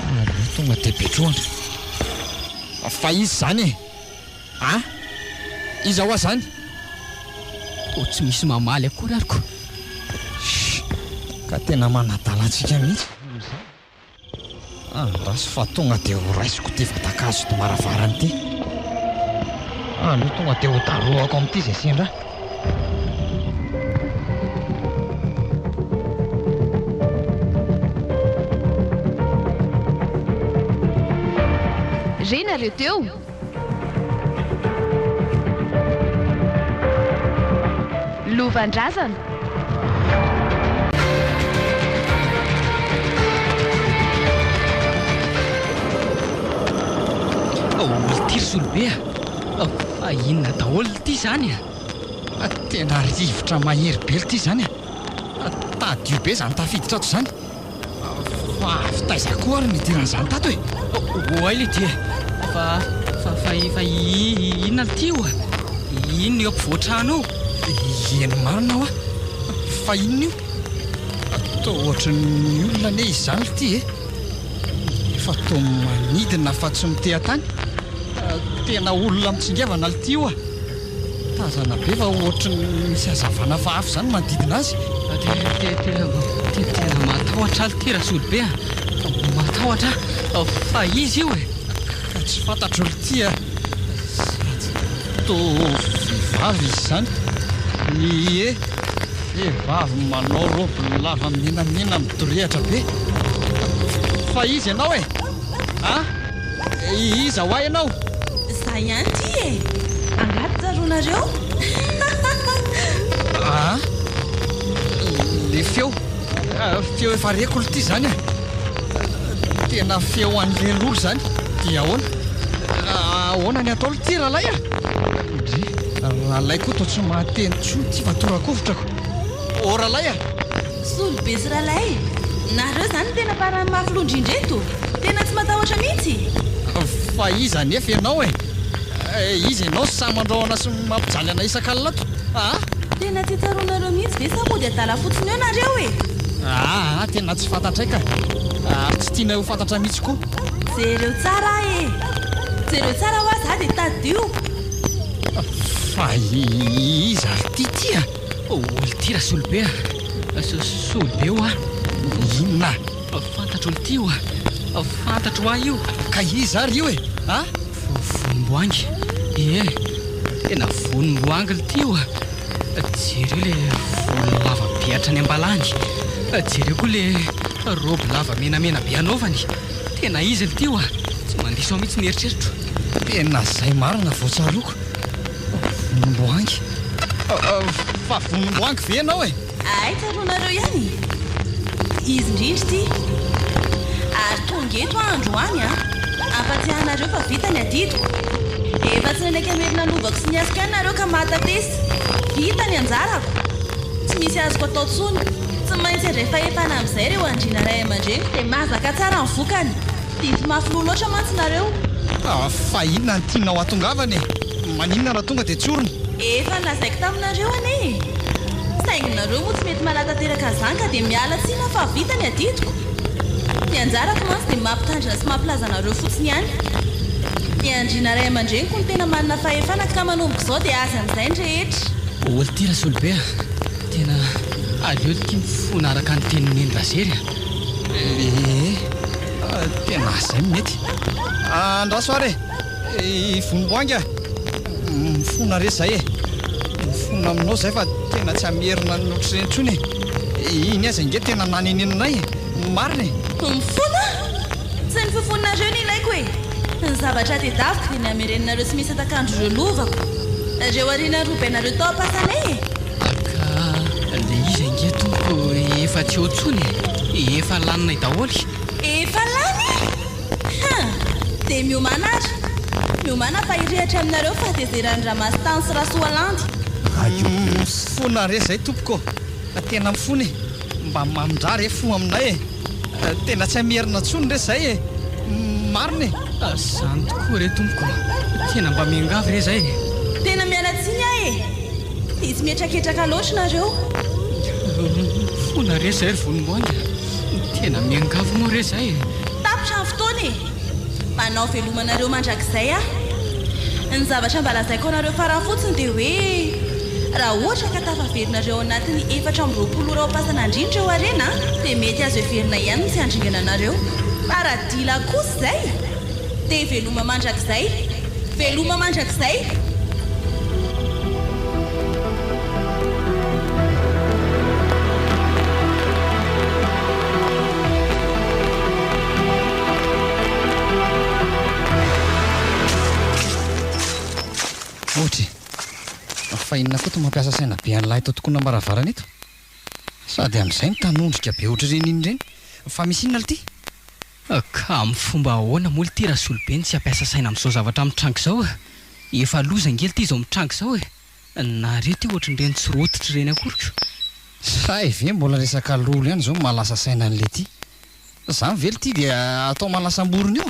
Aloha tonga dia betroana. Fa izy zany e. Iza hoa zany? Tsy misy mamaly akory ariko. Ka tena manadala antsika mihitsy. Rasy fa tonga dia ho raisiko ty vatakazo to maravarany ty. Aloha tonga dia ho taroako amin'ity izay sendra. Re nareo teo? Lovandrazana. Tiry Solobea, inona daholo ity zany tena rivotra mahery be ity zany tadio be zany tafiditra ato zany fa fitaizako ary nidiran'izany tato e. Oay le dia fa inona ty io inona eo ampivoatrano ao eny marina ao fa inona io atao ohatran'ny olona ne izany ity e. Efa tao manidina fa tsy miteha-tany. Tena olona mitsingevana ity io tazana be fa ohatran'ny misy hazavana fa afo zany manodidina azy. Tena matahotra alitera Solobea, matahotra fa izy io ka tsy fantatro ity toa vehivavy izy zany. Vehivavy manao robe lava menamena midorehatra be. Fa izy ianao iza ho ay ianao? Za ihany ty angaty tsaronareo. Le feo efa rekolo ity zany tena feo an'lelolo zany. Dia ahoana ny atao ity rahalay rahalay koa toa tsy mahateny tso ty fatorakofotrako. Rahalay Solobea sy rahalay, nareo zany tena parany mafilondrindreto, tena tsy matahotra mihitsy. Fa iza nefa ianao izy ianao sy samandraona sy mampijaly ana isan-kalinato. Tena tsy tsaronareo mihitsy ve sa mody adala fotsiny eo nareo tena tsy fantatraika ary tsy tiana ho fantatra mihitsy koa. Jereo tsara jereo tsara ho aza dia tadio. Fa iza ity tya olitira Solobea Solobea inona fantatro olo ty fantatro ahy io ka iza ary io vonim-boangy tena vonim-boangy ity jereo le volo lava beatra ny ambalany, jereo koa le robe lava menamena be anaovany. Tena izy ity tsy mandiso aho mihitsy nieritreritra. Tena zay marina voatsaroko. Vonim-boangy fa vonim-boangy ve ianao ay tsaronareo ihany izy indrindra ty. Ary tonga eto andro any ampatsiahanareo fa vita ny adidiko. Efa tsy nanaiky amerina lovako sy niazoko ihany nareo ka mahatatesy. Vita ny anjarako, tsy misy azoko atao tsony. Tsy maintsy rehefa efana amin'izay ireo andriana ray aman-dreny dia mazaka tsara ny vokany. Diso mafy loatra mantsy nareo. Fa inona ny tianao atongavany maninona raha tonga dia tsy orona. Efa nalazaiko taminareo saingy nareo moa tsy mety malatanteraka zany ka dia miala tsina fa vita ny adidiko. Ny anjarako mantsy dia mampitandrina sy mampilaza nareo fotsiny ihany. Ny andriana ray aman-dreniko ny tena manana fahefana ka manomboko izao dia azy amin'izay ny rehetra. Olitira Solobea, tena aleo tia mifona araka ny tenin'ny Razery. Tena zay mety. Andraso ary vonim-boangy mifona re zay mifona aminao zay fa tena tsy amerina ny ohatr'ireny intsony iny aza inge tena nanenenanay marina mifona tsy ny fifoninareo ny ilaiko ny zavatra tedaviko dia ny amereninareo tsy misy atakandro ireo lovako. Reo ariana robenareo tao ampasanay ka le izy inge tompoko efa tsy eo tsony efa laninay daholy. Efa lany dia miomana fa irehatra aminareo fa tezerany ramasitany sy rasoalandy. Mifona re zay tompoko tena mifona mba mamindra re fo aminay tena tsy amerina tsony re zay marina zany tokoa re tompoko, tena mba miangavy re zay. Tena miala tsiny izy mihetraketraka loatra nareo. Fona re zay ry vonim-boangy, tena miangavy moa re zay. Tapitra ny fotoana manao velomanareo mandrakizay ny zavatra mba lazaiko anareo farany fotsiny dia hoe raha ohatra ka tafaverinareo anatin'ny 420 ora ampasan'andrindra eo arena dia mety azo heverina ihany ny tsy andringana anareo. Paradila kosa zay dia veloma mandrakizay. Ohatra fa fa inona koa to mampiasa saina be an'lahy tao tokoa namaravarana eto sady amin'izay ny tanondrika be ohatr'ireny iny ireny fa misy inona ity ka amin'ny fomba ahoana moa ity raha solobeny tsy hampiasa saina amin'izao zavatra mitrango izao efa loza ngely ity izao mitrango izao nareo ty ohatr'ireny tsy rotitra ireny akoriko say ve mbola resaka lolo ihany izao malasa saina an'le ty zany vely ity dia atao malasamborona io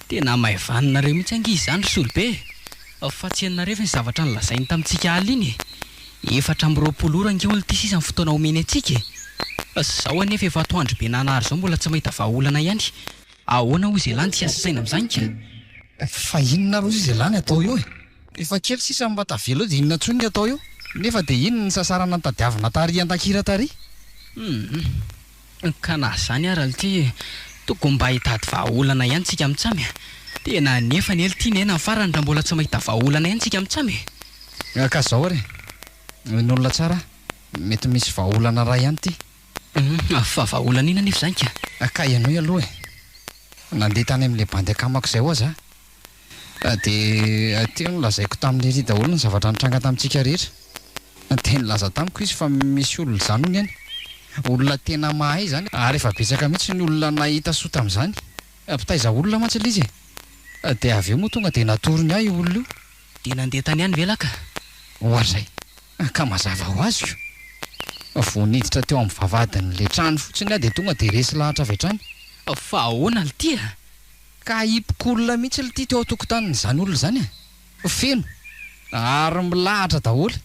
tena maivaninareo mihitsy angy izany ry solobe fa tsy hainareo fa ny zavatra nylazainy tamintsika aly iny 420 ora angeolo ty sisa ny fotoana omeny antsika zaho anefa efa atoandro be nanary izao mbola tsy mahita vahaolana ihany ahoana ho izay lany tsy asa saina amin'izany ka fa inona ro izay lany atao eo efa kely sisa mba tavelo eo dia inona ntsony atao eo nefa dia ino ny sasarana ny tadiavina tary an-tankira tary ka na zany ara ity tokony mba hitady vahaolana ihany tsika mitsamy tena nefa ny ely ty ny ena ny farany raha mbola tsy mahita vahaolana ihany tsika mitsamy ka zao re ny olona tsara mety misy vahaolana ray ihany ty fa vahaolana ina nefa zany ka ianao aloha nandeha tany amin'le bandy akamako izay ho aza dia teo nolazaiko tamin'ny ry daholo ny zavatra nitranga tamintsika rehetra dia nilaza tamiko izy fa misy olona zany ony any olona tena mahay zany ary efa betsaka mihitsy ny olona nahita soa tamin'izany mpitaiza olona mantsy ilay izy dia avy eo moa tonga dia natorony ahy io olona io dia nandeha tany any velaka ohatrzay ka mazava ho azoko voaniditra teo amin'ny vavadin'le trano fotsiny aho dia tonga dia resy lahatra avy hatrany fa ahoana ly ty ka hipok'olona mihitsy ly ty teo atokotaniny zany olona zany feno ary milahatra daholo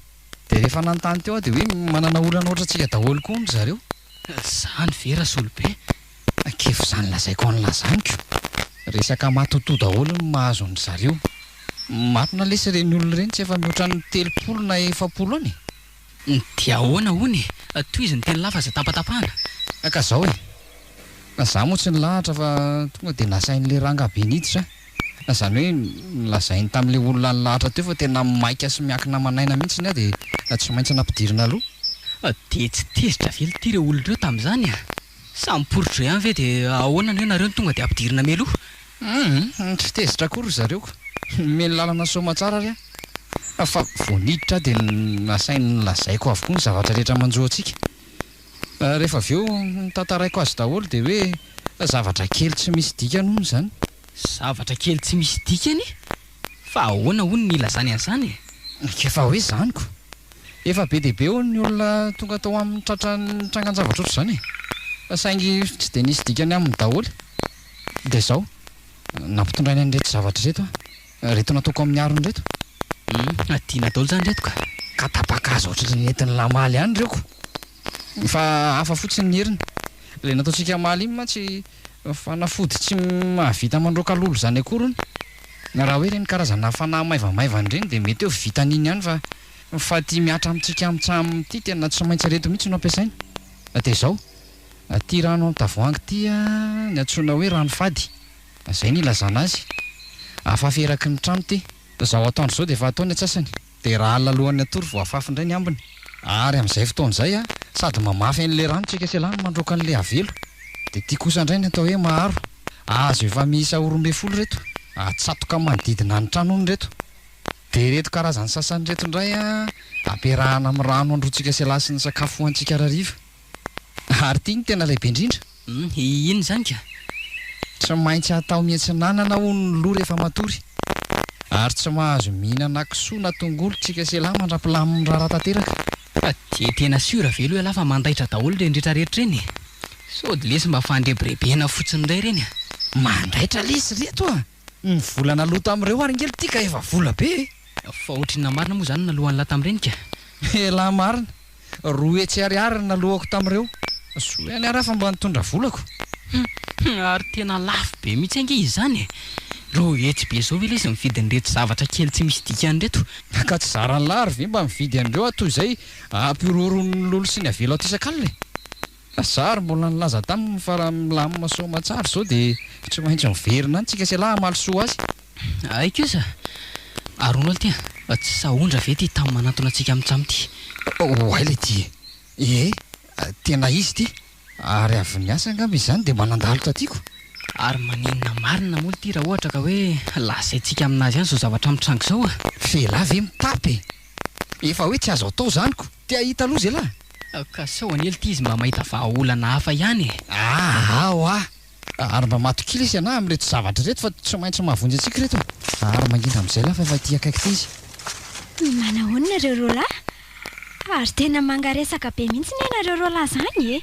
dia rehefa nanontany teo aho dia hoe manana olana ohatrantsika daholo koa ny zareo zany vera solobe kefo zany lazaiko an'lazanyko resaka matoto daholo no mahazo ny zareo marina lesy ireny olona ireny tsy efa mihoatra ny 30 na 40 any dia ahoana hony toy izy ny teny lafa za tapatapahana ka zao za moa tsy nilahatra fa tonga dia nasain'le ranga be niditra zany hoe nlazainy tamin'le olona nilahatra teo fa tena maika sy miakina manaina mihitsy ny aho dia tsy maintsy nampidirina aloha dia tsy tezitra vely ty ireo olona ireo tamin'izany samyporitra ihany ve dia ahoana ny hoe nareo ny tonga dia ampidirina meloha tsy tezitra kory zareoko meny lalana soma tsara ry fa voaniditra dia nasainy nlazaiko avokoa ny zavatra rehetra manjoa antsika rehefa avy eo tantaraiko azy daholo dia hoe zavatra kely tsy misy dikany hono zany zavatra kely tsy misy dikany fa ahoana hono ny ilazany an'izany kefa hoe zanyko efa be dia be ho ny olona tonga tao amin'ny tratra ny trangan-javatra oatra zany saingy tsy dia nisy dikany amin'ny daholo dia zao nampitondrainy an'reto zavatra reto nataoko amin'ny arony reto tiana daholo zany reto ka tapaka azy ohatrany nentin'ny lamaly ihany reoko fa hafa fotsiny ny heriny ilay nataontsika maly iny mantsy fanafody tsy mahavita mandroaka lolo zany akorony raha hoe reny karazana fanahy maivamaivany ireny dia mety eo vitan'iny ihany fa tia miatra amintsika amitsamy ity tena tsy maintsy reto mihitsy no ampiasaina dia zao ty rano amin'ny tavoangy ty ny antsoina hoe rano fady izay ny ilazana azy afaferaky ny trano ty zaho atoandro zao dia efa ataony atsasany dia raha alalohan'ny atory vo afafy indray ny ambiny ary amin'izay fotoan'izay sady mamafy an'le rano tsika selany mandroaka an'le avelo dia ty kosa indray ny atao hoe maharo azo efa miisa 12 reto atsatoka manodidina ny trano ony reto dia reto karazany sasany reto indray ampiarahana amin'ny rano androantsika sela sy ny sakafo hoantsika rariva ary ty ny tena lehibe indrindra iny zany ka tsy maintsy atao mihetsinanana ho ny loha rehefa matory ary tsy mahazo mihinana kisoa na tongolo tsika sela mandra-pilaminy raharaha tanteraka dia tena siora velo aloha fa mandaitra daholo le ndrehetra rehetra reny sao dia lesy mba fandrebirebena fotsiny iray reny mandaitra lesy reto ny volana loha tamin'ireo ary ngely ty ka efa vola be fa ohatriny namarina moa zany nalohan'ny lahy tamin'ireny ka elahy marina roa etsy ariary ny nalohako tamin'ireo soa ihany ary fa mba nitondra volako ary tena lafo be mihitsy ange izy zany roa etsy be zao ve le izy mividy nyreto zavatra kely tsy misy dikany reto ka tsy zarany lahy ary ve mba mividy an'ireo toy izay ampirorony lolo sy ny avelo ato isan-kalina zary mbola nilaza taminy fa raha milamina soma tsara zao dia tsy maintsy miverina any tsika selahy amaly soa azy aiko iza arono alo ty tsy sahondra ve ty tamin'ny manatona antsika amintsamy ty ay le ty tena izy ty ary avy niasa angamba izany dia manandalo tatiako Ary maninona marina moa ty raha ohatra ka hoe lasaintsika aminazy ihany zao zavatra mitrango zao Velavy mitapy efa hoe tsy azo atao zaniko tia hita aloha zelahy ka sao anely ty izy mba mahita vahaolana hafa ihany ao ary mba matokila izy ana amin'reto zavatra reto fa tsy maintsy mahavonjy antsika reto ary mangina amin'izay lafa efa tia akaiky ty izy Manahonina reo roalahy ary tena mangaresaka be mihitsy ny nareo roalahy zany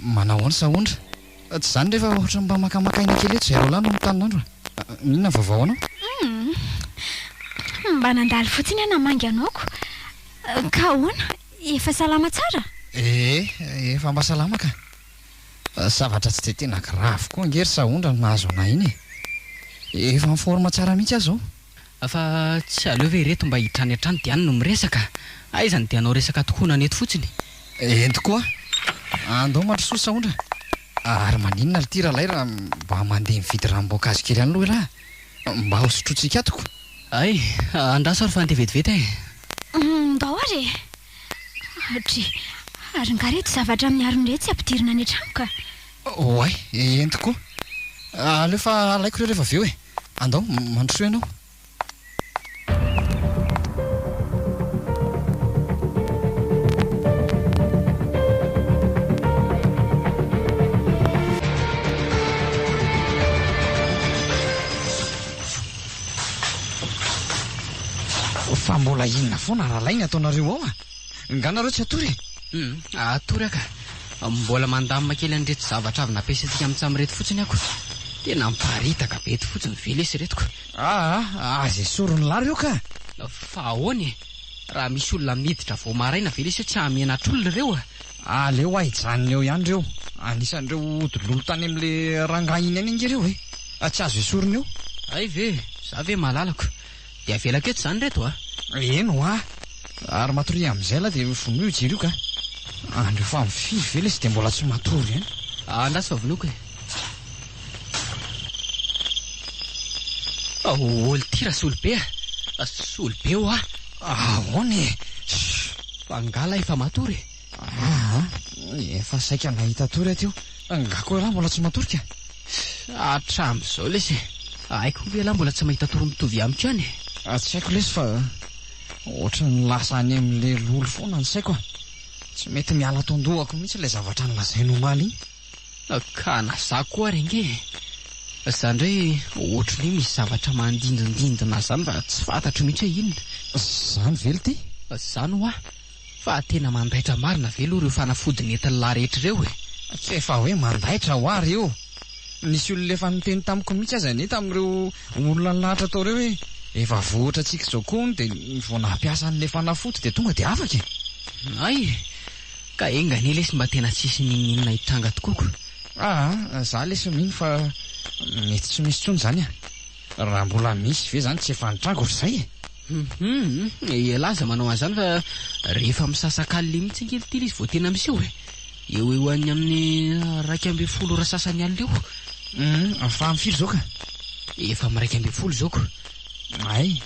Manahoana sahondra tsy zany rehefa ohatra mba makamakaina kely eto zay roalahy no mitanonandro Inona vaovao anao mba nandalo fotsiny anamangy anaoko ka hoana efa salama tsara efa mba salama ka zavatra tsy de tena grave koa ngery sahondra nahazo anahy iny efa miforma tsara mihitsy aho zao fa tsy aleo ve reto mba hitrany an-trano dia any no miresaka aizany dia anao resaka tokoa naneto fotsiny ento koa andao mandrosoa sahondra ary maninona ty rahalay raha mba mandeha mividy ranom-boankazo kely any aloha raha mba hosotrotsika atoko ay andraso ary fa andeha vetivety ndao ary ary ngareto zavatra amin'ny arony tsy ampidirina any an-trano ka oay ento koa aleo fa alaiko reo rehefa aveo andao mandrosoa ianao fa mbola inona foana rahalay ny ataonareo ao nganareo tsy atory atory aka mbola mandamina kely an'reto zavatra avy nampiasatsika amin'tsamireto fotsiny ako tena miparitaka be eto fotsiny velesy retoko aza esorony lary eo ka fa ahoany raha misy olona miditra vao maraina velesy tsy hamenatr'olona reo aleo ahijanony eo ihany reo anisan'ireo odilolo tany amin'le rangahy iny any inge reo tsy azo esorony eo ay ve za ve malalako dia avelaketo zany reto eno ary matory amin'izay la dia vonoio jiro io ka andreo fa mifiry velesy dia mbola tsy matory any andraso fa vonoko olo ty raha solobe solobe eo ahoany fa ngala efa matory efa saika nahita tory ateo ngako raha mbola tsy matory ka atram'izao lesy haiko ve lahy mbola tsy mahita tory mitovy amiko any tsy haiko lesy fa ohatra ny lasa any amin'le lolo foana ny saiko tsy mety miala tondohako mihitsy ilay zavatra ny lazaino omaly iny ka naza koa renge zany ndray ohatra ny misy zavatra mandindindindina zany fa tsy fantatro mihitsy hoe inona zany velo ty zany ho fa tena mandaitra marina velo ireo fanafodiny entin'ny lahy rehetra ireo tsy efa hoe mandaitra ho ary eo nisy olona efa niteny tamiko mihitsy aza ny tamin'ireo olona nilahatra tao reo hoe efa vohatra antsika zao koa dia vao nampiasa an'le fanafody dia tonga dia afaka ay ka engany lesy mba tena tsisy ninninona hitranga tokoako za lesy mino fa mety tsy misy tsony zany raha mbola misy ve zany tsy efa nitrango ohatr'izay elaza manao an'izany fa rehefa misasakaly mihitsy nkely ty izy vao tena misy eo eo any amin'ny 12 ora sasany alina eo fa mifiry zao ka efa amin'ny 12 zao ko ay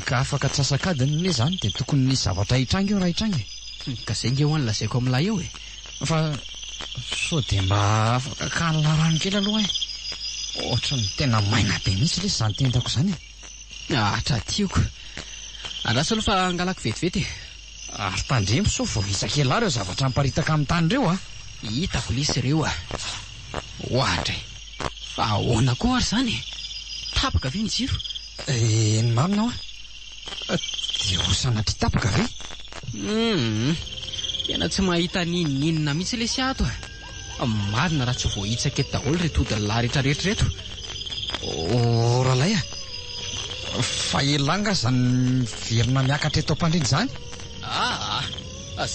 ka afaka tsasakadiny ne zany dia tokony nisy zavatra hitrangy eo raha hitrangy ka zay nge ho any lazaiko amin'lahy eo fa so dia mba afaka kanina rano kely aloha ohatra ny tena maina be mihitsy lesy zany tentako zany atra tioko andraso aloha fa angalako vetivety ary tandremo so vao isakely ary eo zavatra miparitaka amin'ny tany reo hitako lesy ireo ohatra fa ahoana koa ary zany tapaka ve ny jiro ny marina dia hosanatry tapaka ve tena tsy mahita ninninona mihitsy lesy ato marina raha tsy voahitsaka eto daholo reto ody lahy rehetrarehetra reto ralay fa elanga zany verina miakatra eto ampandriny zany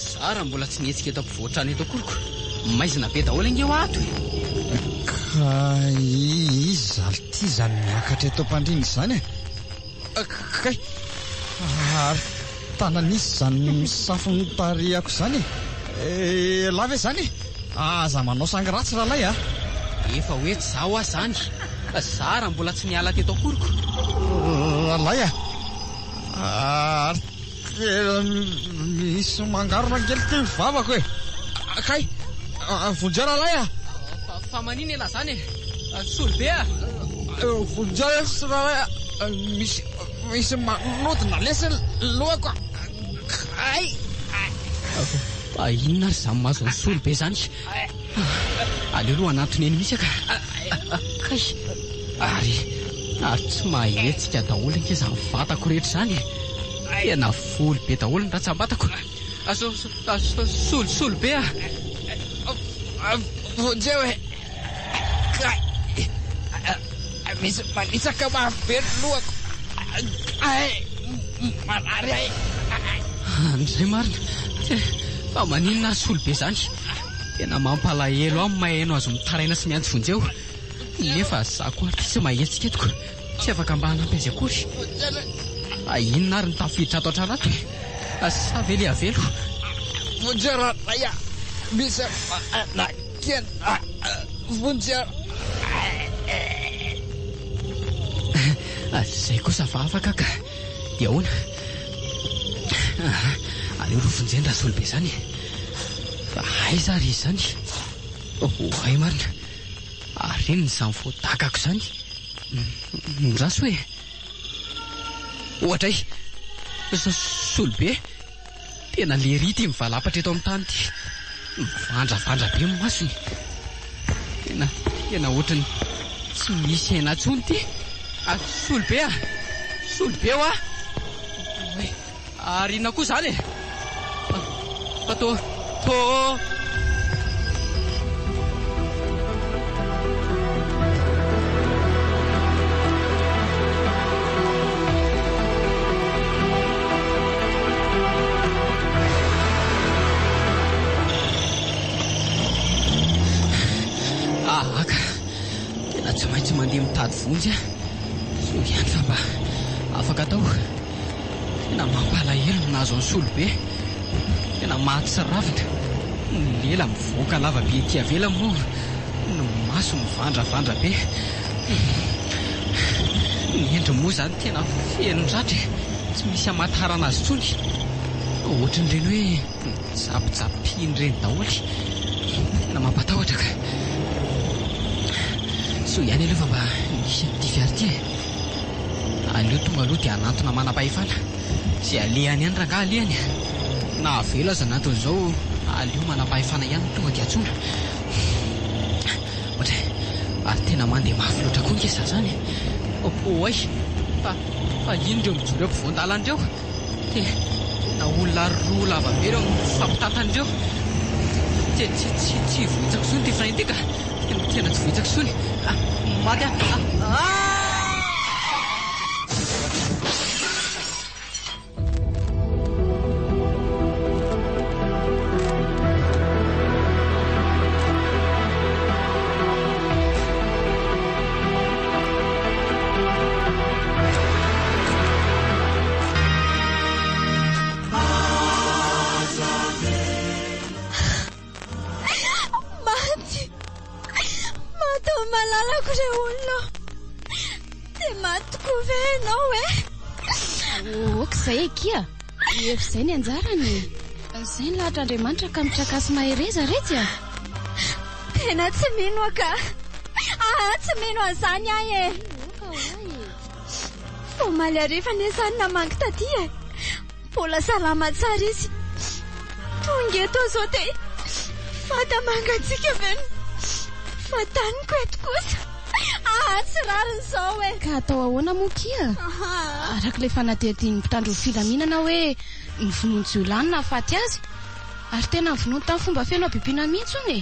zara mbola tsy nihetsika eto ampivoatrany eto akoriko maizina be daholo inge ho ato ka izy zaly ty zany miakatra eto ampandriny zany kay ary tananisy zany misafony tariako zany lave zany aza manao sangiratsy rahalay efa hoe tsy zaho zany zara mbola tsy niala teto akoriko rahalay ary misy mangarona kely ty vavako kay vonjea rahalay fa manina ela zany Solobe a vonjara misy manodina lesa lohako. inona ary zany mahazo ny Solobe zany? Aleo aloha anatony eny misy aka. Kay ary tsy mahetsika daholo anke zany vatako rehetra zany. Tena voly be daholo ny ratsambatako. Solobe a vonjeo hoe misy manitsaka mafy lohako. Marary ahy. Andray marina fa maninona ary Solobe zany? Tena mampalahelo aho maheno azo mitaraina sy miantsy vonjeo. Nefa za koa tsy mahetsika etiko, tsy afaka mba hanampy azy akory. Inona ary ny tafiditra ato an-tranato? Sa ve le avelo? Vonjera raya misy nakena vonjera. Zay kosa fa afaka ka. Dia ahoana? Aleo ro vonjeny raha Solobe zany. Fa aiza ary izy zany? Ay marina, ary ny zany voadakako zany. Raso hoe ohatra Solobe tena lery ty mivalapatra eto amin'ny tany ty. Mivandravandra be ny masony. Tena ohatrany tsy misy aina intsony ty. Solobe a Solobe a ary inona koa zany? Fa to aka tena tsy maintsy mandeha mitady vonjy a. So ihany fa mba afaka atao. Tena mampalahelo ny nahazo ny Solobe. Tena maty sy ravina. Ny lela mivoaka lava be ety avela moa ny maso mivandravandra be. Ny endry moa zany tena feno ratra, tsy misy amatarana azy intsony. Ohatran'ireny hoe japijapiny ireny daholy. Tena mampatahotra ka. So ihany aloha fa mba nisy ty fiara ty. Aleo tonga aloha dia anantona manam-pahefana. Zay alehany ihany raha alehany. Na avela aza anatin'izao aleo manam-pahefana ihany tonga dia atsona. Ohatra ary tena mandeha mafy loatra koa nke zany. Ay fa inona ireo mijoro eo ampovoan-dalan'ireo? Tena olona roa lava be ireo fampitantan'ireo. Tsy vohitsako sony ty frein ty ka. Tena tsy vohitsako sony. Maty Okzay kia efa zay ny anjarany. Zay ny lahatr'Andriamanitra ka mitrakasy mahereza retsy a. Tena tsy mino aka. Tsy mino azany ahy e. Fomaly arifa nezany namangy taty e. Mbola salama tsara izy. Tonga eto zao te fata mangatsika veny. Fataniko eto kosa. Tsy rariny zao e. Ka atao ahoana moa kia? Arak'ilay fanadihadian'ny mpitandro ny filaminana hoe ny vonoany jiolany nahafaty azy. Ary tena ny vonoany tamin'ny fomba feno abibiana mihitsy ony.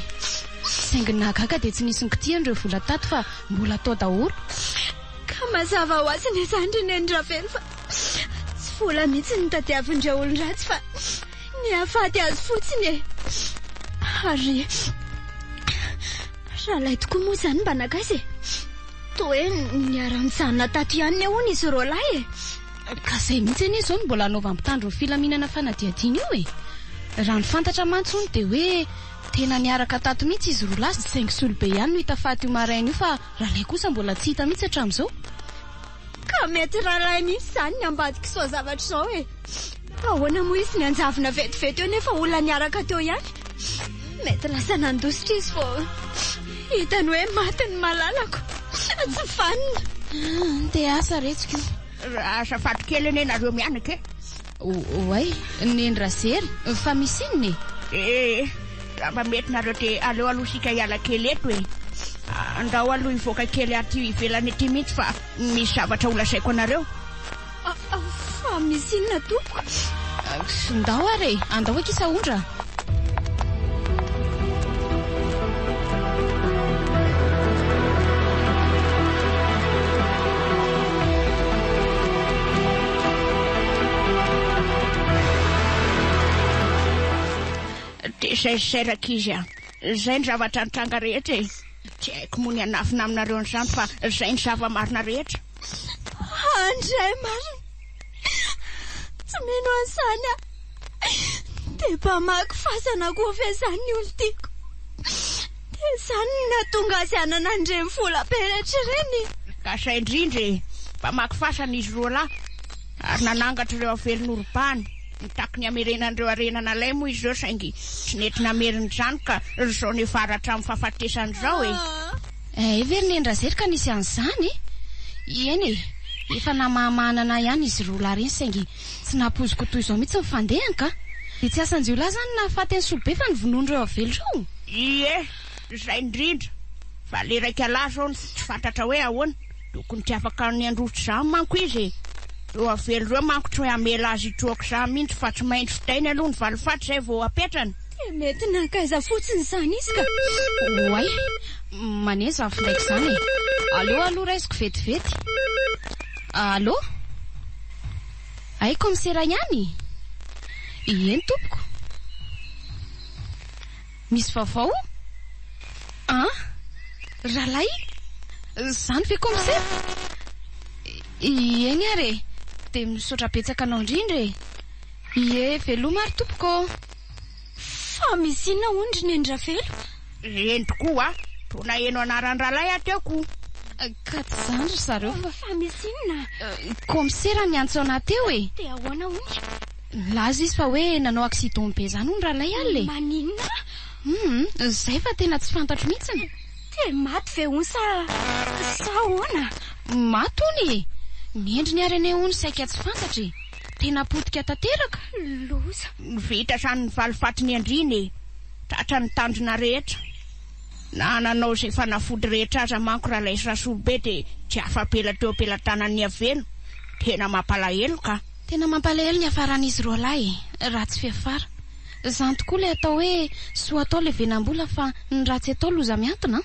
Saingy nahagaga dia tsy nisy nikitiany ireo vola tato fa mbola atao daholo. Ka mazava ho azy ny zandry neny ravelo fa tsy vola mihitsy ny tadiavin'ireo olon-dratsy fa ny hafaty azy fotsiny e. Ary rahalay tokoa moa zany mba nagazy e. Toa hoe niara-mijanona tato ihany ny ahoana izy roa lahy e. Ka zay mihitsy anie izao no mbola anaova mpitandro ny filaminana fanadihadiana io e. Raha ny fantatra mantsy dia hoe tena niaraka tato mihitsy izy roa lahy. Saingy Solobe ihany no hita faty io maraina io fa rahalay kosa mbola tsy hita mihitsy hatramin'izao. Ka mety rahalay mihitsy zany ny ambadika izao zavatra izao e. Ahoana moa izy ny anjavina vetivety eo nefa olona niaraka teo ihany. Mety lasa nandositra izy fô hitany hoe maty ny malalako. Tsy vanina. Dia asa retsika asa faty kely eny nareo mianaka oay neny razery fa misy inony mba mety nareo te aleo aloha sika hiala kely eto e. Andao aloha hivoaka kely aty ivelany aty mihitsy fa misy zavatra ho lasaiko anareo. Fa misy inona tompoko? Ndao are andao akisa ondra. Zay seraka izy zay ny zavatra nitranga rehetra e. Tsy haiko moa ny anafina aminareo n'izany fa zay ny zava-marina rehetra. Andray marina. Tsy mino ansany a. Dia mpamaky fasana koa fiazany olo tiako. Dia zany nahatonga azy anana andreny vola peretra ireny. Ka zay indrindra e, mpamaky fasana izy roa lahy ary nanangatra ireo avelon'orom-pany. Nitakiny amerenandreo arenana lay moa izy ireo saingy tsy nety nameriny izany ka zao ny faratra amin'ny fahafatesany zao e. Very neny razery ka nisy an'izany eny e, efa namahamanana ihany izy roa lahy reny saingy tsy napoziko toy izao mihitsy mifandehany ka. Dia tsy asan'izio lahy zany nahafaty ny solobe fa nivonondreo aveloreo. Ie, zay indrindra fa le raika lahy zao tsy fantatra hoe ahoana tokony tsy afaka ny androso izany manko izy e. Eo avelo reo manko tsy hoe amela azy hitroako izany mihitsy fa tsy maintsy fitainy aloha ny valifaty zay vao apetrany. Dia mety nankaiza fotsiny izany izy ka. Oay maneza findraiky izany e. Allo aloha raisiko vetivety. Allo? Ay komisera ihany? Eny tompoko. Misy vaovao? Rahalahy? Zany ve komisera? Eny are dia misaotra betsaka anao indrindra e. Ie veloma ary tompoko. Fa misy inona ondry neny Ravelo? Eny tokoa tona eno anaran'ny rahalahy ateoko. Ka tsy zany ry zareo fa misy inona? Komisera niantso anao teo e. Dia ahoana ondry? Laza izy fa hoe nanao accident be zany ny rahalahy alle. Maninona? Zay fa tena tsy fantatro mihitsy. Dia maty ve ony sa ahoana? Maty ony e. Miendry ny arene ony saika tsy fantatra e. Tena potika tanteraka. Loza. Vita sany ny valifaty ny andriny e. Tratra ny tandrina rehetra. Na nanao zay fanafody rehetra aza manko raha ilay rasolobe dia tsy afapela teo ampelantanan'ny avelo. Tena mampalahelo ka. Tena mampalahelo ny afaran'izy roa lahy e. Ratsy fiafara. Zany tokoa le atao hoe soa atao le venam-bola fa ny ratsy atao loza miantona.